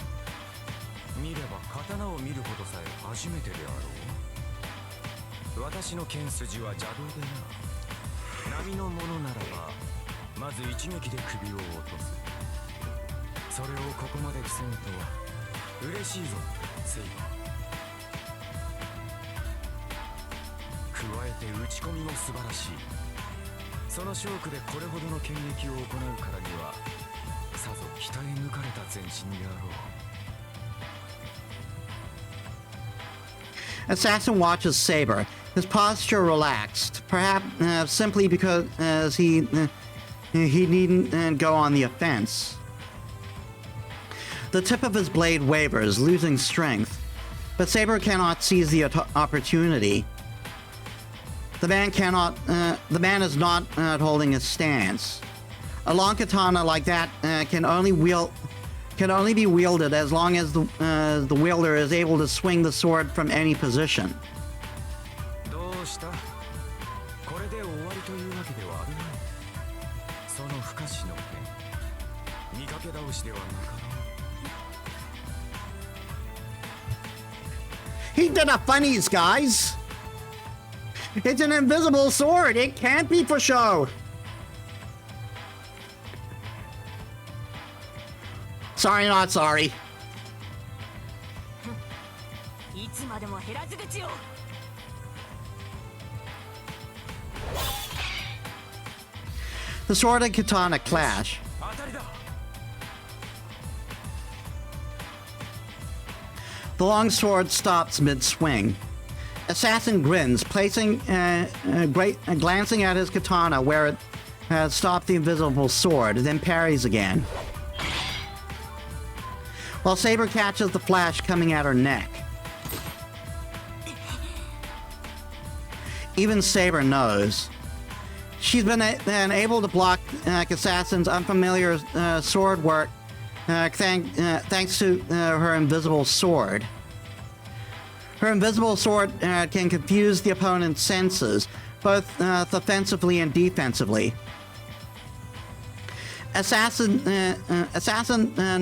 Assassin watches Saber, his posture relaxed, perhaps simply because he needn't go on the offense. The tip of his blade wavers, losing strength, but Saber cannot seize the opportunity. The man is not holding a stance. A long katana like that can only be wielded as long as the wielder is able to swing the sword from any position. He did a funnies, guys. It's an invisible sword. It can't be for show. Sorry, not sorry. The sword and katana clash. The long sword stops mid-swing. Assassin grins, glancing at his katana where it has stopped the invisible sword, then parries again. While Saber catches the flash coming at her neck. Even Saber knows. She's been able to block Assassin's unfamiliar sword work thanks to her invisible sword. Her invisible sword can confuse the opponent's senses, both offensively and defensively. Assassin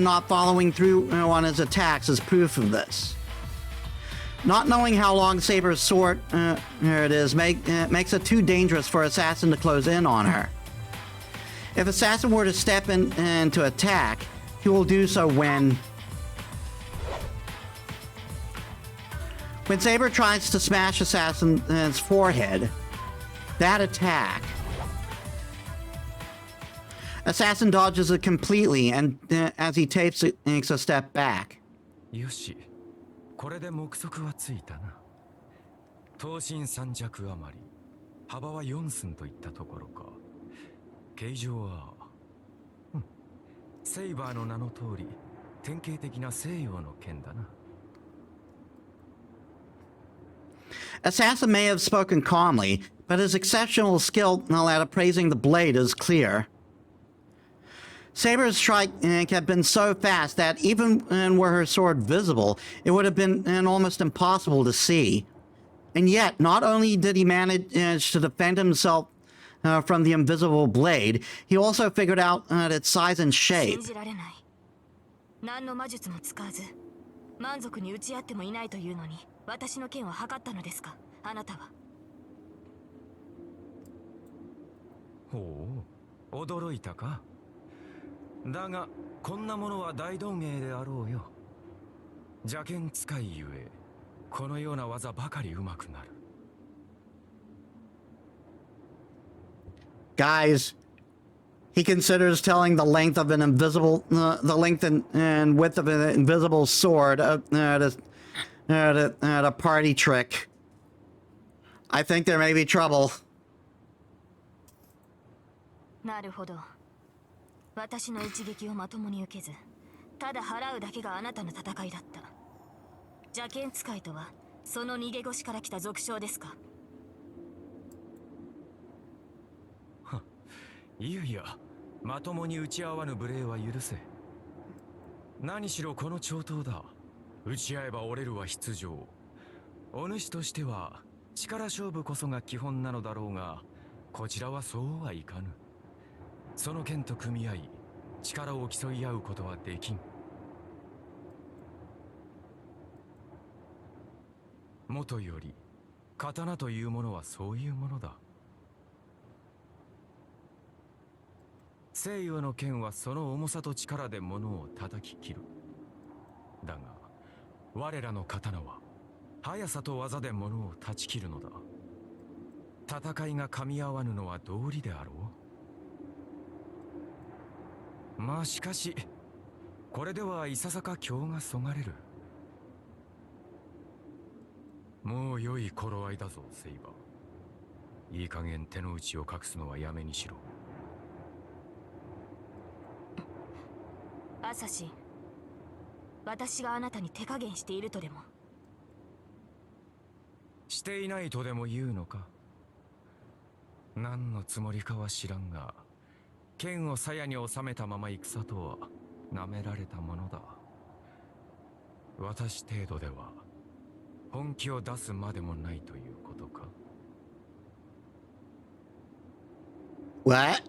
not following through on his attacks is proof of this. Not knowing how long Saber's sword makes it too dangerous for Assassin to close in on her. If Assassin were to step in to attack, he will do so when Saber tries to smash Assassin's forehead. That attack, Assassin dodges it completely, and as he takes a step back. よし、これで目測はついたな。刀身3弱余り、幅は4寸といったところか。形状は、セイバーの名の通り、典型的な西洋の剣だな。Assassin may have spoken calmly, but his exceptional skill at appraising the blade is clear. Saber's strike had been so fast that even were her sword visible, it would have been almost impossible to see. And yet, not only did he manage to defend himself from the invisible blade, he also figured out its size and shape. 信じられない。何の魔術も使わず、満足に打ち合ってもいないというのに、私の剣を測ったのですか、あなたは。ほう、驚いたか。だが、こんなものは大道芸であろうよ。邪剣使いゆえ、このような技ばかり上手くなる。Guys, he considers telling the length of an invisible, the length and width of an invisible sword at a party trick. I think there may be trouble. なるほど。私の一撃をまともに受けず、ただ払うだけがあなたの戦いだった。邪剣使いとは、その逃げ腰から来た俗称ですか。いやいや、まともに打ち合わぬ無礼は許せ。何しろこの長刀だ。打ち合えば折れるは必定。お主としては力勝負こそが基本なのだろうが、こちらはそうはいかぬ。その剣と組み合い、力を競い合うことはできん。もとより、刀というものはそういうものだ。西洋の剣はその重さと力で物を叩き切る。だが、我らの刀は速さと技で物を断ち切るのだ。戦いが噛み合わぬのは道理であろう。まあしかし、これではいささか興がそがれる。もう良い頃合いだぞ、セイバー。いい加減手の内を隠すのはやめにしろ。アサシン、私があなたに手加減しているとでも。していないとでも言うのか。何のつもりかは知らんが、剣を鞘に収めたまま戦とは舐められたものだ。私程度では本気を出すまでもないということか。What?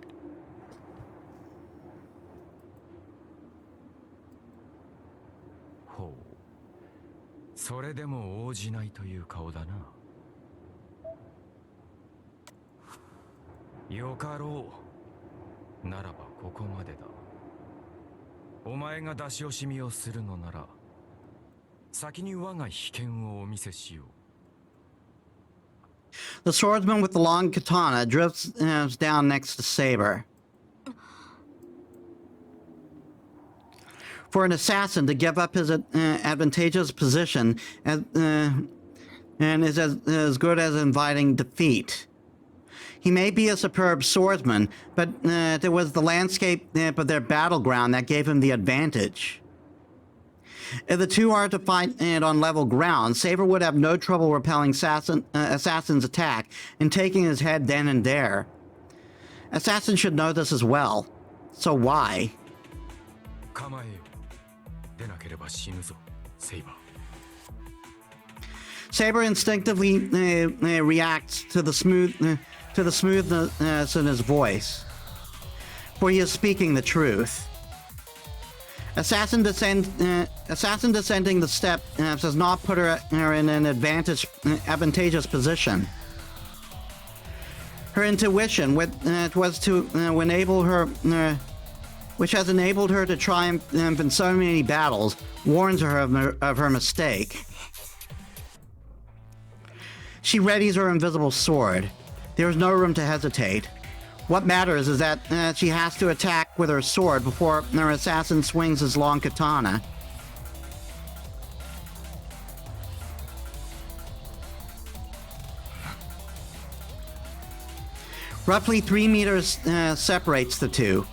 ほう。それでも応じないという顔だな。よかろう。ならばここまでだ。お前が出し惜しみをするのなら、先に我が秘剣をお見せしよう。The swordsman with the long katana drifts down next to Saber. For an assassin to give up his advantageous position and is as good as inviting defeat. He may be a superb swordsman, but it was the landscape of their battleground that gave him the advantage. If the two are to fight on level ground, Saber would have no trouble repelling Assassin's attack and taking his head then and there. Assassin should know this as well. So why? 構えよ。出なければ死ぬぞ、セイバー。 Saber instinctively reacts to the smoothness in his voice, for he is speaking the truth. Assassin descending the step does not put her in an advantageous position. Her intuition, which has enabled her to triumph in so many battles, warns her of her mistake. She readies her invisible sword. There is no room to hesitate. What matters is that she has to attack with her sword before her assassin swings his long katana. Roughly 3 meters separates the two.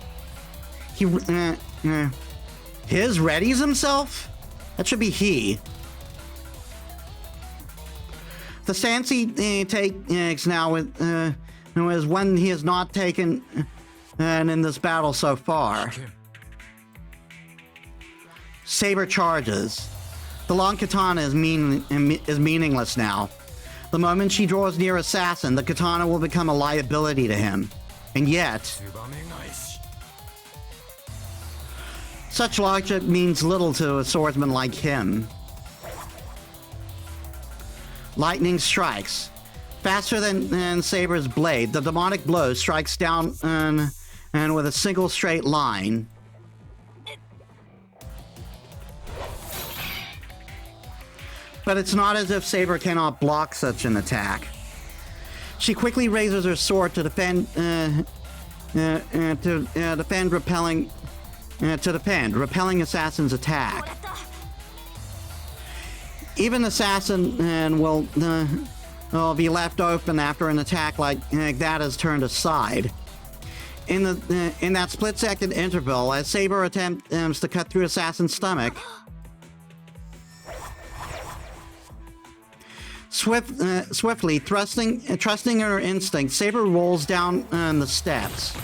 His readies himself? That should be he. The stance he takes now is one he has not taken in this battle so far. Saber charges. The long katana is meaningless now. The moment she draws near Assassin, the katana will become a liability to him. And yet, such logic means little to a swordsman like him. Lightning strikes. Faster than Saber's blade, the demonic blow strikes down and with a single straight line. But it's not as if Saber cannot block such an attack. She quickly raises her sword to defend, repelling Assassin's attack. Even Assassin will be left open after an attack like that is turned aside. In that split-second interval, as Saber attempts to cut through Assassin's stomach, swiftly trusting in her instinct, Saber rolls down the steps.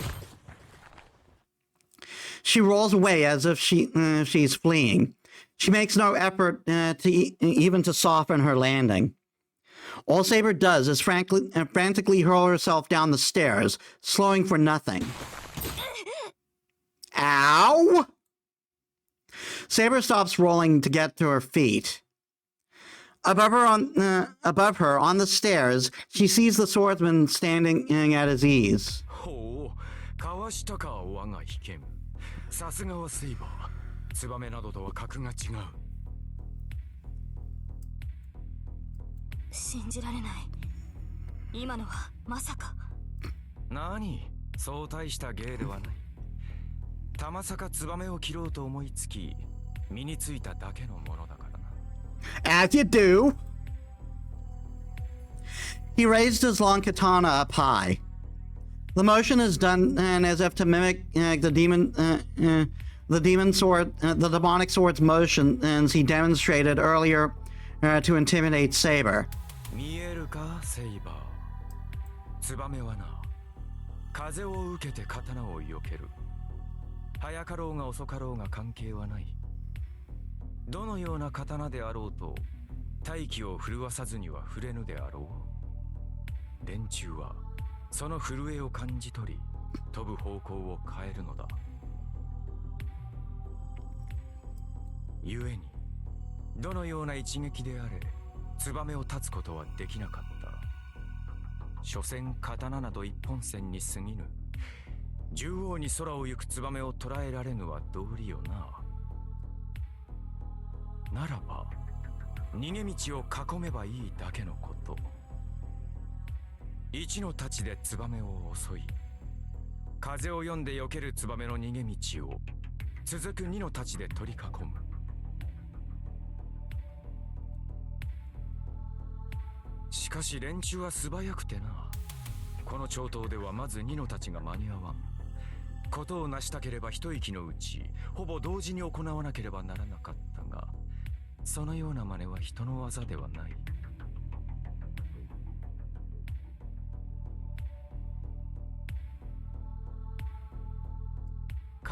She rolls away as if she's fleeing. She makes no effort even to soften her landing. All Saber does is frantically hurl herself down the stairs, slowing for nothing. Ow! Saber stops rolling to get to her feet. Above her on the stairs, she sees the swordsman standing at his ease. ほう、かわしたか、我が被験。さすがはセイバー。ツバメなどとは格が違う。信じられない。今のはまさか。何？そう大した芸ではない。たまさかツバメを切ろうと思いつき、身についただけのものだからな。As you do. He raised his long katana up high. The motion is done as if to mimic the demonic sword's motion as he demonstrated earlier to intimidate Saber. 見えるか、セイバー。ツバメはな、風を受けて刀を避ける。早かろうが遅かろうが関係はない。どのような刀であろうと、大気を震わさずには触れぬであろう。連中はその震えを感じ取り、飛ぶ方向を変えるのだ。故に、どのような一撃であれ、ツバメを断つことはできなかった。所詮刀など一本線に過ぎぬ。縦横に空を行くツバメを捉えられぬは道理よな。ならば、逃げ道を囲めばいいだけのこと。一の太刀でツバメを襲い、風を読んで避けるツバメの逃げ道を続く二の太刀で取り囲む。しかし連中は素早くてな。この長刀ではまず二の太刀が間に合わん。ことを成したければ一息のうち、ほぼ同時に行わなければならなかったが、そのような真似は人の技ではない。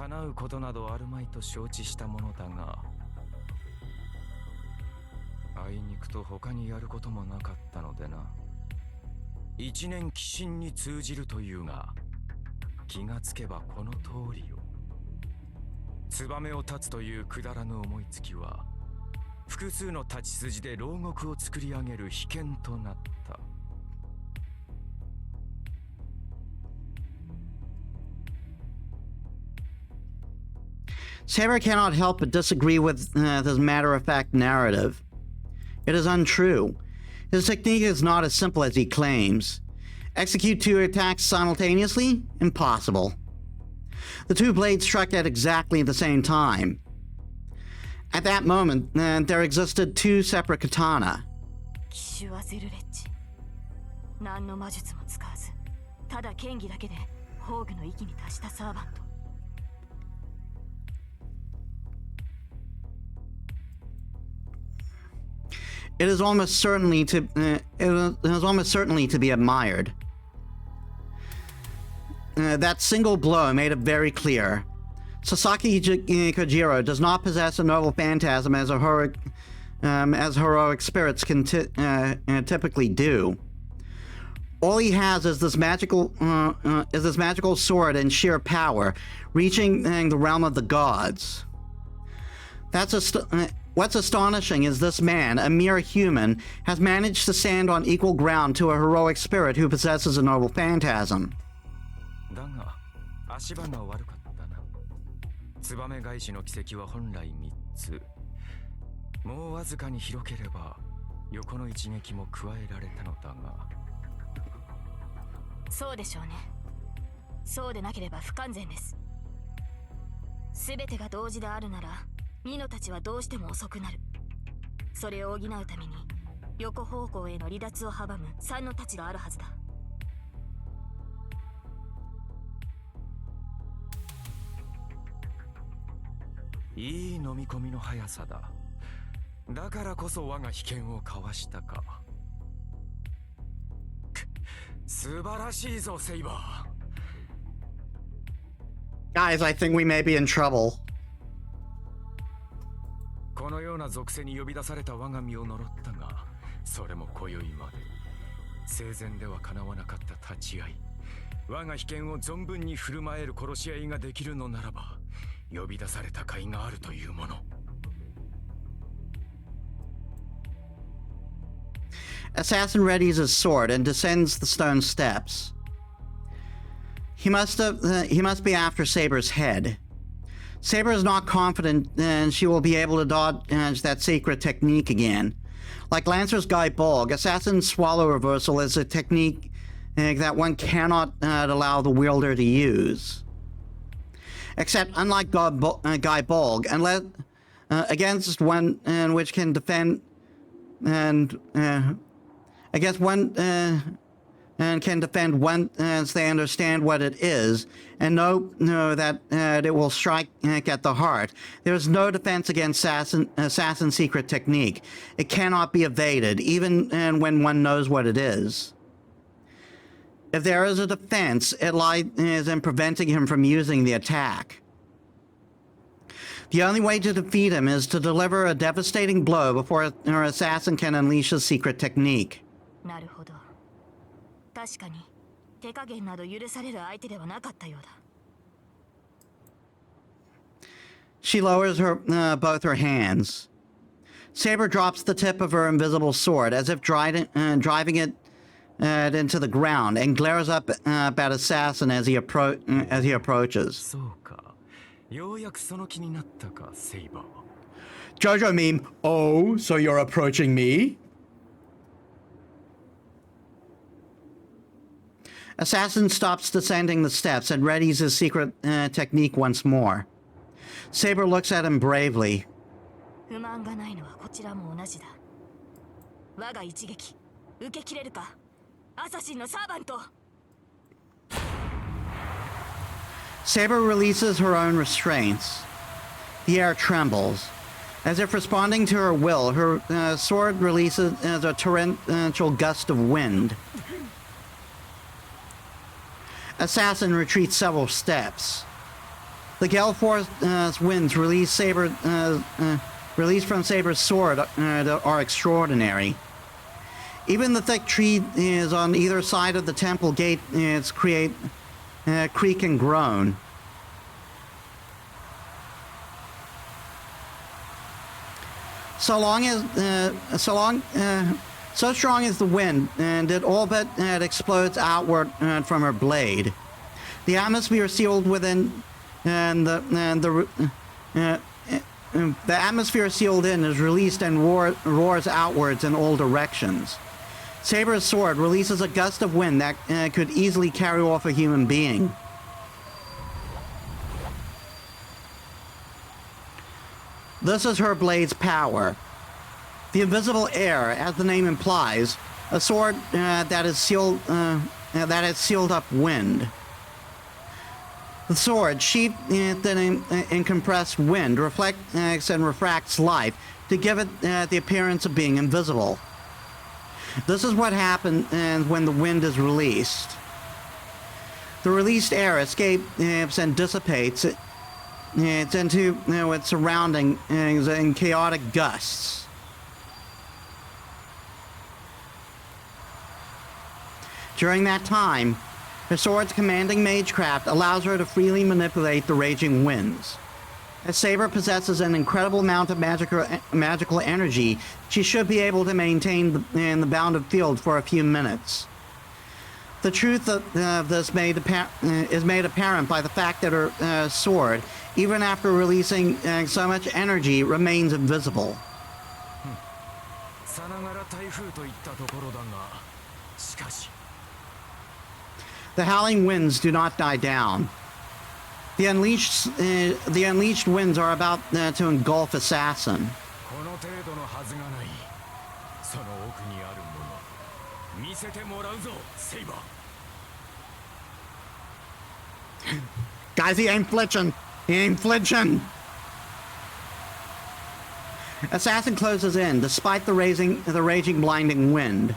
叶うことなどあるまいと承知したものだが、あいにくと他にやることもなかったのでな。一年寄進に通じるというが、気がつけばこの通りよ。ツバメを断つというくだらぬ思いつきは、複数の立ち筋で牢獄を作り上げる秘剣となった。Saber cannot help but disagree with this matter-of-fact narrative. It is untrue. His technique is not as simple as he claims. Execute 2 attacks simultaneously? Impossible. The 2 blades struck at exactly the same time. At that moment, there existed 2 separate katana. 奇襲はゼルレッジ。何の魔術も使わず、ただ剣技だけで宝具の域に達したサーバント。It is almost certainly to be admired. That single blow made it very clear. Sasaki Kojiro does not possess a noble phantasm as heroic spirits can typically do. All he has is this magical sword and sheer power, reaching the realm of the gods. What's astonishing is this man, a mere human, has managed to stand on equal ground to a heroic spirit who possesses a noble phantasm. だが、足場が悪かったな。ツバメ返しの軌跡は本来3つ。もうわずかに広ければ、横の一撃も加えられたのだが。そうでしょうね。そうでなければ不完全です。すべてが同時であるなら、ミノたちはどうしても遅くなる。それを補うために横方向への離脱を阻む3の太刀があるはずだ。いい飲み込みの速さだ。だからこそ我が秘剣をかわしたか。素晴らしいぞ、セイバー。Guys, I think we may be in trouble. このような属性に呼び出された我が身を呪ったが、それも今宵まで。生前では叶わなかった立ち合い。我が秘剣を存分に振る舞える殺し合いができるのならば、呼び出された甲斐があるというもの。Assassin readies his sword and descends the stone steps. He must be after Saber's head. Saber is not confident she will be able to dodge that secret technique again. Like Lancer's Guy Bolg, Assassin's Swallow Reversal is a technique that one cannot allow the wielder to use. Except, unlike Guy Bolg, against one which can defend against one and can defend once they understand what it is and know that it will strike at the heart. There is no defense against assassin's secret technique. It cannot be evaded, even when one knows what it is. If there is a defense, it lies in preventing him from using the attack. The only way to defeat him is to deliver a devastating blow before our assassin can unleash his secret technique. なるほど。確かに手加減など許される相手ではなかったようだ。She lowers both her hands. Saber drops the tip of her invisible sword as if driving it into the ground and glares up at Assassin as he approaches. そうか。ようやくその気になったか、セイバー。Jojo meme. Oh, so you're approaching me? Assassin stops descending the steps and readies his secret technique once more. Saber looks at him bravely. 不満がないのはこちらも同じだ。我が一撃受け切れるか、アサシンのサーバント。Saber releases her own restraints. The air trembles. As if responding to her will, her sword releases a torrential gust of wind. Assassin retreats several steps. The gale force winds released from Saber's sword are extraordinary. Even the thick trees on either side of the temple gate create creak and groan. So strong is the wind, and it all but explodes outward from her blade. The atmosphere sealed within, and the atmosphere sealed in is released and roars outwards in all directions. Saber's sword releases a gust of wind that could easily carry off a human being. This is her blade's power. The invisible air, as the name implies, a sword that has sealed up wind. The sword, sheathed in compressed wind, reflects and refracts light to give it the appearance of being invisible. This is what happens when the wind is released. The released air escapes and dissipates into its surroundings in chaotic gusts. During that time, her sword's commanding magecraft allows her to freely manipulate the raging winds. As Saber possesses an incredible amount of magical energy, she should be able to maintain the bounded field for a few minutes. The truth of this is made apparent by the fact that her sword, even after releasing so much energy, remains invisible. The howling winds do not die down. The unleashed winds are about to engulf Assassin. Guys, he ain't flinching. He ain't flinching. Assassin closes in, despite the raging blinding wind.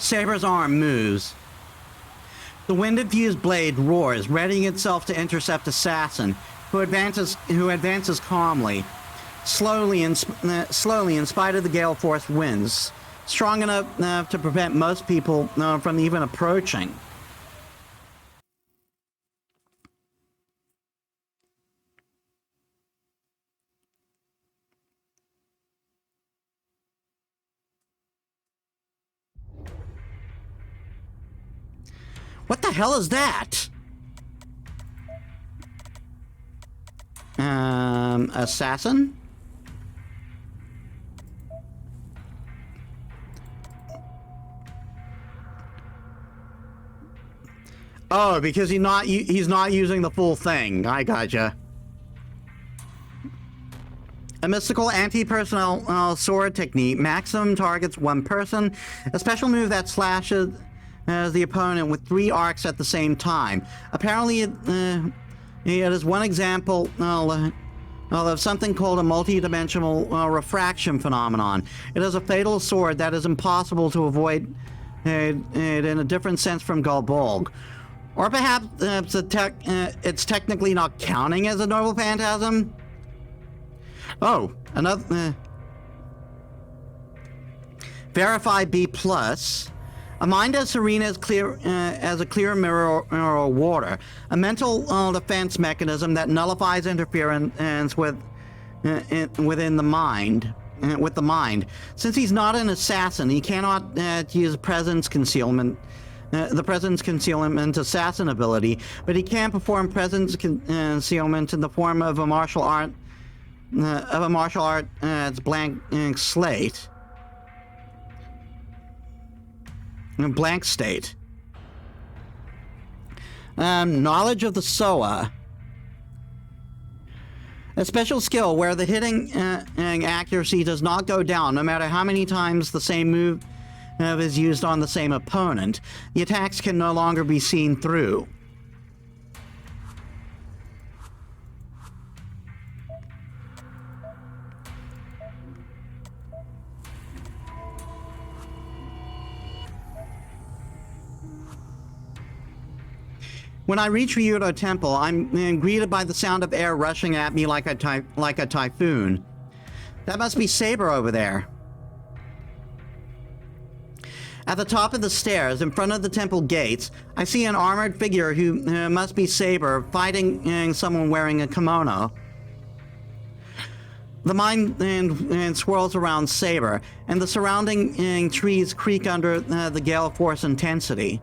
Saber's arm moves. The wind-infused blade roars, readying itself to intercept Assassin, who advances calmly, slowly in spite of the gale force winds, strong enough to prevent most people from even approaching. What the hell is that? Assassin? Oh, because he's not using the full thing. I gotcha. A mystical anti-personnel sword technique. Maximum targets one person. A special move that slashes the opponent with 3 arcs at the same time. Apparently, it is one example of something called a multi-dimensional refraction phenomenon. It is a fatal sword that is impossible to avoid in a different sense from Galbolg. Or perhaps it's technically not counting as a normal phantasm? Oh, another... Verify B+. A mind as serene as a clear mirror or water. A mental defense mechanism that nullifies interference within the mind. With the mind. Since he's not an assassin, he cannot use presence concealment. The presence concealment assassin ability, but he can perform presence concealment in the form of a martial art. It's blank slate. Blank state. Knowledge of the Soa. A special skill where the hitting accuracy does not go down no matter how many times the same move is used on the same opponent. The attacks can no longer be seen through. When I reach Ryudo Temple, I'm greeted by the sound of air rushing at me like a typhoon. That must be Saber over there. At the top of the stairs, in front of the temple gates, I see an armored figure who must be Saber fighting someone wearing a kimono. The mind swirls around Saber, and the surrounding trees creak under the gale force intensity.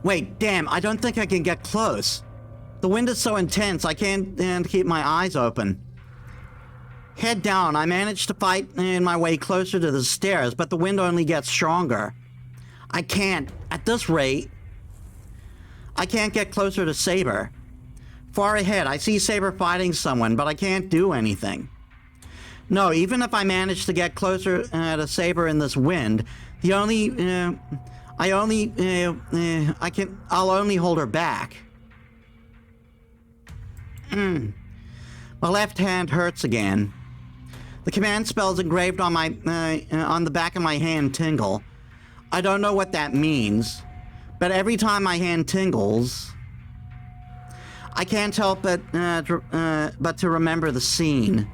Wait, damn, I don't think I can get close. The wind is so intense, I can't keep my eyes open. Head down, I manage to fight my way closer to the stairs, but the wind only gets stronger. I can't, at this rate, I can't get closer to Saber. Far ahead, I see Saber fighting someone, but I can't do anything. No, even if I manage to get closer to Saber in this wind, I'll only hold her back. My left hand hurts again. The command spells engraved on on the back of my hand tingle. I don't know what that means, but every time my hand tingles, I can't help but to remember the scene.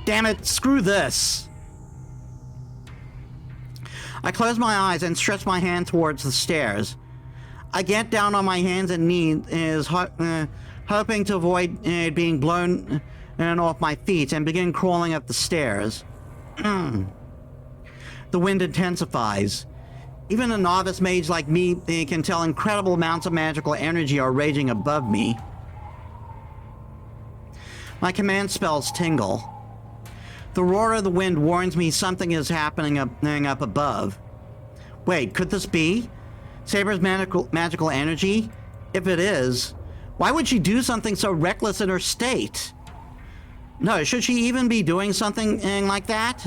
Damn it, screw this. I close my eyes and stretch my hand towards the stairs. I get down on my hands and knees, hoping to avoid being blown off my feet, and begin crawling up the stairs. The wind intensifies. Even a novice mage like me can tell incredible amounts of magical energy are raging above me. My command spells tingle. The roar of the wind warns me something is happening up above. Wait, could this be Saber's magical energy? If it is, why would she do something so reckless in her state? No, should she even be doing something like that?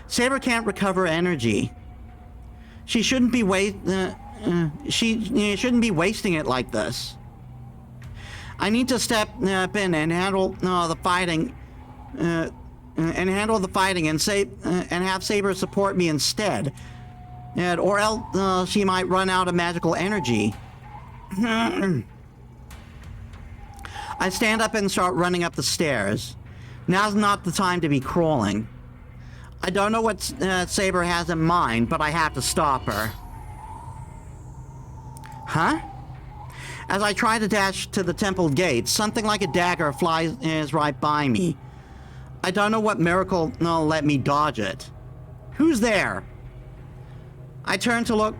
Saber can't recover energy. She shouldn't be shouldn't be wasting it like this. I need to step in and handle the fighting. And have Saber support me instead, or else she might run out of magical energy. I stand up and start running up the stairs. Now's not the time to be crawling. I don't know what Saber has in mind, but I have to stop her. Huh? As I try to dash to the temple gates, something like a dagger flies right by me. I don't know what miracle will let me dodge it. Who's there? I turn to look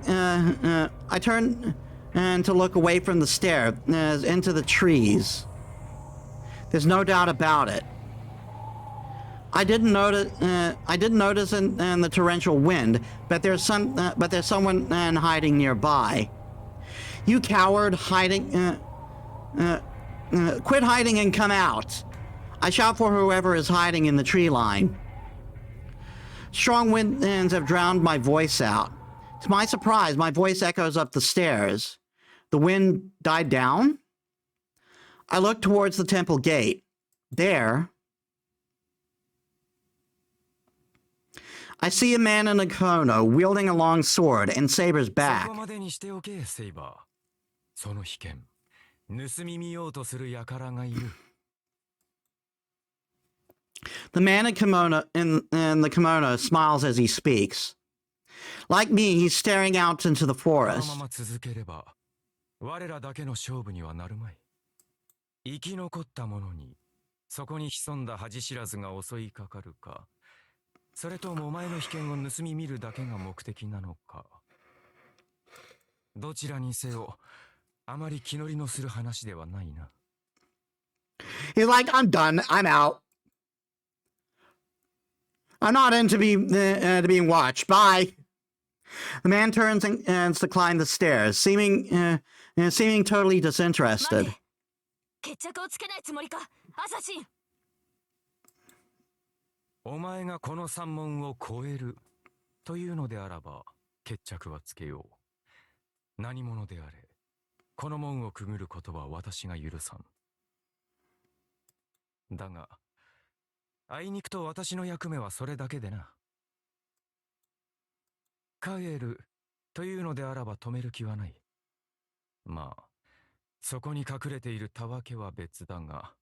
away from the stair into the trees. There's no doubt about it. I didn't notice in the torrential wind, but there's someone hiding nearby. You coward, quit hiding and come out. I shout for whoever is hiding in the tree line. Strong winds have drowned my voice out. To my surprise, my voice echoes up the stairs. The wind died down? I look towards the temple gate. There, I see a man in a kimono wielding a long sword and Saber's back. The man in the kimono smiles as he speaks. Like me, he's staring out into the forest. He's like, I'm done. I'm out. I'm not into being watched. Bye. The man turns and to climb the stairs, seeming totally disinterested. 決着をつけないつもりか、アサシン。お前がこの三門を越えるというのであらば決着はつけよう。何者であれ、この門をくぐることは私が許さん。だが、あいにくと私の役目はそれだけでな。帰るというのであらば止める気はない。まあ、そこに隠れているたわけは別だが、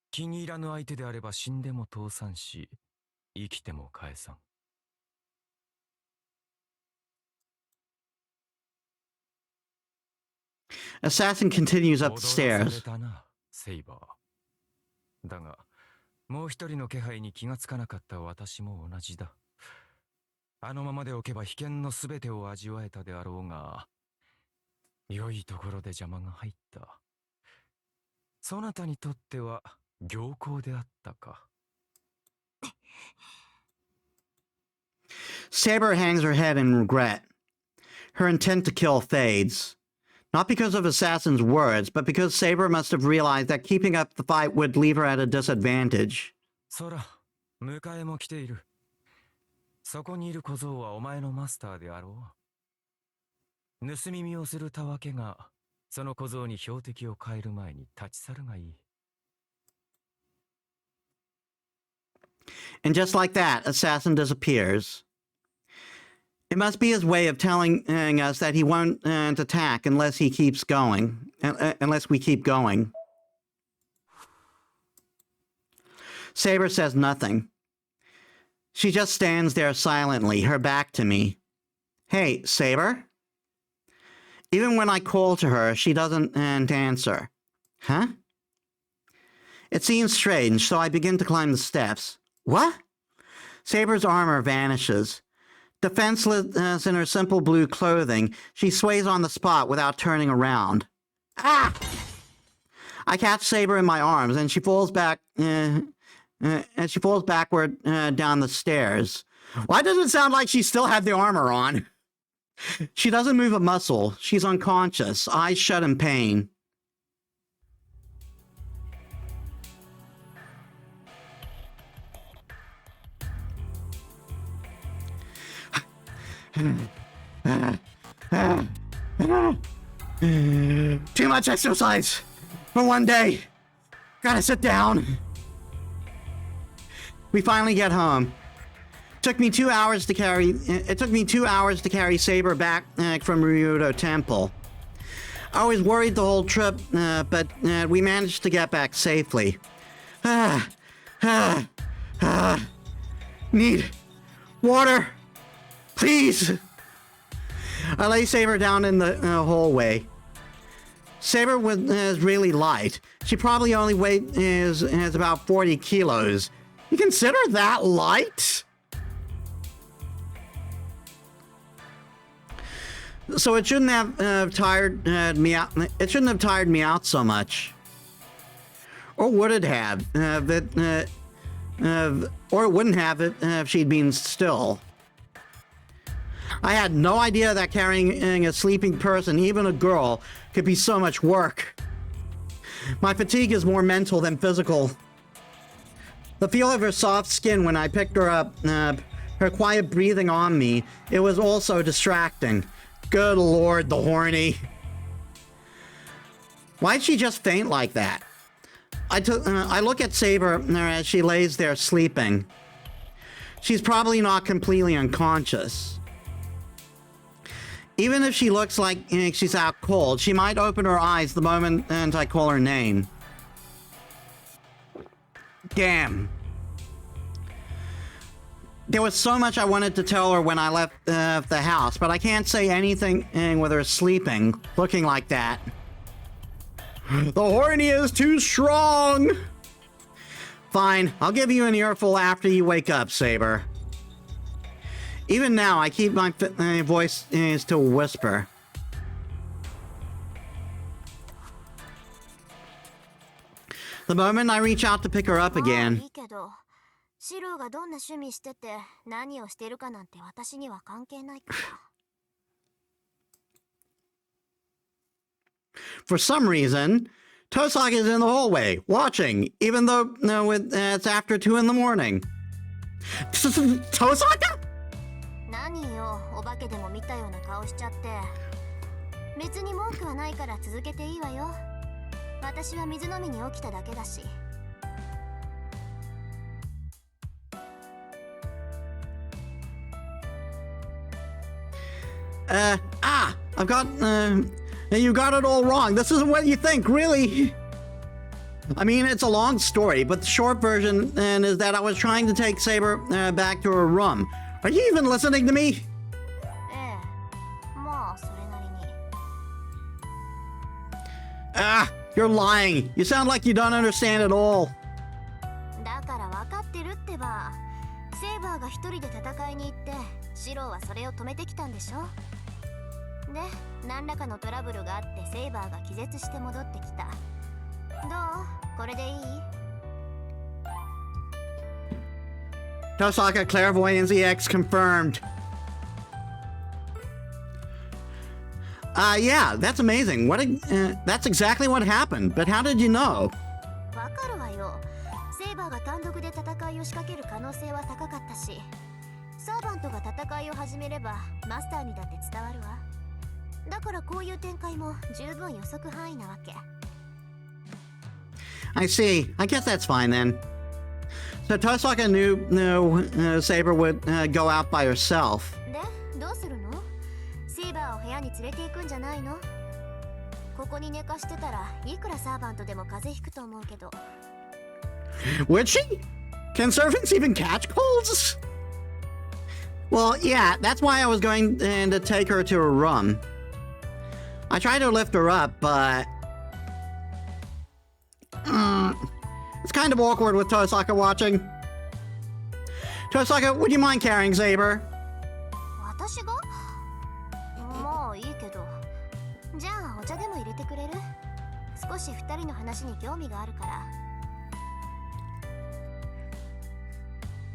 気に入らぬ相手であれば死んでも通さんし、生きても返さん。Assassin continues up 驚 the かされ stairs. たな、セイバー。だが、もう一人の気配に気がつかなかった私も同じだ。あのままでおけば危険のすべてを味わえたであろうが、良いところで邪魔が入った。そなたにとっては良好であったか。Saber hangs her head in regret. Her intent to kill fades. Not because of Assassin's words, but because Saber must have realized that keeping up the fight would leave her at a disadvantage. そら、迎えも来ている。そこにいる小僧はお前のマスターであろう。盗み見をするたわけが、その小僧に標的を変える前に立ち去るがいい。And just like that, Assassin disappears. It must be his way of telling us that he won't attack unless he keeps going. Unless we keep going. Saber says nothing. She just stands there silently, her back to me. Hey, Saber? Even when I call to her, she doesn't answer. Huh? It seems strange, so I begin to climb the steps. What? Saber's armor vanishes. Defenseless in her simple blue clothing, she sways on the spot without turning around. Ah! I catch Saber in my arms, and she falls back. And she falls backward down the stairs. Why does it sound like she still had the armor on? She doesn't move a muscle. She's unconscious, eyes shut in pain. Too much exercise for one day. Gotta sit down. We finally get home. It took me 2 hours to carry Saber back from Ryudo Temple. I was worried the whole trip, but we managed to get back safely. Need water, please. I lay Saber down in the hallway. Saber is really light. She probably only weighs about 40 kilos. You consider that light? So it shouldn't have tired me out. It shouldn't have tired me out so much. Or would it have? Or it wouldn't have it if she'd been still. I had no idea that carrying a sleeping person, even a girl, could be so much work. My fatigue is more mental than physical. The feel of her soft skin when I picked her up, her quiet breathing on me, it was also distracting. Good lord, the horny. Why'd she just faint like that? I look at Saber as she lays there sleeping. She's probably not completely unconscious. Even if she looks like she's out cold, she might open her eyes the moment I call her name. Damn. There was so much I wanted to tell her when I left the house, but I can't say anything with her sleeping, looking like that. The horny is too strong! Fine, I'll give you an earful after you wake up, Saber. Even now, I keep my voice to a whisper. The moment I reach out to pick her up again. シローがどんな趣味してて何をしてるかなんて私には関係ないから。For some reason, Tosaka is in the hallway, watching, even though it's after 2 in the morning. Tosaka? 何よ、お化けでも見たような顔しちゃって。別に文句はないから続けていいわよ。私は水飲みに起きただけだし。I've got, you got it all wrong. This isn't what you think, really. I mean, it's a long story, but the short version is that I was trying to take Saber back to her room. Are you even listening to me? ええ、まあそれなりに。 You're lying. You sound like you don't understand at all. だから分かってるってば。セイバーが一人で戦いに行ってシローはそれを止めてきたんでしょ。で何らかのトラブルがあってセイバーが気絶して戻ってきた。どう？これでいい？ Tosaka Clairvoyance EX confirmed. Yeah, that's amazing. That's exactly what happened. But how did you know? わかるわよ。セイバーが単独で戦いを仕掛ける可能性は高かったし、サーバントが戦いを始めればマスターにだって伝わるわ。だからこういう展開も十分予測範囲なわけ。 I see. I guess that's fine then. So Tosaka knew Saber would go out by herself. で、どうするの？セイバーを部屋に連れて行くんじゃないの？ここに寝かしてたらいくらサーバントでも風邪ひくと思うけど。 Would she? Can servants even catch colds? Well, yeah, that's why I was going to take her to her room. I tried to lift her up, but... it's kind of awkward with Tosaka watching. Tosaka, would you mind carrying Saber? 私が？もういいけど。じゃあお茶でも入れてくれる？少し二人の話に興味があるから。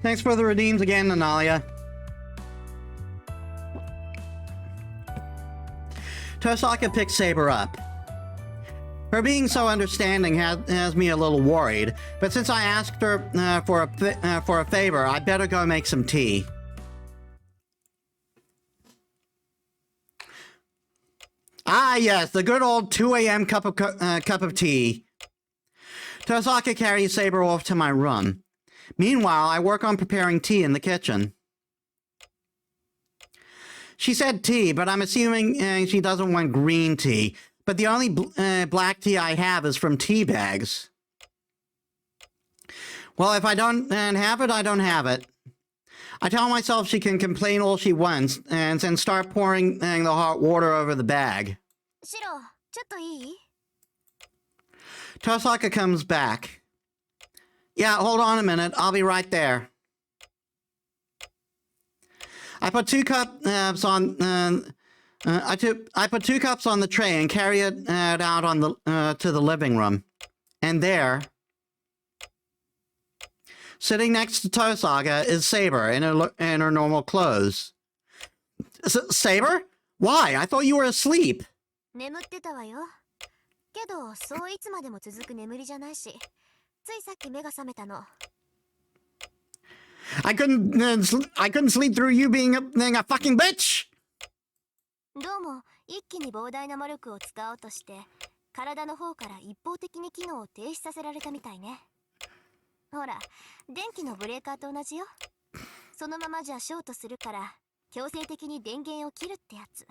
Thanks for the redeems again, Analia. Tosaka picks Saber up. Her being so understanding has me a little worried, but since I asked her for a favor, I better go make some tea. Ah, yes, the good old 2 a.m. cup of tea. Tosaka carries Saber off to my room. Meanwhile, I work on preparing tea in the kitchen. She said tea, but I'm assuming she doesn't want green tea. But the only black tea I have is from tea bags. Well, if I don't have it, I don't have it. I tell myself she can complain all she wants, and then start pouring the hot water over the bag. シロ、ちょっといい？ Tosaka comes back. Yeah, hold on a minute. I'll be right there. I put 2 cups on. I put 2 cups on the tray and carry it out on the to the living room, and there, sitting next to Tosaka, is Saber in her normal clothes. Saber? Why? I thought you were asleep. 眠ってたわよ。けど、そういつまでも続く眠りじゃないし、ついさっき目が覚めたの。 I couldn't sleep through you being a fucking bitch. どうも一気に膨大な魔力を使おうとして体の方から一方的に機能を停止させられたみたいね。ほら、電気のブレーカーと同じよ。そのままじゃショートするから強制的に電源を切るってやつ。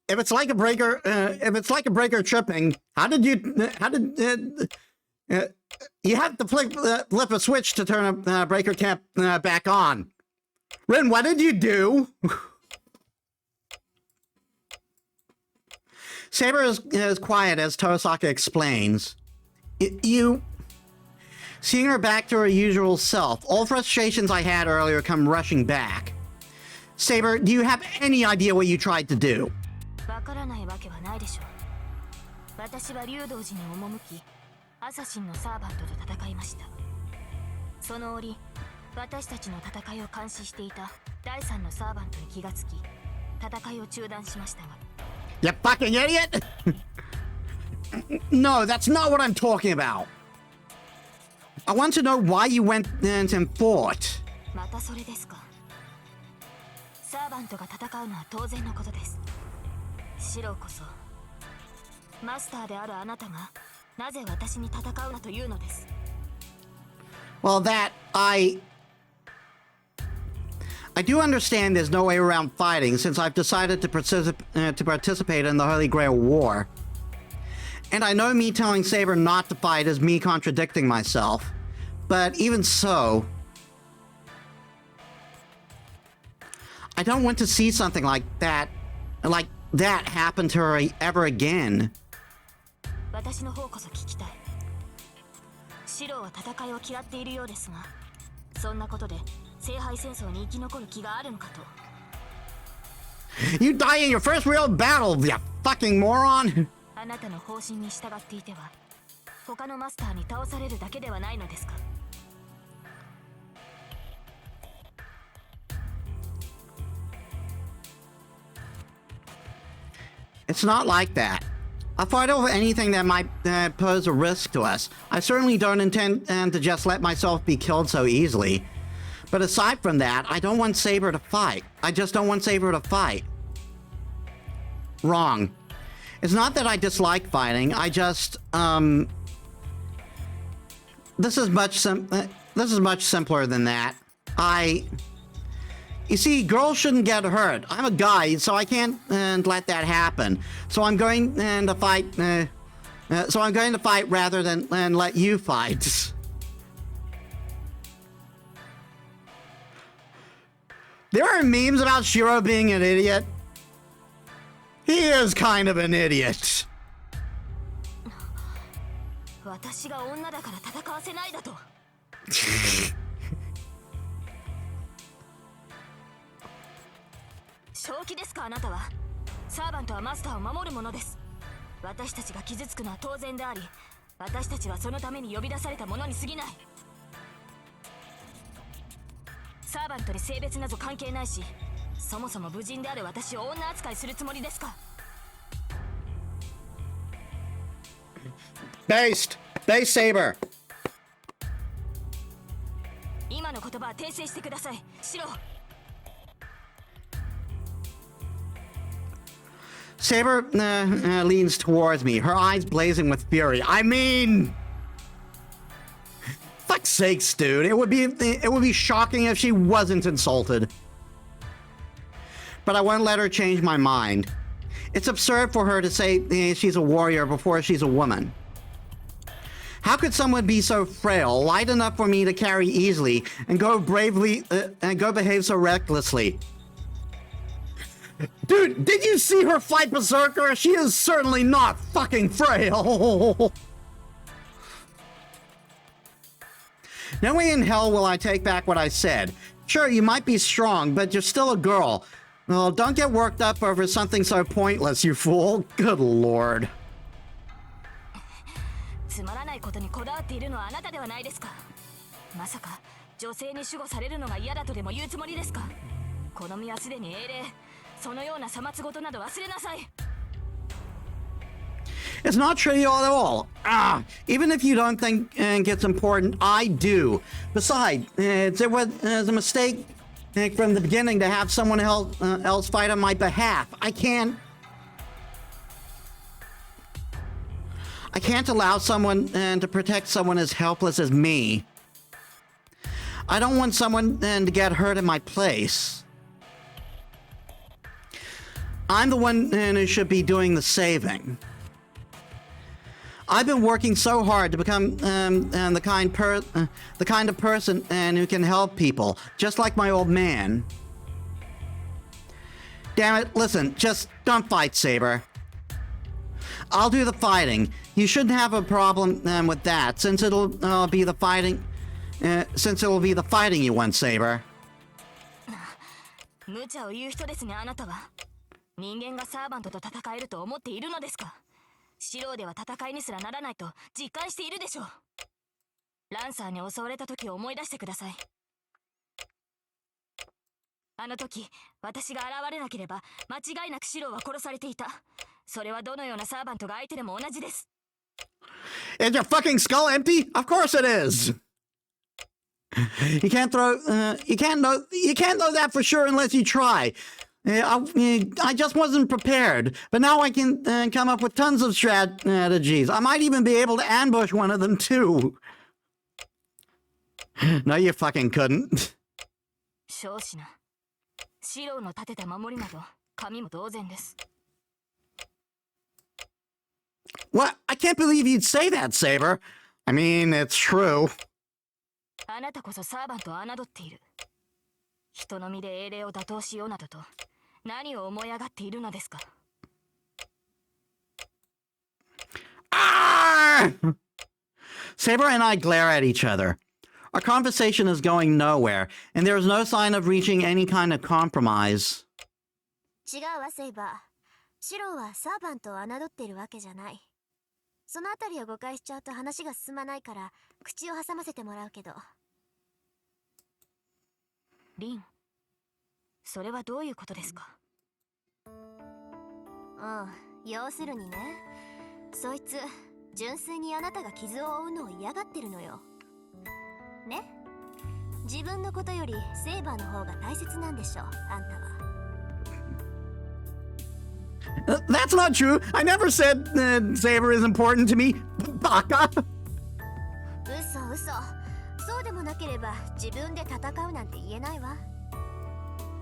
If it's like a breaker, tripping, how did you have to flip a switch to turn a breaker cap back on? Rin, what did you do? Saber is quiet as Tosaka explains. Seeing her back to her usual self, all frustrations I had earlier come rushing back. Saber, do you have any idea what you tried to do? わからないわけはないでしょう。私は竜道寺に赴き、アサシンのサーバントと戦いました。その折、私たちの戦いを監視していた第3のサーバントに気がつき、戦いを中断しましたが。You fucking idiot! No, that's not what I'm talking about. I want to know why you went and fought. またそれですか。サーバントが戦うのは当然のことです。シロこそマスターであるあなたがなぜ私に戦うなというのです。 Well, that I I do understand there's no way around fighting since I've decided to participate in the Holy Grail War. And I know me telling Saber not to fight is me contradicting myself. But even so, I don't want to see something like that happen to her ever again. 私の方こそ聞きたい。シローは戦いを嫌っているようですが、そんなことで聖杯戦争に生き残る気があるのかと。You die in your first real battle, you fucking moron! あなたの方針に従っていては、他のマスターに倒されるだけではないのですか。It's not like that. I'll fight over anything that might pose a risk to us. I certainly don't intend to just let myself be killed so easily. But aside from that, I don't want Saber to fight. I just don't want Saber to fight. Wrong. It's not that I dislike fighting. I just, this is much simpler than that. You see, girls shouldn't get hurt. I'm a guy, so I can't let that happen. So I'm going to fight. So I'm going to fight rather than let you fight. There are memes about Shiro being an idiot. He is kind of an idiot. 私が女だから戦わせないだと。正気ですかあなたは。サーバントはマスターを守るものです。私たちが傷つくのは当然であり、私たちはそのために呼び出されたものに過ぎない。サーバントに性別など関係ないし、そもそも無人である私を女扱いするつもりですか。Based Saber. 今の言葉は訂正してください。シロ。Saber leans towards me, her eyes blazing with fury. I mean, fuck's sakes, dude. It would be shocking if she wasn't insulted. But I won't let her change my mind. It's absurd for her to say she's a warrior before she's a woman. How could someone be so frail, light enough for me to carry easily, and go behave so recklessly? Dude, did you see her fight Berserker? She is certainly not fucking frail. No way in hell will I take back what I said. Sure, you might be strong, but you're still a girl. Well, don't get worked up over something so pointless, you fool. Good lord. つまらないことにこだわっているのはあなたではないですか。まさか女性に守護されるのが嫌だとでも言うつもりですか。好みはすでに英霊。そのようなさまつごとなど忘れなさい。It's not trivial at all. Even if you don't think it's important, I do. Besides, it was a mistake from the beginning to have someone else fight on my behalf. I can't allow someone to protect someone as helpless as me. I don't want someone to get hurt in my place. I'm the one who should be doing the saving. I've been working so hard to become the kind of person who can help people, just like my old man. Damn it, listen, just don't fight, Saber. I'll do the fighting. You shouldn't have a problem with that, since it'll be the fighting. Since it will be the fighting you want, Saber. 無茶を言う人ですね、あなたは。人間がサーバントと戦えると思っているのですか。シローでは戦いにすらならないと実感しているでしょう。ランサーに襲われた時を思い出してください。あの時、私が現れなければ間違いなくシローは殺されていた。それはどのようなサーバントが相手でも同じです。Is your fucking skull empty? Of course it is. You can't know that for sure unless you try. I just wasn't prepared, but now I can come up with tons of strategies. I might even be able to ambush one of them too. No, you fucking couldn't. 少子な、シローの立てた守りなど神も同然です。 What? I can't believe you'd say that, Saber. I mean, it's true. あなたこそサーバントを侮っている。人の身で英霊を打倒しようなどと何を思い上がっているのですか。 Ah! Saber and I glare at each other. Our conversation is going nowhere, and there is no sign of reaching any kind of compromise. 違うわセイバー。シローはサーバントを侮っているわけじゃない。そのあたりを誤解しちゃうと話が進まないから口を挟ませてもらうけど。リン、それはどういうことですか。要するにね、そいつ純粋にあなたが傷を負うのを嫌がってるのよ。ね、自分のことよりセイバーの方が大切なんでしょ、あんたは。That's not true. I never said Saber is important to me. Baka. 嘘。そうでもなければ自分で戦うなんて言えないわ。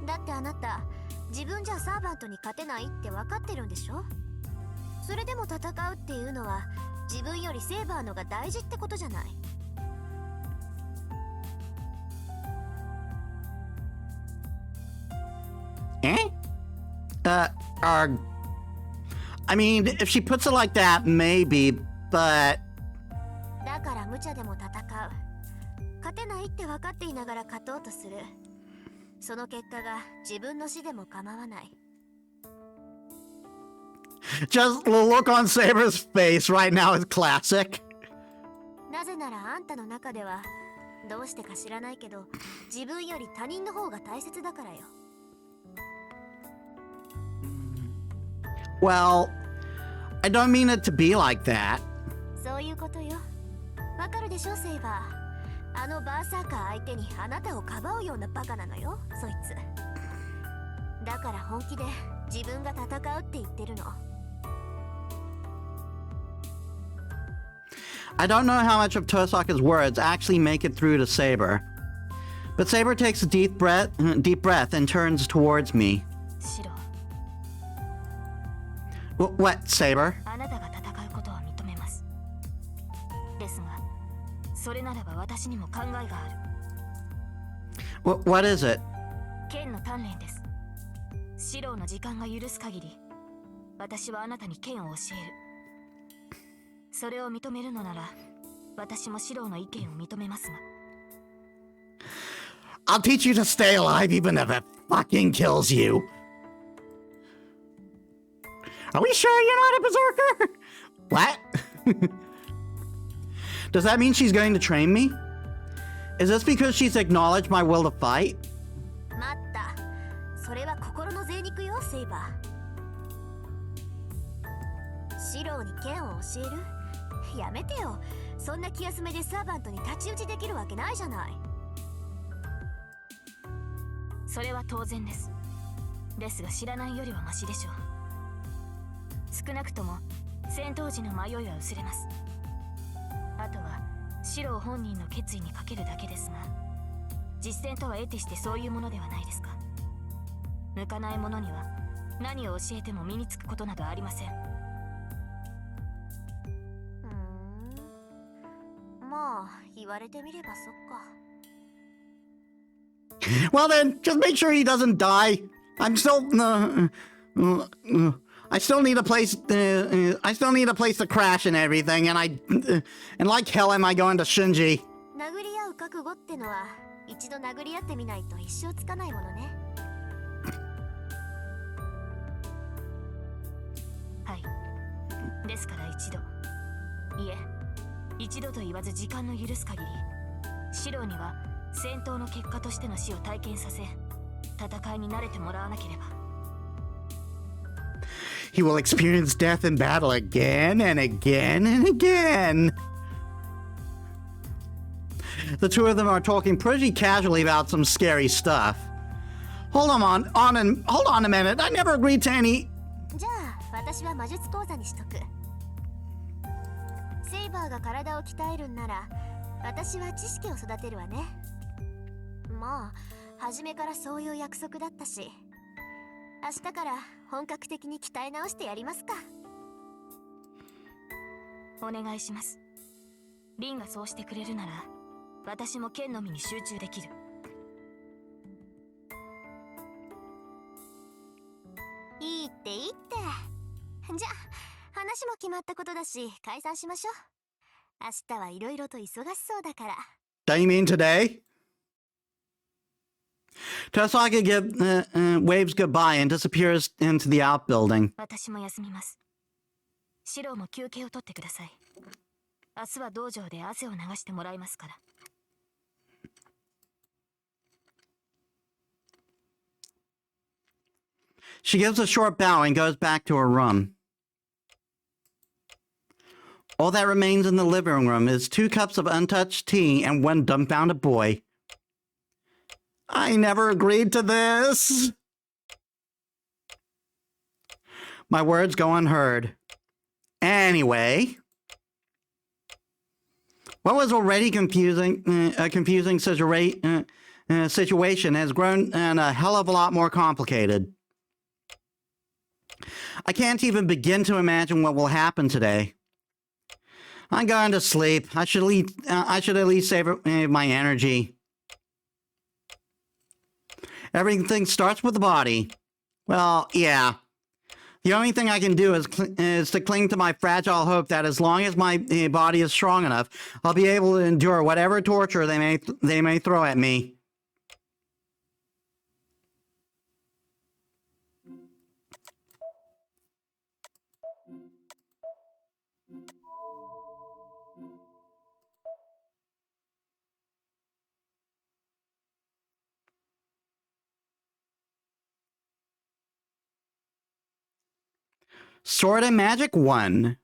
だってあなた自分じゃサーバントに勝てないって分かってるんでしょ。それでも戦うっていうのは自分よりセイバーのが大事ってことじゃない。I mean, if she puts it like that, maybe, but... だから無茶でも戦う。勝てないって分かっていながら勝とうとする。その結果が自分の死でも構わない。Just the look on Saber's face right now is classic. なぜならあんたの中ではどうしてか知らないけど自分より他人の方が大切だからよ。Well, I don't mean it to be like that. そういうことよ。わかるでしょセイバー。あのバーサーカー相手にあなたをかばうようなバカなのよ、そいつ。だから本気で自分が戦うって言ってるの。I don't know how much of Tosaka's words actually make it through to Saber. But Saber takes a deep breath and turns towards me. シロ、 What, Saber? あなたが戦うことは認めます。ですが、それならば私にも考えがある。What is it? 剣の鍛錬です。シローの時間が許す限り、私はあなたに剣を教える。それを認めるのなら、私もシローの意見を認めますが。I'll teach you to stay alive even if it fucking kills you. Are we sure you're not a berserker? What? Does that mean she's going to train me? Is this because she's acknowledged my will to fight? 待った。それは心の贅肉よ、セイバー。シローに剣を教える？やめてよ。そんな気休めでサーバントに太刀打ちできるわけないじゃない。それは当然です。ですが知らないよりはマシでしょう。少なくとも戦闘時の迷いは薄れます。あとはシロー本人の決意にかけるだけですが、実践とは得てしてそういうものではないですか。向かない者には何を教えても身につくことなどありません。まあ言われてみればそっか。Well then, just make sure he doesn't die. I'm still, I still need a place. I still need a place to crash and everything. And like hell, am I going to Shinji? 殴り合う覚悟ってのは一度殴り合ってみないと一生つかないものね。はい。ですから一度、いえ、一度と言わず時間の許す限り、シローには戦闘の結果としての死を体験させ、戦いに慣れてもらわなければ。He will experience death in battle again and again and again. The two of them are talking pretty casually about some scary stuff. Hold on a minute. I never agreed to any. じゃあ私は魔術講座にしとく。セイバーが体を鍛えるんなら私は知識を育てるわね。まあ初めからそういう約束だったし、明日から本格的に鍛え直してやりますか。お願いします。リンがそうしてくれるなら私も剣のみに集中できる。いいっていいって。じゃあ話も決まったことだし解散しましょう。明日はいろいろと忙しそうだから。 Don't you mean today? Tosaka waves goodbye and disappears into the outbuilding. 私も休みます。シローも休憩を取ってください。明日は道場で汗を流してもらいますから。She gives a short bow and goes back to her room. All that remains in the living room is 2 cups of untouched tea and one dumbfounded boy. I never agreed to this. My words go unheard. Anyway, what was already a confusing situation has grown a hell of a lot more complicated. I can't even begin to imagine what will happen today. I'm going to sleep. I should at least save my energy. Everything starts with the body. Well, yeah. The only thing I can do is to cling to my fragile hope that as long as my body is strong enough, I'll be able to endure whatever torture they may throw at me. Sword and Magic 1.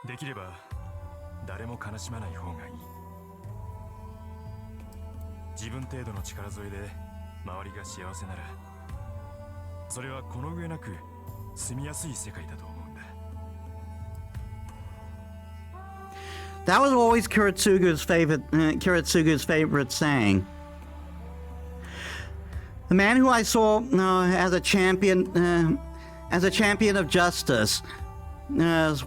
できれば誰も悲しまない方がいい。自分程度の力添えで周りが幸せなら、それはこの上なく住みやすい世界だと思うんだ。That was always Kiritsugu's favorite saying. The man who I saw as a champion of justice was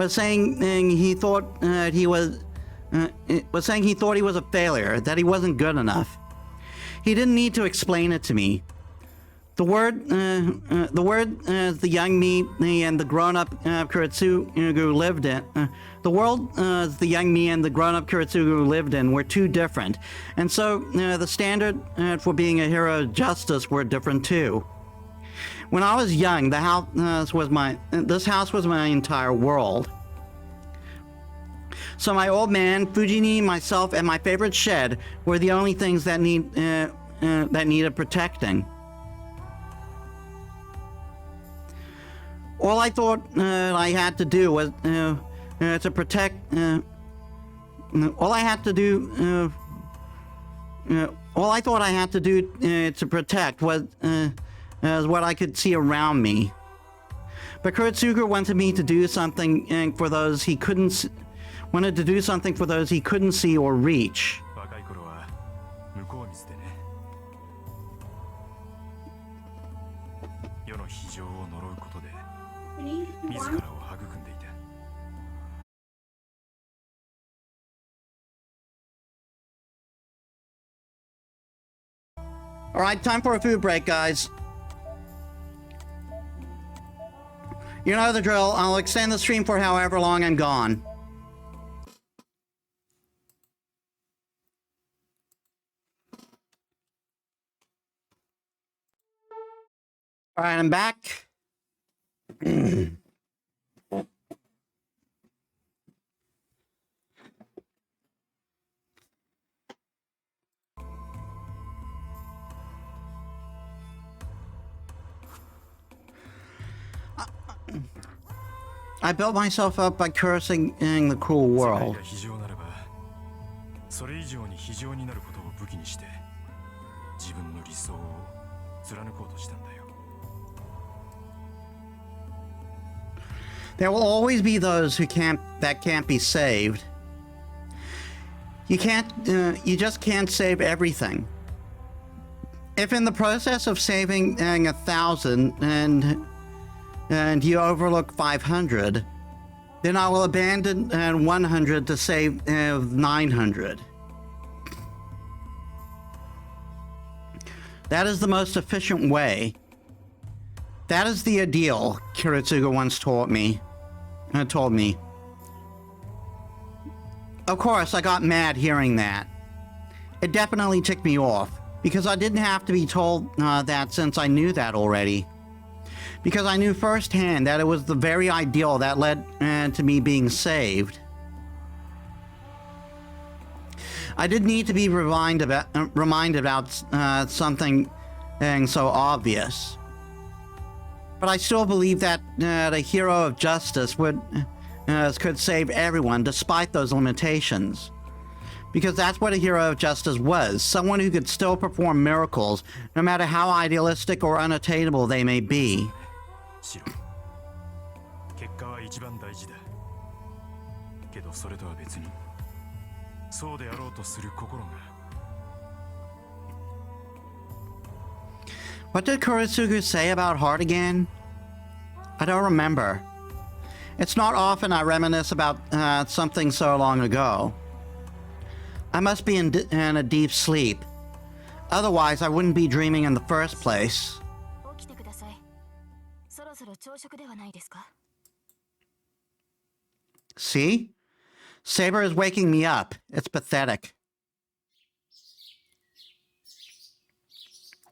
saying he thought he was a failure, that he wasn't good enough. He didn't need to explain it to me. The young me and the grown-up Kiritsugu lived in. The world the young me and the grown-up Kiritsugu lived in were too different, and so the standard for being a hero of justice were different too. When I was young, this house was my entire world. So my old man, Fujini, myself, and my favorite shed were the only things that needed protecting. All I thought I had to do was to protect. All I thought I had to do to protect was what I could see around me. But Kuretsugu wanted me to do something for those he couldn't see or reach. 若い頃は向こうに捨てね。世の非情を呪うことで自らを育んでいた。All right, time for a food break, guys. You know the drill. I'll extend the stream for however long I'm gone. All right, I'm back. I built myself up by cursing in the cruel world. 非常ならば、それ以上に非常になることを武器にして、自分の理想を貫こうとしたんだよ。There will always be those that can't be saved. You can't, you just can't save everything. If in the process of saving 1,000 and you overlook 500, then I will abandon 100 to save 900. That is the most efficient way. That is the ideal, Kiritsuga once told me. Of course, I got mad hearing that. It definitely ticked me off, because I didn't have to be told that since I knew that already. Because I knew firsthand that it was the very ideal that led to me being saved. I didn't need to be reminded about something so obvious. But I still believe that a hero of justice could save everyone despite those limitations. Because that's what a hero of justice was, someone who could still perform miracles, no matter how idealistic or unattainable they may be. シロ、結果は一番大事だ。けどそれとは別に、そうであろうとする心が。What did Kuretsugu say about heart again? I don't remember. It's not often I reminisce about something so long ago. I must be in a deep sleep. Otherwise, I wouldn't be dreaming in the first place. 起きてください。そろそろ朝食ではないですか？ See? Saber is waking me up. It's pathetic.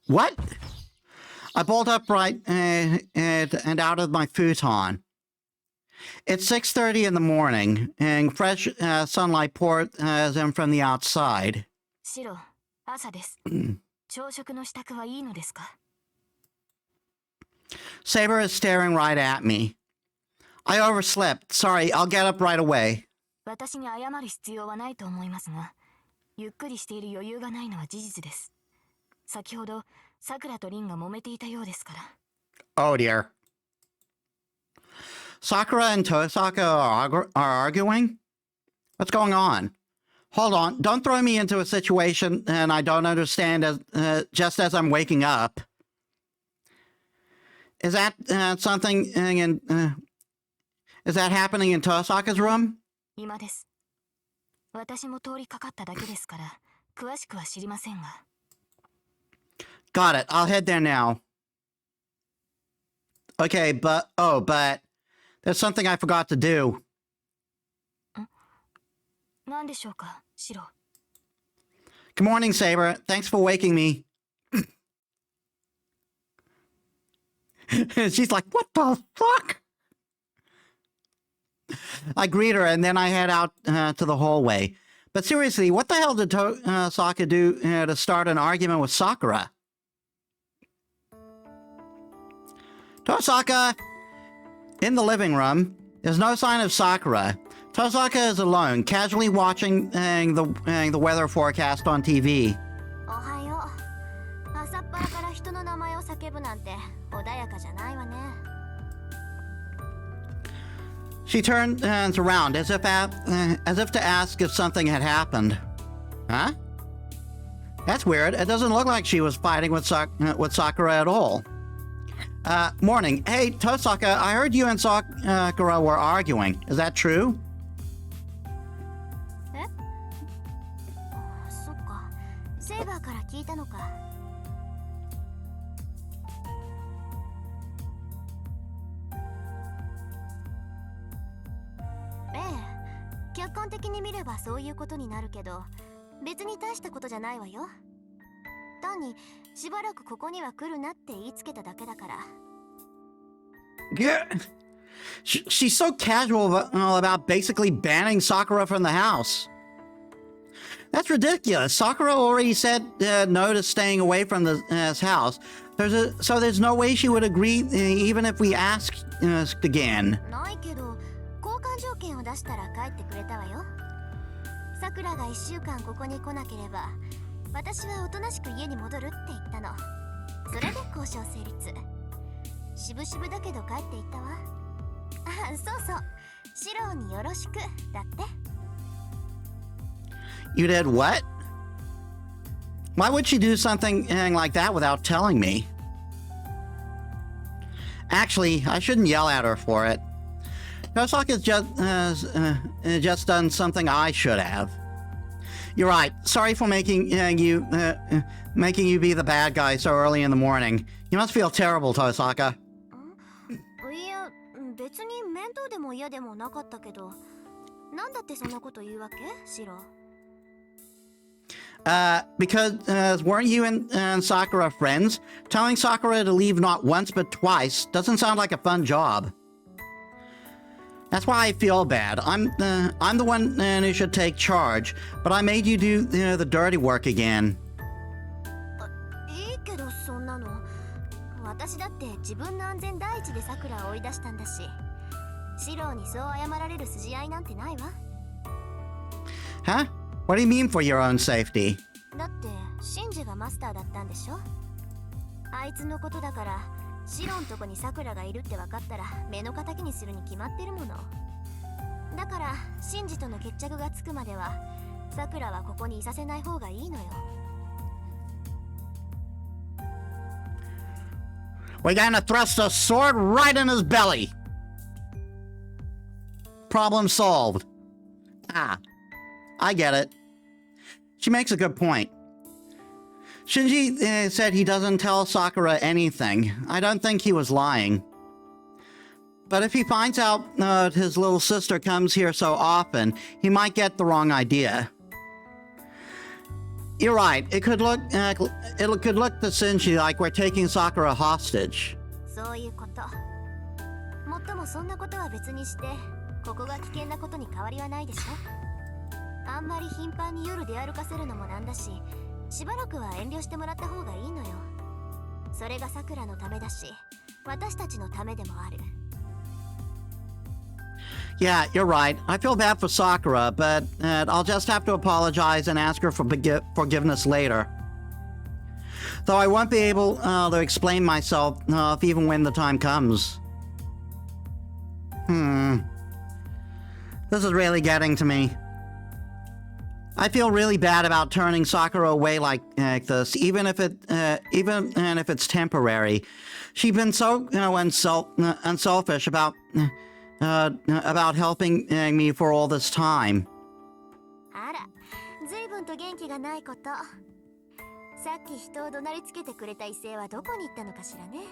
What? I bolt upright and out of my futon. It's 6:30 in the morning, and fresh sunlight pours in from the outside. シロ、朝です。朝食の支度はいいのですか？ Saber is staring right at me. I overslept. Sorry, I'll get up right away. 私に謝る必要はないと思いますが、ゆっくりしている余裕がないのは事実です。先ほど、さくらとリンが揉めていたようですから。Oh dear. Sakura and Tosaka are arguing? What's going on? Hold on, don't throw me into a situation and I don't understand just as I'm waking up. Is that something is that happening in Tosaka's room? 今です。私も通りかかっただけですから、詳しくは知りませんが。Got it, I'll head there now. Okay, but there's something I forgot to do. 何でしょうか、シロ。Good morning, Saber. Thanks for waking me. She's like, what the fuck? I greet her and then I head out to the hallway. But seriously, what the hell did Tosaka do to start an argument with Sakura? Tosaka! In the living room, there's no sign of Sakura. Tosaka is alone, casually watching the weather forecast on TV. おはよう。朝っぱらから人の名前を叫ぶなんて穏やかじゃないわね。She turns around as if to ask if something had happened. Huh? That's weird. It doesn't look like she was fighting with Sakura at all. Morning. Hey, Tosaka, I heard you and Sakura were arguing. Is that true? え？そっか。セイバーから聞いたのか。ええ、客観的に見ればそういうことになるけど、別に大したことじゃないわよ。単にしばらくここには来るなって言いつけただけだから。Yeah. She's so casual about basically banning Sakura from the house. That's ridiculous. Sakura already said no to staying away from this house. So there's no way she would agree even if we asked again. ないけど、交換条件を出したら帰ってくれたわよ。さくらが1週間ここに来なければ、私はおとなしく家に戻るって言ったの。それで交渉成立。しぶしぶだけど帰っていったわ。あ、そうそう。シローによろしくだって。You did what? Why would she do something like that without telling me? Actually, I shouldn't yell at her for it. Tosaka's just done something I should have. You're right. Sorry for making you be the bad guy so early in the morning. You must feel terrible, Tosaka. いや、別に面倒でも嫌でもなかったけど、なんだってそんなこと言うわけ、シロ? Because weren't you and Sakura friends? Telling Sakura to leave not once but twice doesn't sound like a fun job. That's why I feel bad. I'm the one who should take charge, but I made you do the dirty work again. いいけどそんなの。私だって自分の安全第一で桜を追い出したんだし、シロにそう謝られる筋合いなんてないわ。Huh? What do you mean for your own safety? だってシンジがマスターだったんでしょ。あいつのことだから。シロんとこにサクラがいるって分かったら目の敵にするに決まってるもの。だからシンジとの決着がつくまではサクラはここにいさせない方がいいのよ。We're gonna thrust a sword right in his belly. Problem solved. Ah, I get it. She makes a good point. Shinji said he doesn't tell Sakura anything. I don't think he was lying. But if he finds out his little sister comes here so often, he might get the wrong idea. You're right. It could look to Shinji like we're taking Sakura hostage. そういうこと。もっともそんなことは別にして、ここが危険なことに変わりはないでしょ。あんまり頻繁に夜出歩かせるのもなんだし。しばらくは遠慮してもらった方がいいのよ。それがさくらのためだし、私たちのためでもある。Yeah, you're right. I feel bad for Sakura, but I'll just have to apologize and ask her for forgiveness later. Though I won't be able to explain myself even when the time comes. This is really getting to me. I feel really bad about turning Sakura away like this, even if it's temporary. She's been so unselfish about helping me for all this time. あら、随分と元気がないこと。さっき人を怒鳴りつけてくれた異性はどこに行ったのかしらね。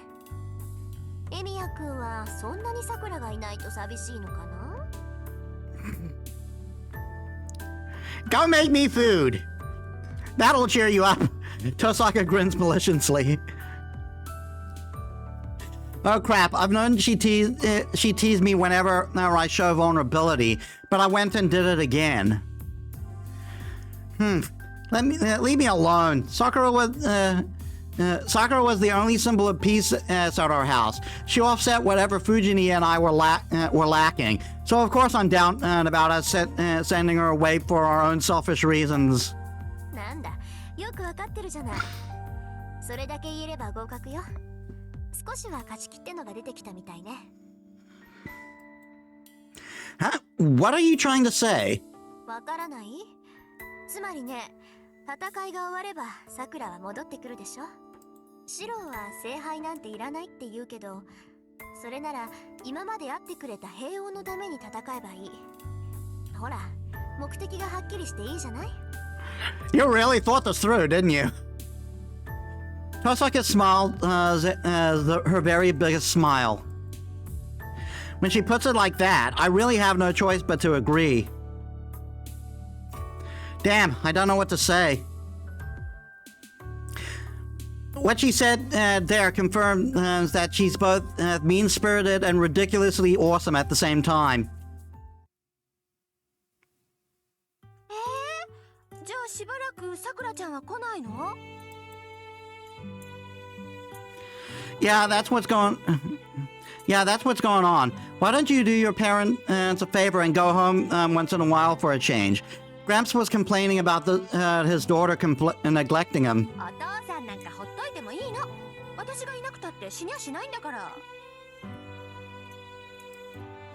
エミヤくんはそんなにさくらがいないと寂しいのかなGo make me food! That'll cheer you up. Tosaka grins maliciously. Oh crap, I've known she teased me whenever I show vulnerability, but I went and did it again. Leave me alone. Sakura was the only symbol of peace at our house. She offset whatever Fujini and I were lacking. So of course I'm down about us sending her away for our own selfish reasons. なんだ、よくわかってるじゃない。それだけ言えれば合格よ。少しは勝ち切ってのが出てきたみたいね。Huh? What are you trying to say? わからない？つまりね、戦いが終わればさくらは戻ってくるでしょ。シロは聖杯なんていらないって言うけど、それなら今まで会ってくれた平穏のために戦えばいい。ほら、目的がはっきりしていいじゃない？ You really thought this through, didn't you? Tosaka smiled her very biggest smile. When she puts it like that, I really have no choice but to agree. Damn, I don't know what to say. What she said there confirms that she's both mean-spirited and ridiculously awesome at the same time. じゃあしばらくさくらちゃんは来ないの？ Yeah, that's what's going on. Why don't you do your parents a favor and go home once in a while for a change? Gramps was complaining about his daughter neglecting him. お父さんなんかほっといてもいいの。私がいなくたって死にゃしないんだから。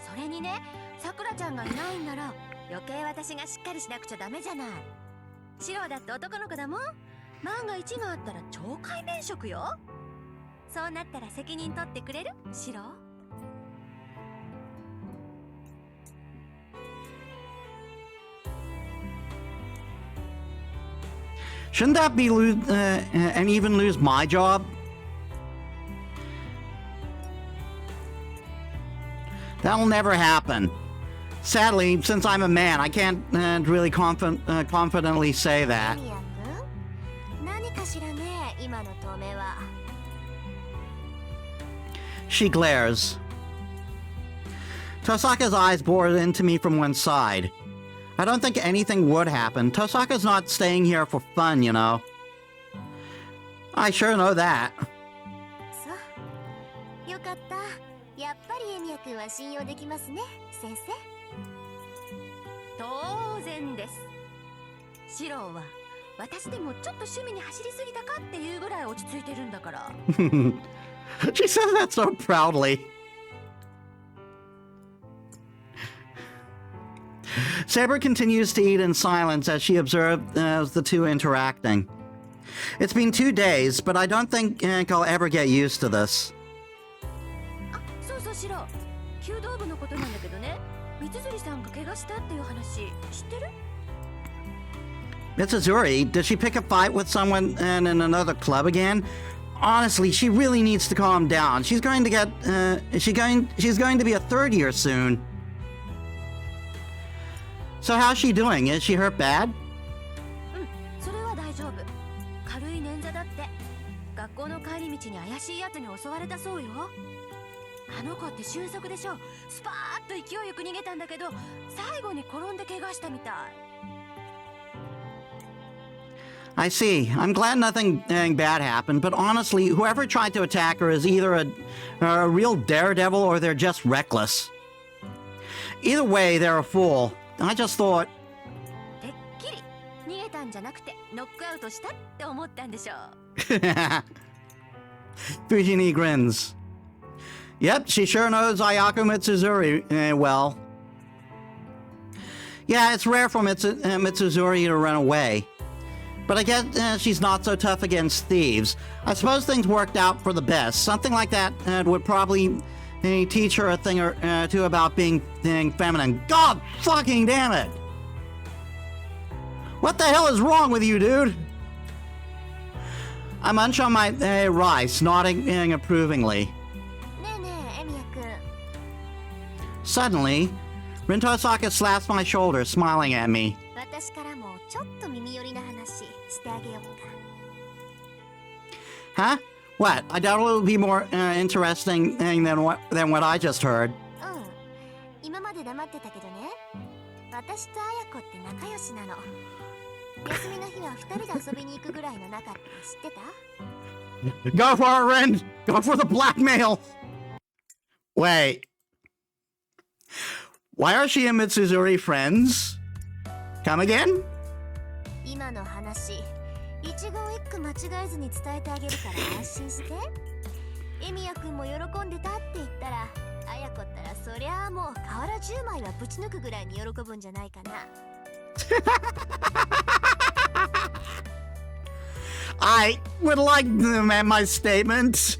それにね、さくらちゃんがいないんなら余計私がしっかりしなくちゃダメじゃない。シロだって男の子だもん。万が一があったら懲戒免職よ。そうなったら責任取ってくれる？シロ。Shouldn't that be and even lose my job? That'll never happen. Sadly, since I'm a man, I can't really confidently say that. エミヤ君、何かしらね、今の止めは。She glares. Tosaka's eyes bore into me from one side. I don't think anything would happen. Tosaka's not staying here for fun, you know. I sure know that. そう。よかった。やっぱりエミヤ君は信用できますね、先生。当然です。シロは私でもちょっと趣味に走りすぎたかっていうぐらい落ち着いてるんだから。She says that so proudly. Saber continues to eat in silence as she observes the two interacting. It's been 2 days, but I don't think I'll ever get used to this. あ、そうそうシロ。弓道部のことなんだけどね。三辻さんが怪我したっていう話知ってる？ Mitsuzuri, did she pick a fight with someone in another club again? Honestly, she really needs to calm down. She's going to get she's going to be a third year soon. So how's she doing? Is she hurt bad? それは大丈夫。軽い捻挫だって。学校の帰り道に怪しい奴に襲われたそうよ。あの子って俊足でしょ。スパーッと勢いよく逃げたんだけど、最後に転んで怪我したみたい。I see. I'm glad nothing bad happened, but honestly, whoever tried to attack her is either a real daredevil or they're just reckless. Either way, they're a fool. I just thought... てっきり逃げたんじゃなくてノックアウトしたって思ったんでしょう。Fujini grins. Yep, she sure knows Ayako Mitsuzuri well. Yeah, it's rare for Mitsuzuri to run away. But I guess she's not so tough against thieves. I suppose things worked out for the best. Something like that would probably teach her a thing or two about being feminine. God fucking damn it! What the hell is wrong with you, dude? I munch on my rice, nodding approvingly. ねえねえ、エミヤ君。 Suddenly, Rintosaka slaps my shoulder, smiling at me. 私からもちょっと耳寄りな話してあげようか。 Huh? What? I doubt it'll be more interesting than what I just heard. うん。今まで黙ってたけどね。私と綾子って仲良しなの。休みの日は2人で遊びに行くぐらいの仲って知ってた？ Go for it, Ren! Go for the blackmail! Wait. Why are she and Mitsuzuri friends? Come again? 今の話、一言一句間違えずに伝えてあげるから安心して。エミヤ君も喜んでたって言ったら、綾子ったらそりゃあもう瓦10枚はぶち抜くぐらいに喜ぶんじゃないかな。I would like to amend my statement.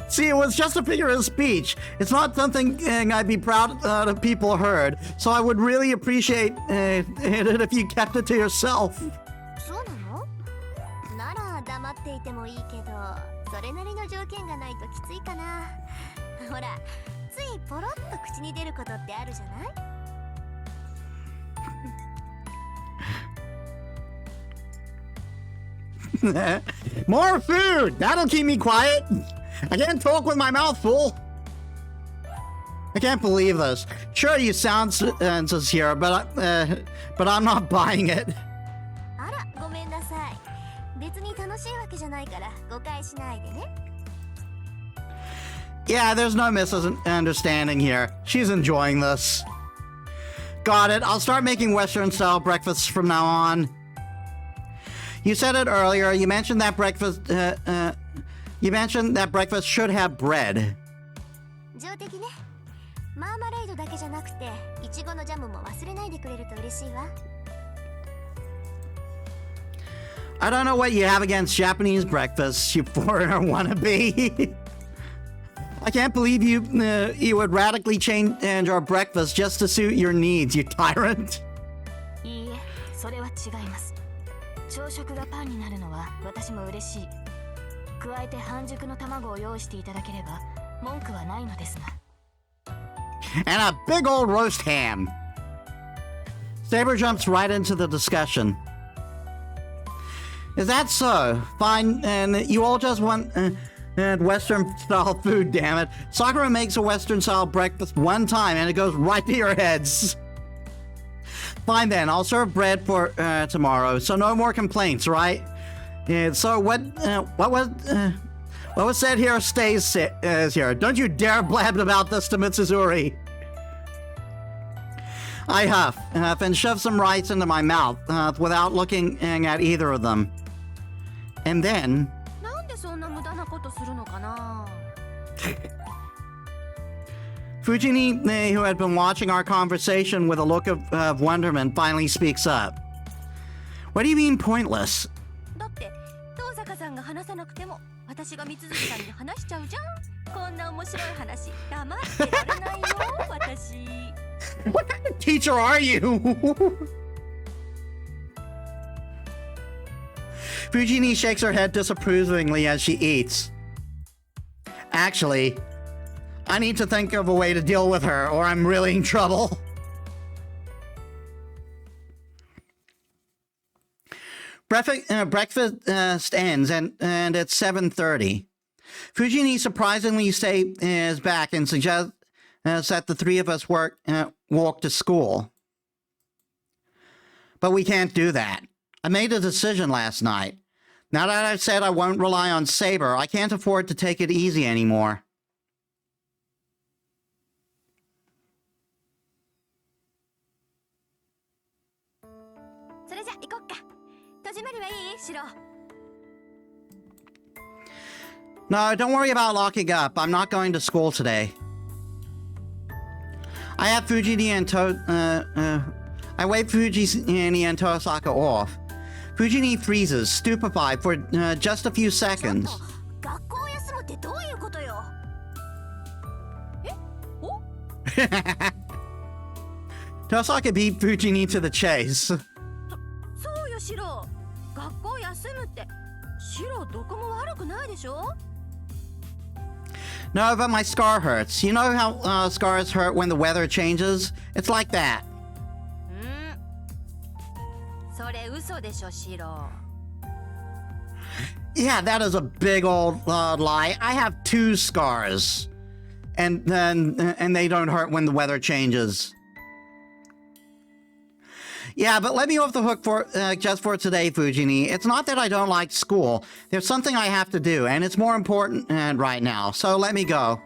See, it was just a figure of speech. It's not something I'd be proud of people heard. So I would really appreciate it if you kept it to yourself. そうなの？なら黙っていてもいいけど、それなりの条件がないときついかな。ほら、ついポロッと口に出ることってあるじゃない？ More food! That'll keep me quiet. I can't talk with my mouth full. I can't believe this. Sure, you sound sincere, but I'm not buying it. あら、ごめんなさい。別に楽しいわけじゃないから誤解しないでね。 Yeah, there's no misunderstanding here. She's enjoying this. Got it. I'll start making Western-style breakfasts from now on. You said it earlier. You mentioned that breakfast should have bread. 上的ね。マーマレードだけじゃなくて、いちごのジャムも忘れないでくれると嬉しいわ。I don't know what you have against Japanese breakfast, you foreigner wannabe. I can't believe you would radically change our breakfast just to suit your needs, you tyrant. いいえ、それは違います。朝食がパンになるのは私も嬉しい。加えて半熟の卵を用意していただければ文句はないのですが。And a big old roast ham. Saber jumps right into the discussion. Is that so? Fine, and you all just want Western-style food, damn it. Sakura makes a Western-style breakfast one time, and it goes right to your heads. Fine then, I'll serve bread for tomorrow, so no more complaints, right? Yeah, so what was said here stays here. Don't you dare blab about this to Mitsuzuri. I huff and shove some rice into my mouth without looking at either of them. And then... なんでそんな無駄なことするのかな? Fujini, who had been watching our conversation with a look of wonderment, finally speaks up. What do you mean pointless? だって遠坂さんが話さなくても私が三鈴さんに話しちゃうじゃん。こんな面白い話黙ってられないよ私。What kind of teacher are you? Fujini shakes her head disapprovingly as she eats. Actually, I need to think of a way to deal with her, or I'm really in trouble. Breakfast ends, and it's 7:30. Fujini surprisingly stays back and suggests that the three of us walk to school. But we can't do that. I made a decision last night. Now that I've said I won't rely on Saber, I can't afford to take it easy anymore. No, don't worry about locking up. I'm not going to school today. I have Fujini and I wave Fujini and Tosaka off. Fujini freezes, stupefied for just a few seconds. 学校を休むってどういうことよ? え? お? Tosaka beat Fujini to the chase. そうよシロ。学校休むってシロどこも悪くないでしょ? No, but my scar hurts. You know how scars hurt when the weather changes? It's like that. それ嘘でしょシロ。 Yeah, that is a big old lie. I have 2 scars. And they don't hurt when the weather changes. Yeah, but let me off the hook for just for today, Fujini. It's not that I don't like school. There's something I have to do, and it's more important right now. So let me go.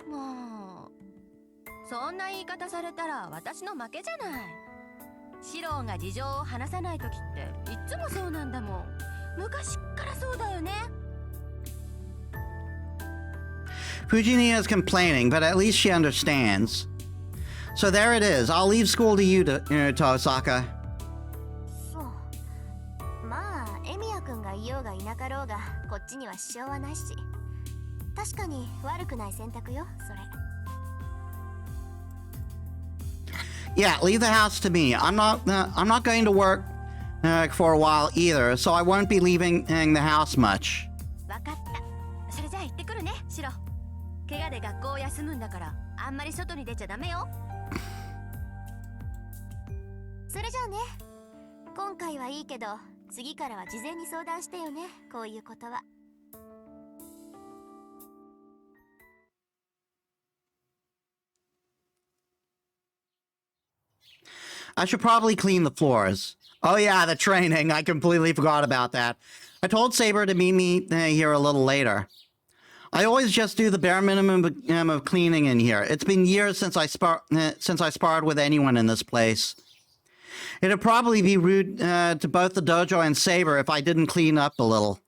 もうそんな言い方されたら私の負けじゃない。シロが事情を話さない時っていつもそうなんだもん。昔からそうだよね。Fujini is complaining, but at least she understands. So there it is. I'll leave school to you, Tosaka. そう。まあ、エミヤ君がいようがいなかろうが、こっちには支障はないし。確かに悪くない選択よ、それ。Yeah, leave the house to me. I'm not going to work for a while either, so I won't be leaving the house much. わかった。それじゃあ行ってくるね、シロ。怪我で学校を休むんだから、あんまり外に出ちゃダメよ。それじゃあね。今回はいいけど、次からは事前に相談してよね、こういうことは。I should probably clean the floors. Oh yeah, the training. I completely forgot about that. I told Saber to meet me here a little later. I always just do the bare minimum of cleaning in here. It's been years since I sparred with anyone in this place. It'd probably be rude to both the dojo and Saber if I didn't clean up a little.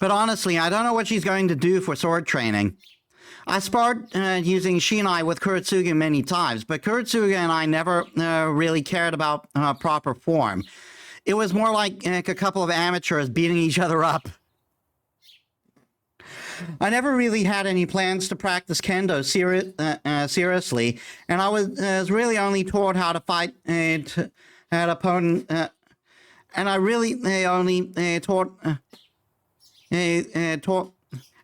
But honestly, I don't know what she's going to do for sword training. I sparred using Shinai with Kuretsuga many times, but Kuretsuga and I never really cared about proper form. It was more like a couple of amateurs beating each other up. I never really had any plans to practice kendo seriously, and I was really only taught how to fight an opponent, and I really only taught, and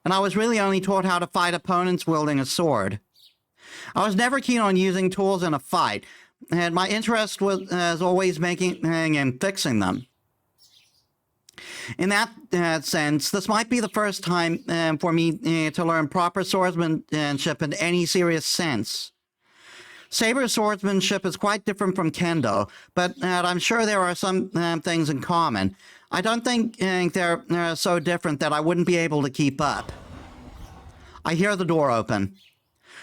I was really only taught how to fight opponents wielding a sword. I was never keen on using tools in a fight, and my interest was always making and fixing them. In that sense, this might be the first time for me to learn proper swordsmanship in any serious sense. Saber swordsmanship is quite different from kendo, but I'm sure there are some things in common. I don't think they're so different that I wouldn't be able to keep up. I hear the door open.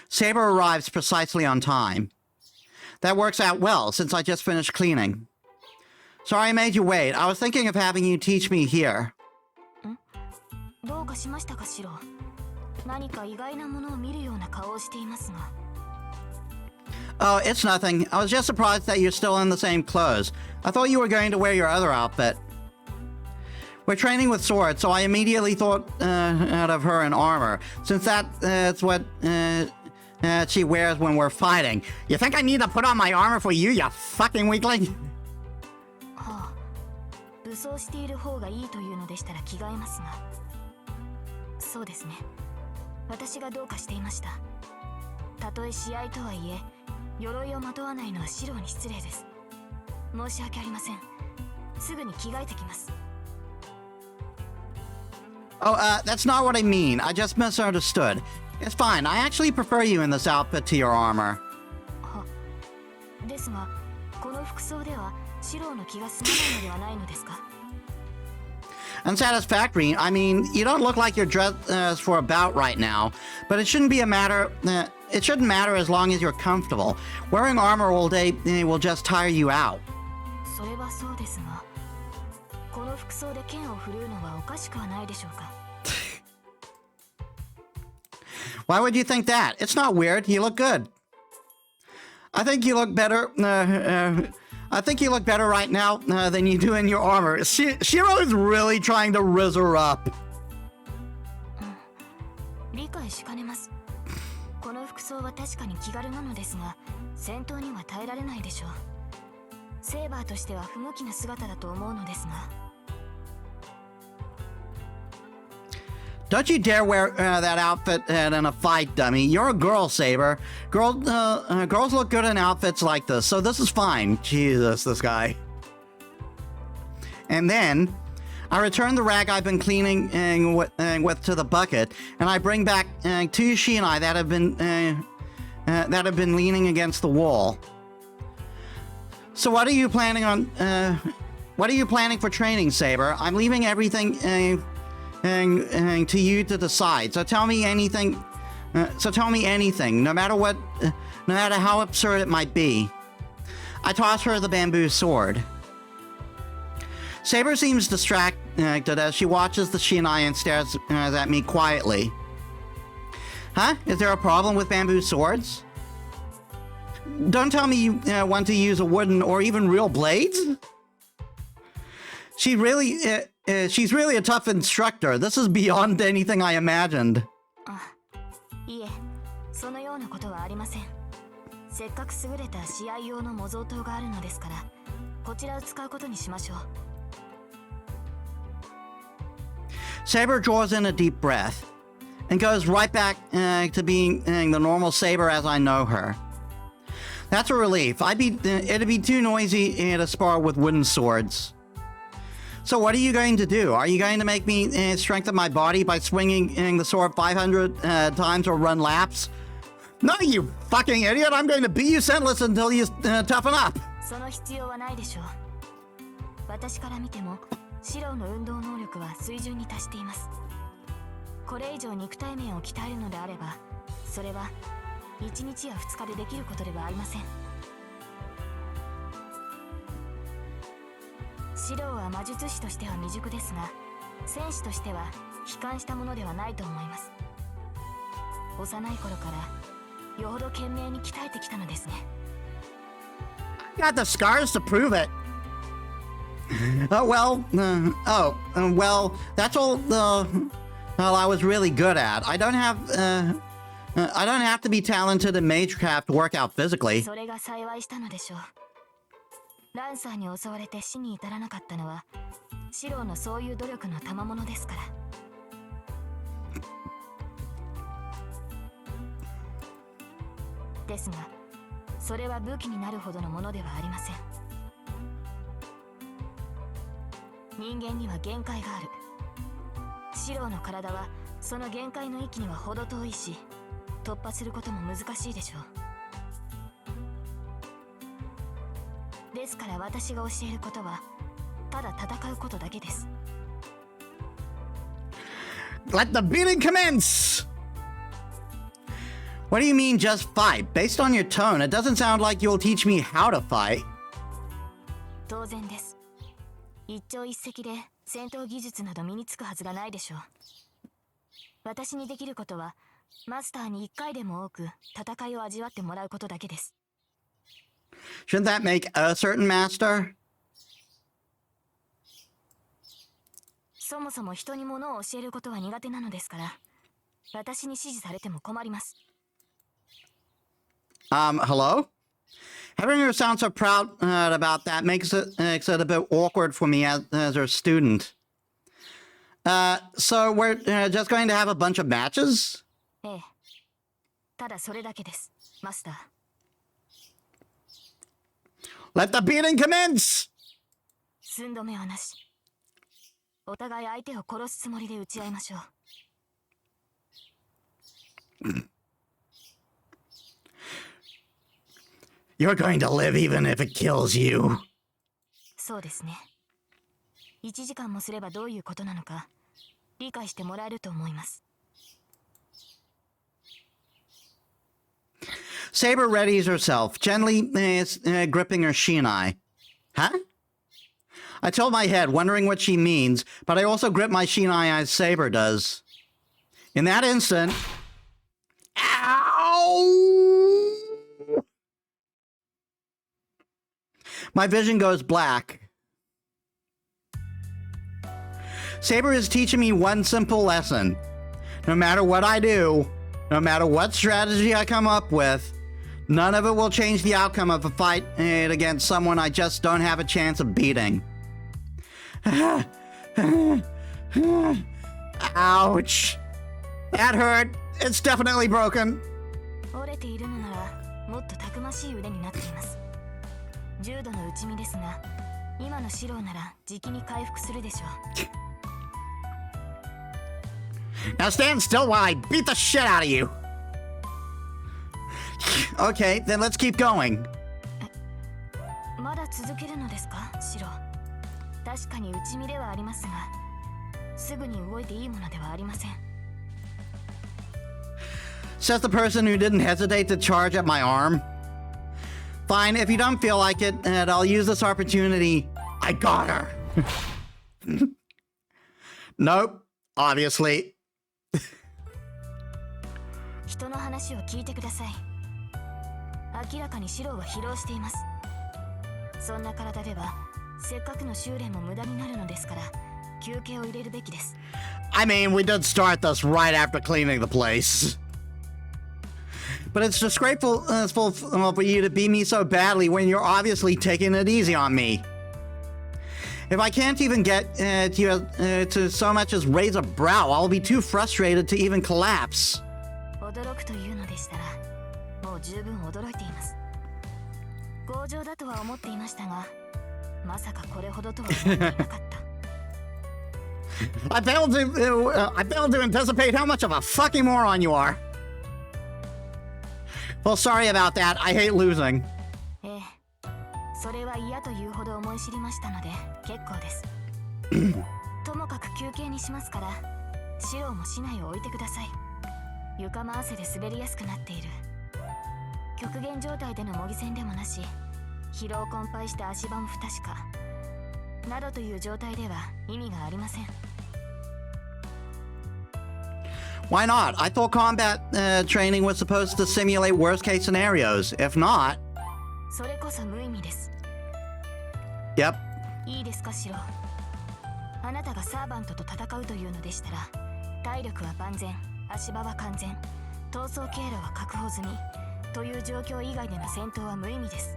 Saber arrives precisely on time. That works out well, since I just finished cleaning. Sorry I made you wait. I was thinking of having you teach me here. どうかしましたか、シロ。何か意外なものを見るような顔をしていますが。Oh, it's nothing. I was just surprised that you're still in the same clothes. I thought you were going to wear your other outfit. We're training with swords, so I immediately thought out of her in armor, since that's what she wears when we're fighting. You think I need to put on my armor for you, you fucking weakling? はあ、武装している方がいいというのでしたら着替えますが。そうですね。私がどうかしていました。たとえ試合とはいえ、鎧をまとわないのはシロに失礼です。申し訳ありません。すぐに着替えてきます。Oh, that's not what I mean. I just misunderstood. It's fine. I actually prefer you in this outfit to your armor. は、ですが、この服装ではシロの気が済まないのではないのですか? Unsatisfactory? I mean, you don't look like you're dressed for a bout right now, but it shouldn't be a matter. It shouldn't matter as long as you're comfortable. Wearing armor all day will just tire you out. それはそうですが、この服装で剣を振るうのはおかしくはないでしょうか? Why would you think that? It's not weird. You look good. I think you look better. I think you look better right now than you do in your armor. Shiro is really trying to rizz her up. 理解しかねます。この服装は確かに気軽なのですが、戦闘には耐えられないでしょう。セーバーとしては不向きな姿だと思うのですが。Don't you dare wear that outfit in a fight, dummy. You're a girl, Saber. Girls look good in outfits like this, so this is fine. Jesus, this guy. And then, I return the rag I've been cleaning with to the bucket, and I bring back two shinai that have been leaning against the wall. So what are you planning on? What are you planning for training, Saber? I'm leaving everything to you to decide. So tell me anything. No matter what, no matter how absurd it might be. I toss her the bamboo sword. Saber seems distracted as she watches the shinai and stares at me quietly. Huh? Is there a problem with bamboo swords? Don't tell me you want to use a wooden or even real blades? She's really a tough instructor. This is beyond anything I imagined. いえ、そのようなことはありません。せっかく優れた試合用の模造刀があるのですから、こちらを使うことにしましょう。Saber draws in a deep breath and goes right back to being the normal Saber as I know her. That's a relief. It'd be too noisy to spar with wooden swords. So what are you going to do? Are you going to make me strengthen my body by swinging the sword 500 times or run laps? No, you fucking idiot! I'm going to beat you senseless until you toughen up! その必要はないでしょう。私から見ても、シロの運動能力は水準に達しています。これ以上肉体面を鍛えるのであれば、それは1日や2日でできることではありません。シロは魔術師としては未熟ですが、戦士としては悲観したものではないと思います。幼い頃からよほど懸命に鍛えてきたのですね。Got the scars to prove it. Well, that's all I was really good at. I don't have to be talented in magecraft to work out physically. それが幸いしたのでしょう。ランサーに襲われて死に至らなかったのはシローのそういう努力の賜物ですから。ですがそれは武器になるほどのものではありません。人間には限界がある。シローの体はその限界の域には程遠いし、突破することも難しいでしょう。ですから私が教えることはただ戦うことだけです。 Let the beating commence! What do you mean just fight? Based on your tone, it doesn't sound like you'll teach me how to fight. 当然です。一朝一夕で戦闘技術など身につくはずがないでしょう。私にできることはマスターに一回でも多く戦いを味わってもらうことだけです。 Shouldn't that make a certain master? そもそも人に物を教えることは苦手なのですから、私に指示されても困ります。Hello? Having her sound so proud about that makes it a bit awkward for me as her student. So we're just going to have a bunch of matches? ええ。ただそれだけです、マスター。Let the beating commence! 寸止めはなし。お互い相手を殺すつもりで打ち合いましょう。You're going to live even if it kills you. そうですね。1時間もすればどういうことなのか理解してもらえると思います。Saber readies herself, gently gripping her shinai. Huh? I tilt my head, wondering what she means, but I also grip my shinai as Saber does. In that instant... Ow! My vision goes black. Saber is teaching me one simple lesson. No matter what I do, no matter what strategy I come up with, none of it will change the outcome of a fight against someone I just don't have a chance of beating. Ouch. That hurt. It's definitely broken. 折れているのならもっとたくましい腕になっています。重度の打ち身ですが、今のシローならじきに回復するでしょう。Now stand still while I beat the shit out of you. Okay, then let's keep going. まだ続けるのですか、シロー。確かに打ち身ではありますが、すぐに動いていいものではありません。Says the person who didn't hesitate to charge at my arm. Fine, if you don't feel like it, and I'll use this opportunity. I got her. Nope, obviously. 人の話を聞いてください。明らかにシローは疲労しています。そんな体ではせっかくの修練も無駄になるのですから、休憩を入れるべきです。I mean, we did start this right after cleaning the place. But it's disgraceful for you to beat me so badly when you're obviously taking it easy on me. If I can't even get to so much as raise a brow, I'll be too frustrated to even collapse. 驚くというのでしたら、もう十分驚いています。強情だとは思っていましたが、まさかこれほどとは思っていなかった。I failed to anticipate how much of a fucking moron you are. Well, sorry about that. I hate losing. ええ、それは嫌というほど思い知りましたので結構です。ともかく休憩にしますから、シローも竹刀を置いてください。床も汗で滑りやすくなっている。極限状態での模擬戦でもなし、疲労困憊して足場も不確かなどという状態では意味がありません。Why not? I thought combat training was supposed to simulate worst-case scenarios. If not... それこそ無意味です。 Yep. いいですかシロ。あなたがサーバントと戦うというのでしたら、体力は万全、足場は完全、逃走経路は確保済みという状況以外での戦闘は無意味です。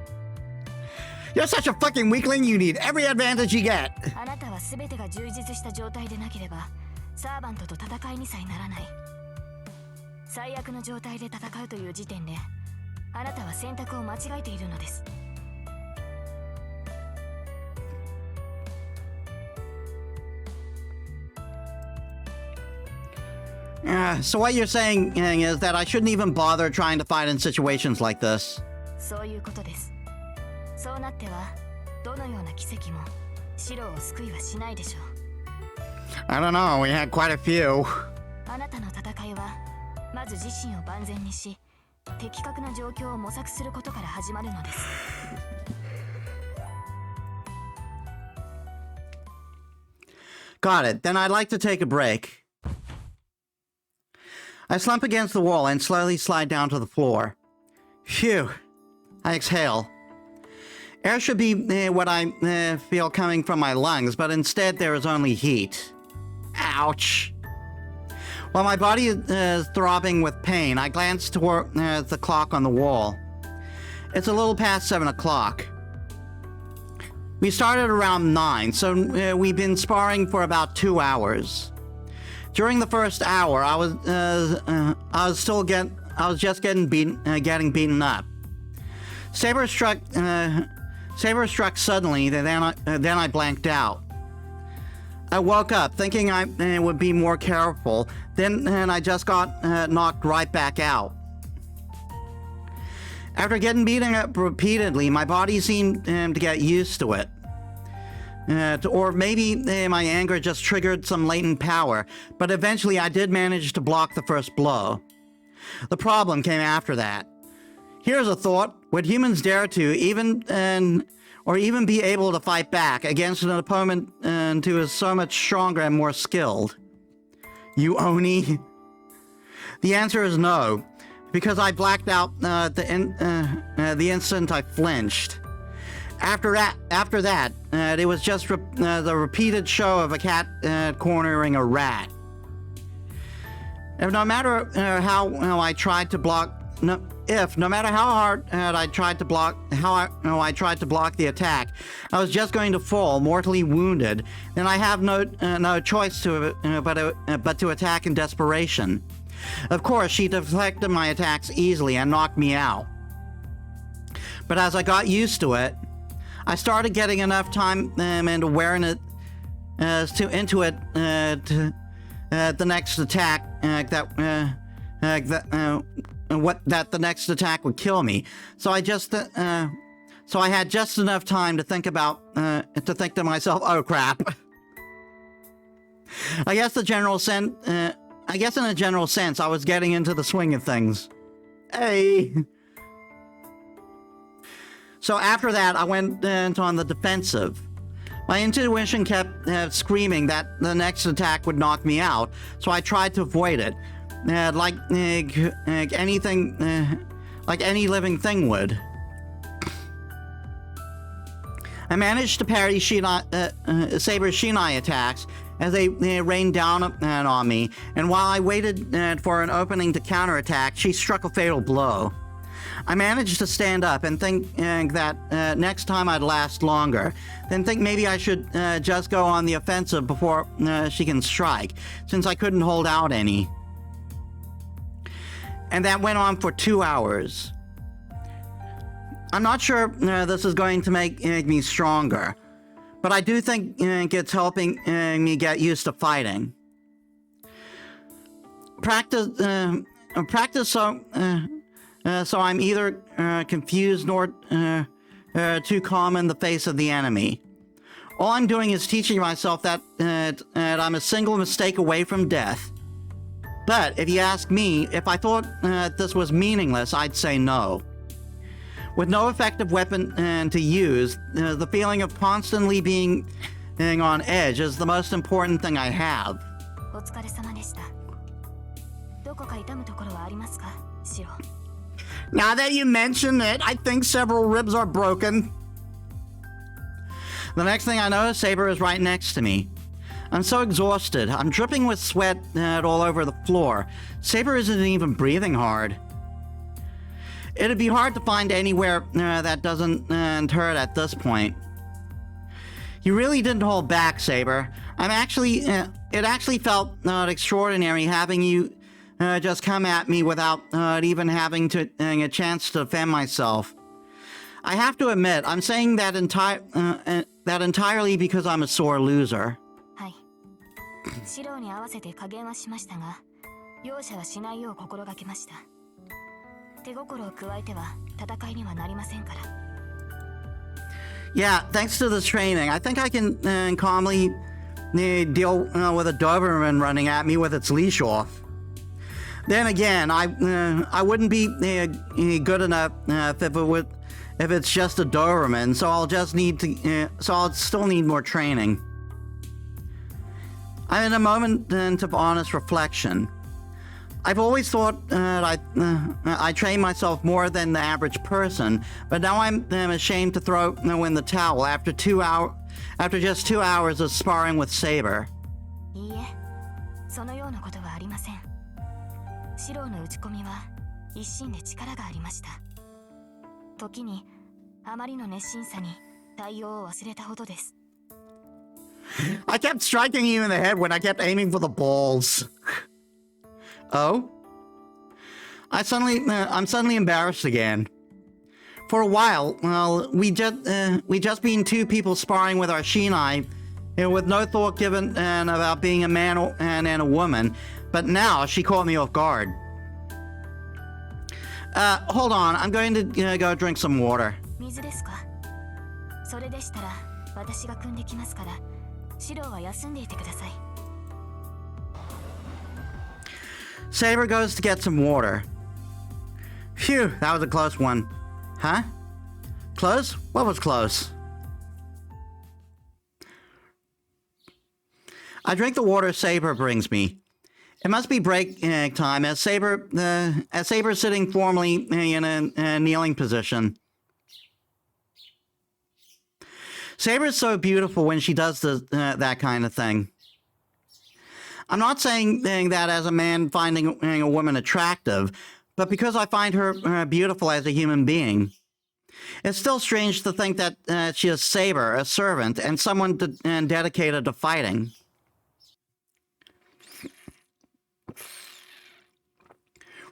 You're such a fucking weakling, you need every advantage you get! あなたは全てが充実した状態でなければサーバントと戦いにさえならない。最悪の状態で戦うという時点であなたは選択を間違えているのです。 So what you're saying is that I shouldn't even bother trying to fight in situations like this. そういうことです。そうなってはどのような奇跡もシロを救いはしないでしょう。 I don't know, we had quite a few. あなたの戦いはまず自身を万全にし的確な状況を模索することから始まるのです。 Got it. Then I'd like to take a break. I slump against the wall and slowly slide down to the floor. Phew. I exhale. Air should be what I feel coming from my lungs, but instead there is only heat. Ouch. While my body is throbbing with pain, I glance toward the clock on the wall. It's a little past 7 o'clock. We started around 9, so we've been sparring for about 2 hours. During the first hour, I was just getting beaten up. Saber struck suddenly, then I blanked out. I woke up thinking I would be more careful, then I just got knocked right back out. After getting beaten up repeatedly, my body seemed to get used to it. Or maybe my anger just triggered some latent power, but eventually I did manage to block the first blow. The problem came after that. Here's a thought: would humans dare to even be able to fight back against an opponent who is so much stronger and more skilled? You Oni? The answer is no, because I blacked out the instant I flinched. After that, it was just the repeated show of a cat cornering a rat. No matter how I tried to block the attack, I was just going to fall, mortally wounded. Then I have no choice but to attack in desperation. Of course, she deflected my attacks easily and knocked me out. But as I got used to it, I started getting enough time and awareness into it the next attack that the next attack would kill me. So I had just enough time to think to myself, oh crap. I guess in a general sense, I was getting into the swing of things. Hey. So after that, I went on the defensive. My intuition kept screaming that the next attack would knock me out, so I tried to avoid it, like any living thing would. I managed to parry Saber's Shinai attacks as they rained down on me, and while I waited for an opening to counterattack, she struck a fatal blow. I managed to stand up and think that next time I'd last longer, then think maybe I should just go on the offensive before she can strike, since I couldn't hold out any. And that went on for 2 hours. I'm not sure this is going to make me stronger, but I do think it's helping me get used to fighting. Practice so I'm either confused nor too calm in the face of the enemy. All I'm doing is teaching myself that I'm a single mistake away from death. But if you ask me if I thought this was meaningless, I'd say no. With no effective weapon to use, the feeling of constantly being on edge is the most important thing I have. お疲れ様でした。どこか痛むところはありますか、シロ? Now that you mention it, I think several ribs are broken. The next thing I know, Saber is right next to me. I'm so exhausted. I'm dripping with sweat all over the floor. Saber isn't even breathing hard. It'd be hard to find anywhere that doesn't hurt at this point. You really didn't hold back, Saber. It actually felt extraordinary having you just come at me without even having a chance to defend myself. I have to admit, I'm saying that entirely because I'm a sore loser. はい四郎に合わせて加減はしましたが容赦はしないよう心がけました手心を加えては戦いにはなりませんから Yeah, thanks to this training, I think I can calmly deal with a Doberman running at me with its leash off. Then again, I wouldn't be good enough if it's just a Doberman, so I'll still need more training. I'm in a moment of honest reflection. I've always thought I train myself more than the average person, but now I'm ashamed to throw in the towel after just 2 hours of sparring with Saber. いいえそのようなことはありません四郎の打ち込みは一心で力がありました時にあまりの熱心さに対応を忘れたほどです I kept striking you in the head when I kept aiming for the balls. Oh? I'm suddenly embarrassed again. For a while, well, we just been two people sparring with our shinai, with no thought given about being a man and a woman, but now she caught me off guard. Hold on, I'm going to go drink some water. 水ですかそれでしたら私が汲んできますから四郎は休んでいてください Saber goes to get some water. Phew, that was a close one. Huh? Close? What was close? I drink the water Saber brings me. It must be break time as Saber is sitting formally in a kneeling position. Saber is so beautiful when she does that kind of thing. I'm not saying that as a man finding a woman attractive, but because I find her beautiful as a human being. It's still strange to think that she is Saber, a servant, and someone dedicated to fighting.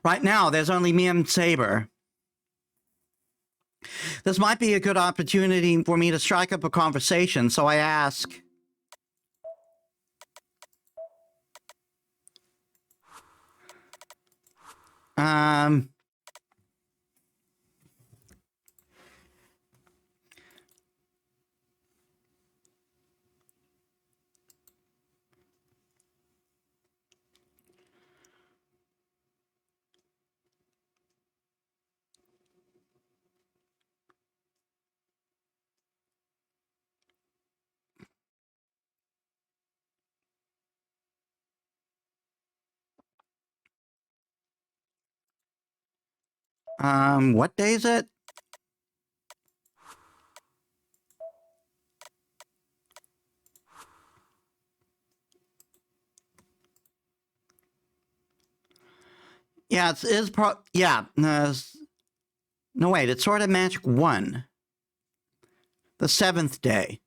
Right now, there's only me and Saber. This might be a good opportunity for me to strike up a conversation, so I ask... what day is it? Yeah, no, wait, it's Sword of Magic 1. The 7th day.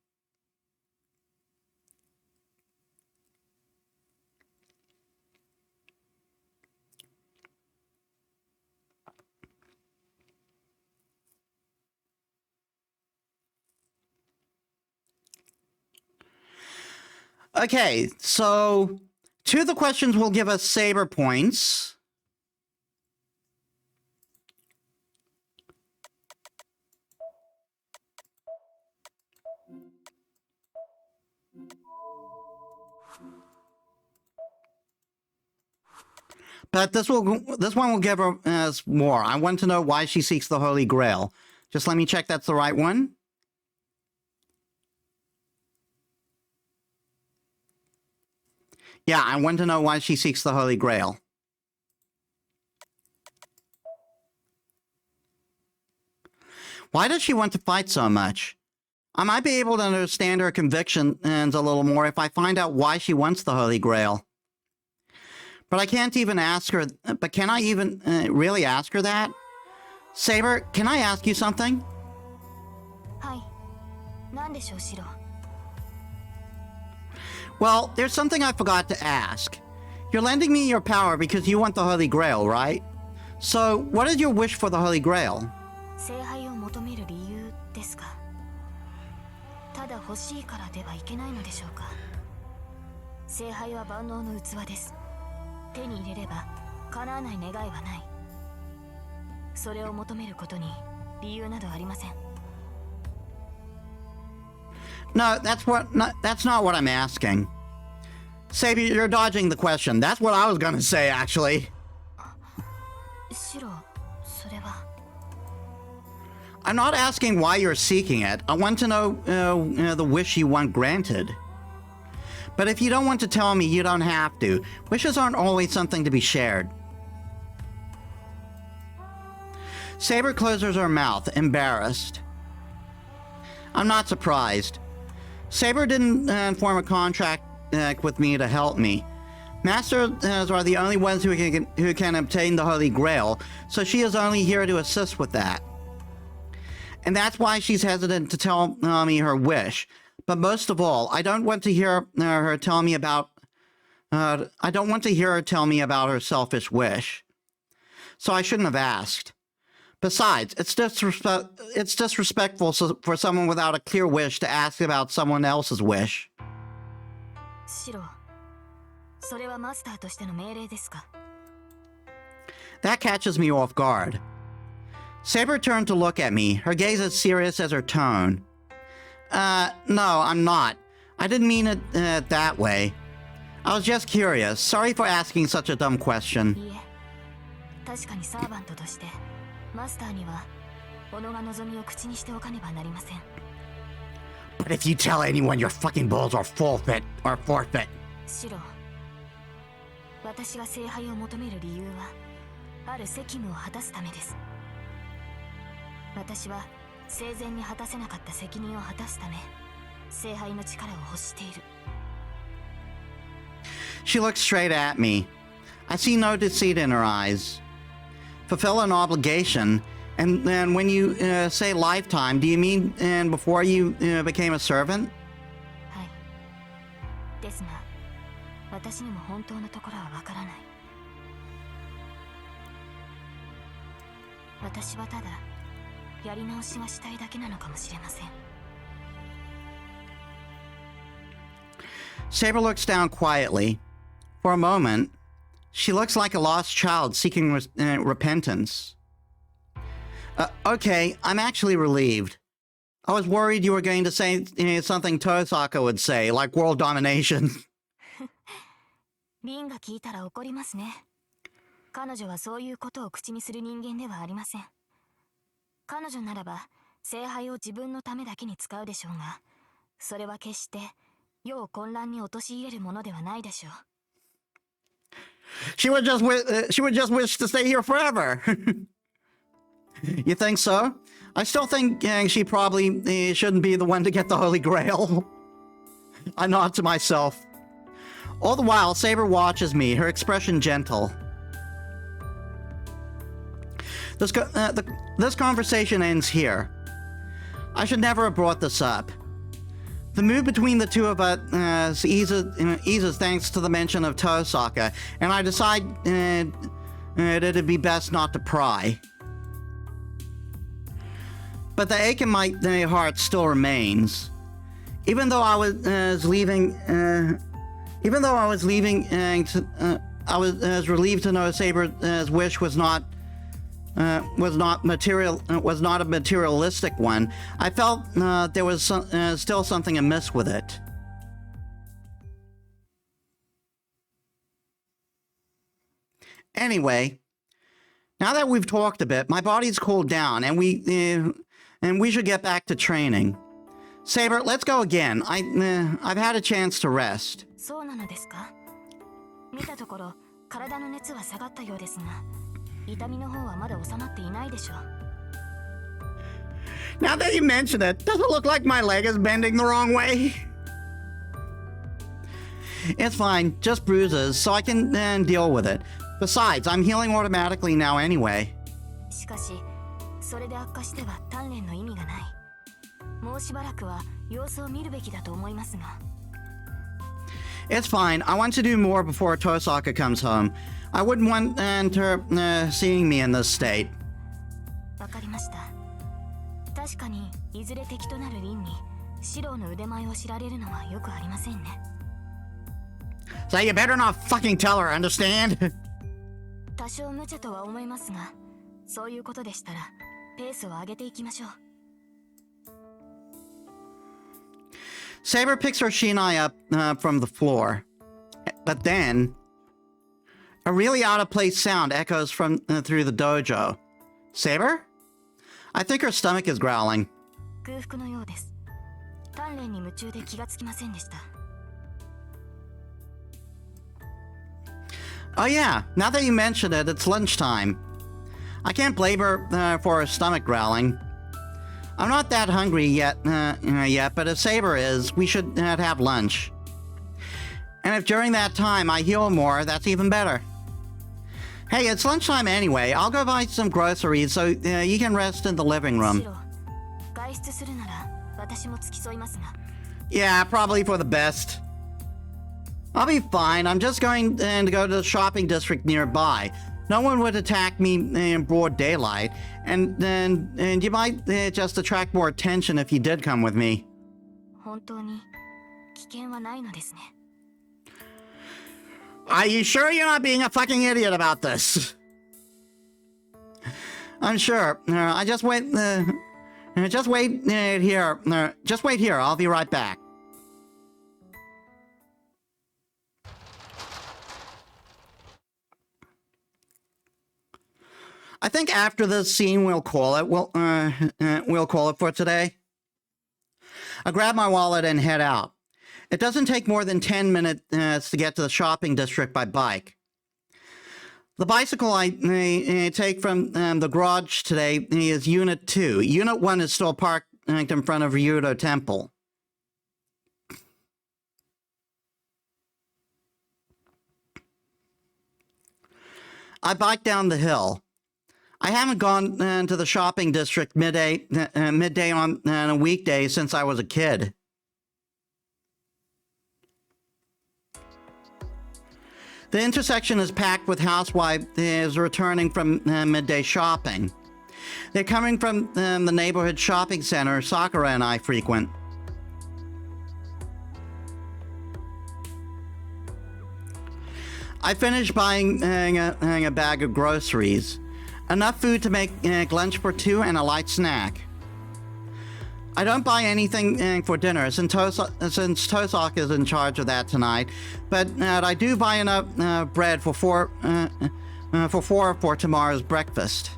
Okay, so 2 of the questions will give us Saber points. But this one will give us more. I want to know why she seeks the Holy Grail. Just let me check that's the right one. Yeah, I want to know why she seeks the Holy Grail. Why does she want to fight so much? I might be able to understand her convictions a little more if I find out why she wants the Holy Grail. But I can't even ask her. But can I even really ask her that? Saber, can I ask you something? はい。何でしょう、シロ。 Well, there's something I forgot to ask. You're lending me your power because you want the Holy Grail, right? So, what is your wish for the Holy Grail? 聖杯を求める理由ですか。ただ欲しいからではいけないのでしょうか。聖杯は万能の器です。手に入れれば叶わない願いはない。それを求めることに理由などありません。 No, that's not what I'm asking. Saber, you're dodging the question. That's what I was gonna say, actually. シロ、それは。 I'm not asking why you're seeking it. I want to know the wish you want granted. But if you don't want to tell me, you don't have to. Wishes aren't always something to be shared. Saber closes her mouth, embarrassed. I'm not surprised. Saber didn't form a contract with me to help me. Masters are the only ones who can obtain the Holy Grail, so she is only here to assist with that. And that's why she's hesitant to tell me her wish. But most of all, I don't want to hear her tell me about. I don't want to hear her tell me about her selfish wish. So I shouldn't have asked. Besides, it's disrespectful for someone without a clear wish to ask about someone else's wish. シロ、それはマスターとしての命令ですか。 That catches me off guard. Saber turned to look at me, her gaze as serious as her tone. No, I'm not. I didn't mean it that way. I was just curious. Sorry for asking such a dumb question. いえ、確かにサーバントとしてマスターには己が望みを口にしておかねばなりません。 But if you tell anyone your fucking balls are forfeit. シロ、私が聖杯を求める理由はある責務を果たすためです。私は生前に果たせなかった責任を果たすため聖杯の力を欲している。 She looks straight at me. I see no deceit in her eyes. Fulfill an obligation. And then when you say lifetime, do you mean before you became a servant? はい。ですが、私にも本当のところはわからない。私はただやり直しがしたいだけなのかもしれません。 Saber looks down quietly. For a moment, she looks like a lost child seeking repentance. Okay, I'm actually relieved. I was worried you were going to say something Tosaka would say, like world domination. リンが聞いたら怒りますね。彼女はそういうことを口にする人間ではありません。彼女ならば聖杯を自分のためだけに使うでしょうが、それは決して世を混乱に陥れるものではないでしょう。 She would just wish to stay here forever. You think so? I still think she probably shouldn't be the one to get the Holy Grail. I nod to myself. All the while, Saber watches me, her expression gentle. This conversation ends here. I should never have brought this up. The mood between the two of us eases thanks to the mention of Tosaka, and I decide that it'd be best not to pry. But the ache in my heart still remains. Even though I was leaving, I was relieved to know Saber's wish was not a materialistic one. I felt there was still something amiss with it. Anyway, now that we've talked a bit, my body's cooled down, and we should get back to training. Saber, let's go again. I've had a chance to rest. そうなのですか。見たところ体の熱は下がったようですが、痛みの方はまだ収まっていないでしょう。Now that you mention it, does it look like my leg is bending the wrong way? It's fine, just bruises, so I can deal with it. Besides, I'm healing automatically now anyway. しかしそれで悪化しては鍛錬の意味がない。もうしばらくは様子を見るべきだと思いますが。 It's fine. I want to do more before Tosaka comes home. I wouldn't want her seeing me in this state. わかりました。確かにいずれ敵となる凛にシローの腕前を知られるのはよくありませんね。 So you better not fucking tell her, understand? 多少無茶とは思いますが、そういうことでしたらペースを上げていきましょう。 Saber picks her Shinai up from the floor. But then, a really out-of-place sound echoes from through the dojo. Saber? I think her stomach is growling. 空腹のようです。鍛錬に夢中で気がつきませんでした。 Oh yeah, now that you mention it, it's lunchtime. I can't blame her for her stomach growling. I'm not that hungry yet, but if Saber is, we should have lunch. And if during that time I heal more, that's even better. Hey, it's lunchtime anyway. I'll go buy some groceries so you can rest in the living room. シロー、外出するなら私も付き添いますが。 Yeah, probably for the best. I'll be fine. I'm just going to go to the shopping district nearby. No one would attack me in broad daylight, and you might just attract more attention if you did come with me. 本当に危険はないのですね。 Are you sure you're not being a fucking idiot about this? I'm sure. Just wait here. Just wait here. I'll be right back. I think after this scene, we'll call it. We'll call it for today. I grab my wallet and head out. It doesn't take more than 10 minutes to get to the shopping district by bike. The bicycle I take from the garage today is Unit 2. Unit 1 is still parked in front of Ryudo Temple. I bike down the hill. I haven't gone to the shopping district midday on a weekday since I was a kid. The intersection is packed with housewives returning from midday shopping. They're coming from the neighborhood shopping center Sakura and I frequent. I finished buying a bag of groceries. Enough food to make lunch for two and a light snack. I don't buy anything for dinner since Tosaka is in charge of that tonight, but I do buy enough bread for four for tomorrow's breakfast.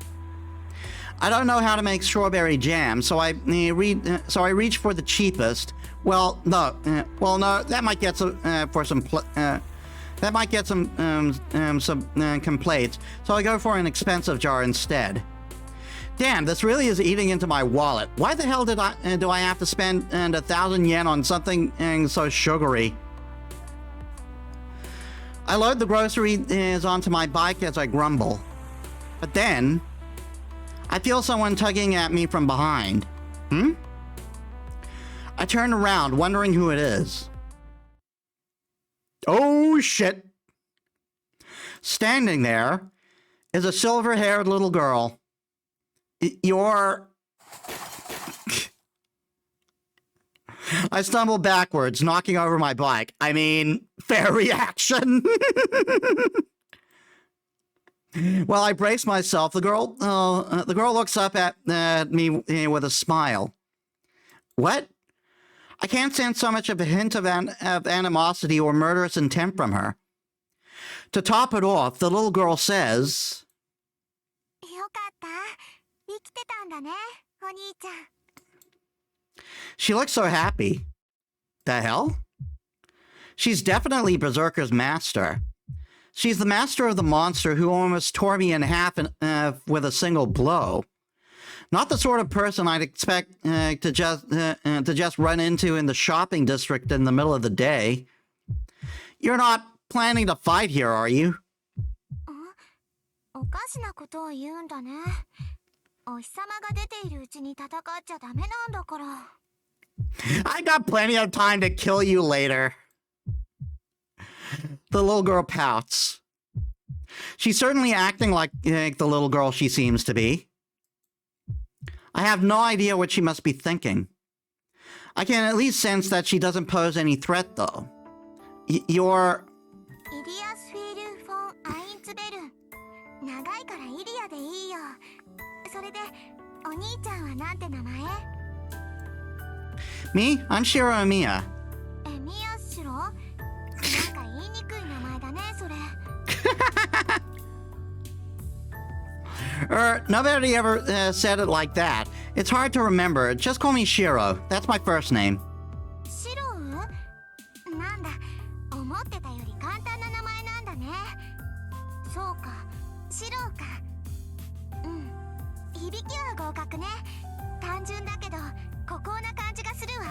I don't know how to make strawberry jam, so I reach for the cheapest. No, that might get some complaints, so I go for an expensive jar instead. Damn, this really is eating into my wallet. Why the hell do I have to spend 1,000 yen on something so sugary? I load the groceries onto my bike as I grumble. But then, I feel someone tugging at me from behind. I turn around, wondering who it is. Oh shit! Standing there is a silver-haired little girl. You're... I stumble backwards, knocking over my bike. I mean, fair reaction. While I brace myself, the girl looks up at me with a smile. What? I can't sense so much of a hint of animosity or murderous intent from her. To top it off, the little girl says... よかった。生きてたんだね、お兄ちゃん。 She looks so happy. The hell? She's definitely Berserker's master. She's the master of the monster who almost tore me in half with a single blow. Not the sort of person I'd expect to just run into in the shopping district in the middle of the day. You're not planning to fight here, are you? おかしなことを言うんだね。お日様が出ているうちに戦っちゃダメなんだから。I got plenty of time to kill you later. The little girl pouts. She's certainly acting like the little girl she seems to be. I have no idea what she must be thinking. I can at least sense that she doesn't pose any threat, though. You're... イリアスフィール・フォン・アインツベル。長いからイリアでいいよ。それで、お兄ちゃんはなんて名前？ Me? I'm Shiro Emiya. エミヤシロ？なんか言いにくい名前だね、それ。Nobody ever said it like that. It's hard to remember. Just call me Shiro. That's my first name. シロウ？なんだ、思ってたより簡単な名前なんだね。そうか、シロウか。うん、響きは合格ね。単純だけど、孤高な感じがするわ。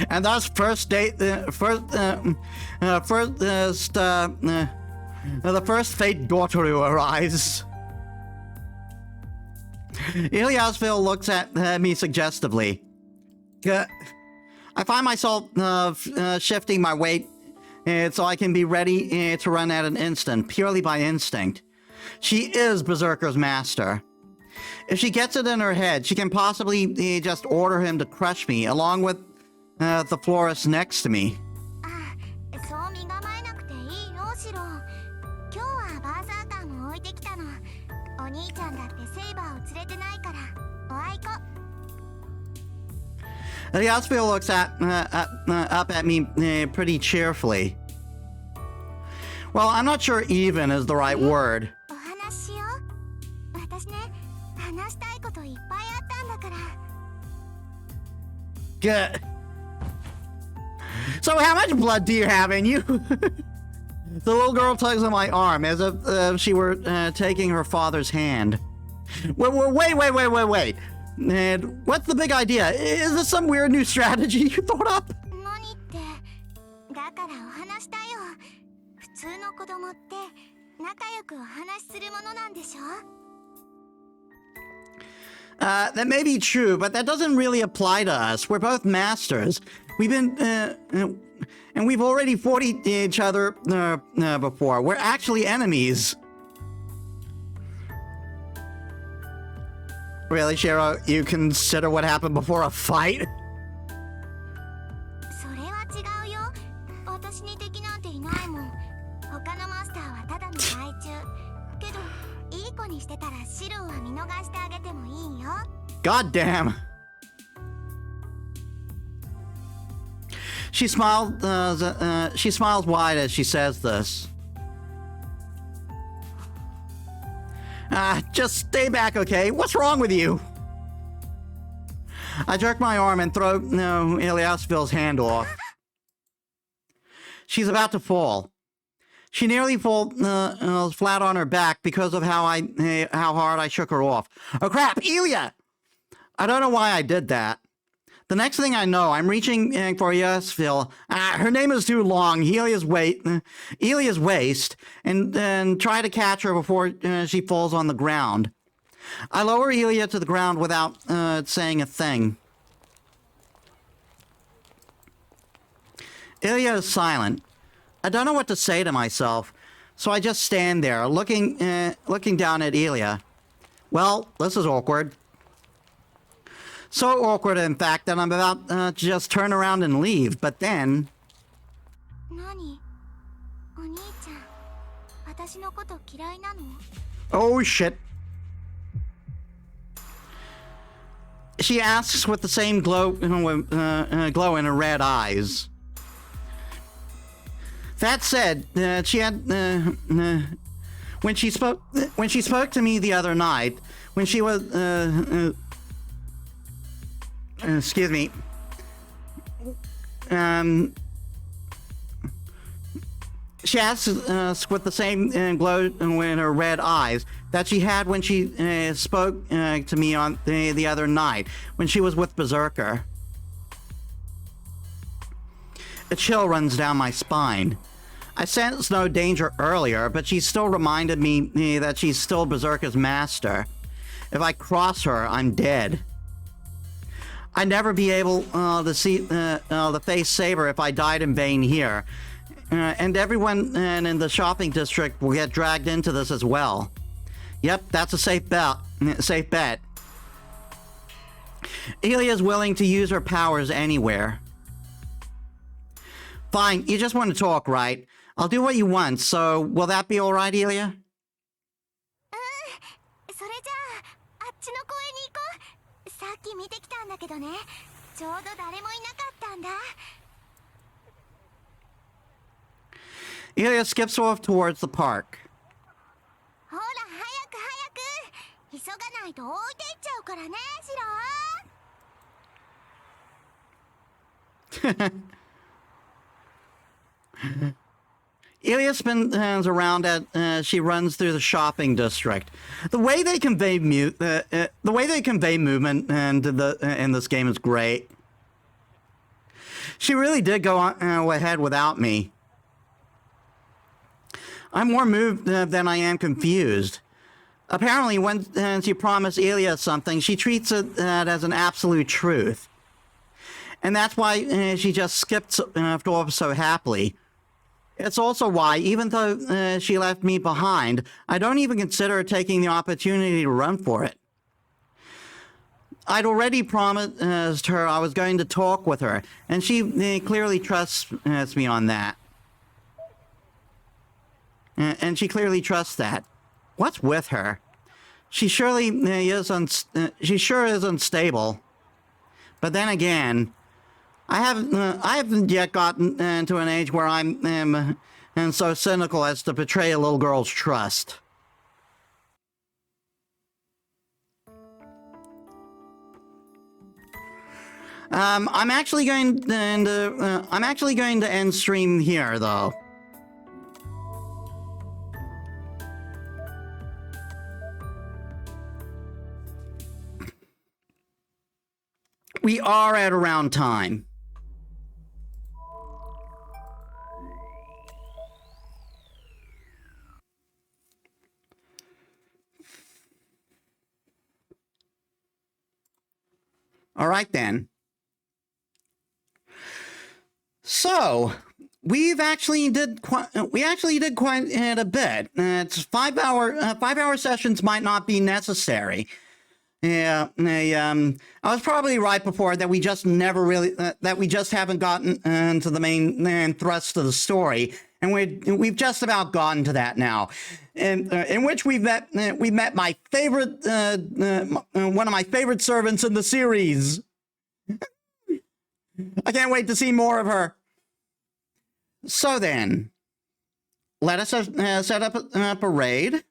And thus, the first fate daughter to arise. Iliasville looks at me suggestively. I find myself shifting my weight so I can be ready to run at an instant, purely by instinct. She is Berserker's master. If she gets it in her head, she can possibly just order him to crush me, along with the florist next to me. ああ、そう身構えなくていいよ、シロウ。今日はバーサーカーも置いてきたの。お兄ちゃんだってセイバーを連れてないから、おあいこ。Iliasville looks up at me pretty cheerfully. Well, I'm not sure even is the right word. お話ししよう。私ね、話したいこといっぱいあったんだから。Good. So how much blood do you have in you? The little girl tugs on my arm as if she were taking her father's hand. Wait. And what's the big idea? Is this some weird new strategy you thought up? 何って、だからお話したよ。普通の子供って仲良くお話しするものなんでしょ？ That may be true, but that doesn't really apply to us. We're both masters. We've been, and we've already fought each other before. We're actually enemies. Really, Shiro? You consider what happened before a fight? それは違うよ。私に敵なんていないもん。他のマスターはただの害虫。けど、いい子にしてたらシロウは見逃してあげてもいいよ。God damn. She smiles wide as she says this. Just stay back, okay? What's wrong with you? I jerk my arm and throw Iliasville's hand off. She's about to fall. She nearly falls flat on her back because of how hard I shook her off. Oh crap, Ilia! I don't know why I did that. The next thing I know, I'm reaching for Iliasville. Her name is too long. Ilia's waist, and try to catch her before she falls on the ground. I lower Ilia to the ground without saying a thing. Ilia is silent. I don't know what to say to myself, so I just stand there, looking down at Ilia. Well, this is awkward. So awkward, in fact, that I'm about to just turn around and leave, but then... 何？お兄ちゃん、私のこと嫌いなの？ Oh, shit. She asks with the same glow in her red eyes. That said, she had... when she spoke to me the other night, when she was... excuse me. She asks with the same glow in her red eyes that she had when she spoke to me on the other night when she was with Berserker. A chill runs down my spine. I sensed no danger earlier, but she still reminded me that she's still Berserker's master. If I cross her, I'm dead. I'd never be able to face Saber if I died in vain here. And everyone in the shopping district will get dragged into this as well. Yep, that's a safe bet. Elia's willing to use her powers anywhere. Fine, you just want to talk, right? I'll do what you want, so will that be alright, Elia? それじゃあ、あっちの公園に行こう。さっき見てきたんだけどね。ちょうど誰もいなかったんだ。Elia skips off towards the park. ほら、早く早く。急がないと置いていっちゃうからね、シロ。Elia spins around as she runs through the shopping district. The way they convey movement in this game is great. She really did go ahead without me. I'm more moved than I am confused. Apparently, when she promised Elia something, she treats it as an absolute truth. And that's why she just skipped off so happily. It's also why, even though she left me behind, I don't even consider taking the opportunity to run for it. I'd already promised her I was going to talk with her, and she clearly trusts me on that. And she clearly trusts that. What's with her? She surely she sure is unstable. But then again, I haven't yet gotten to an age where I'm so cynical as to betray a little girl's trust. I'm actually going to end stream here, though. We are at around time. All right then. So we actually did quite a bit. It's 5 hour sessions might not be necessary. Yeah, I was probably right before that we just never really that we just haven't gotten into the main thrust of the story, and we've just about gotten to that now, in which we met my favorite one of my favorite servants in the series. I can't wait to see more of her. So then, let us set up a raid.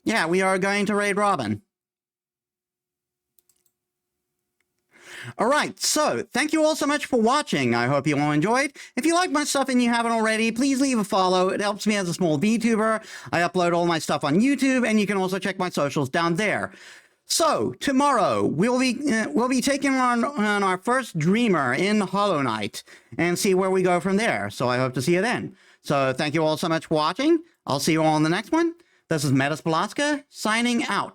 Yeah, we are going to raid Robin. Alright, so thank you all so much for watching. I hope you all enjoyed. If you like my stuff and you haven't already, please leave a follow. It helps me as a small VTuber. I upload all my stuff on YouTube, and you can also check my socials down there. So, tomorrow, we'll be taking on our first Dreamer in Hollow Knight, and see where we go from there. So I hope to see you then. So thank you all so much for watching. I'll see you all in the next one. This is Metis Balaska, signing out.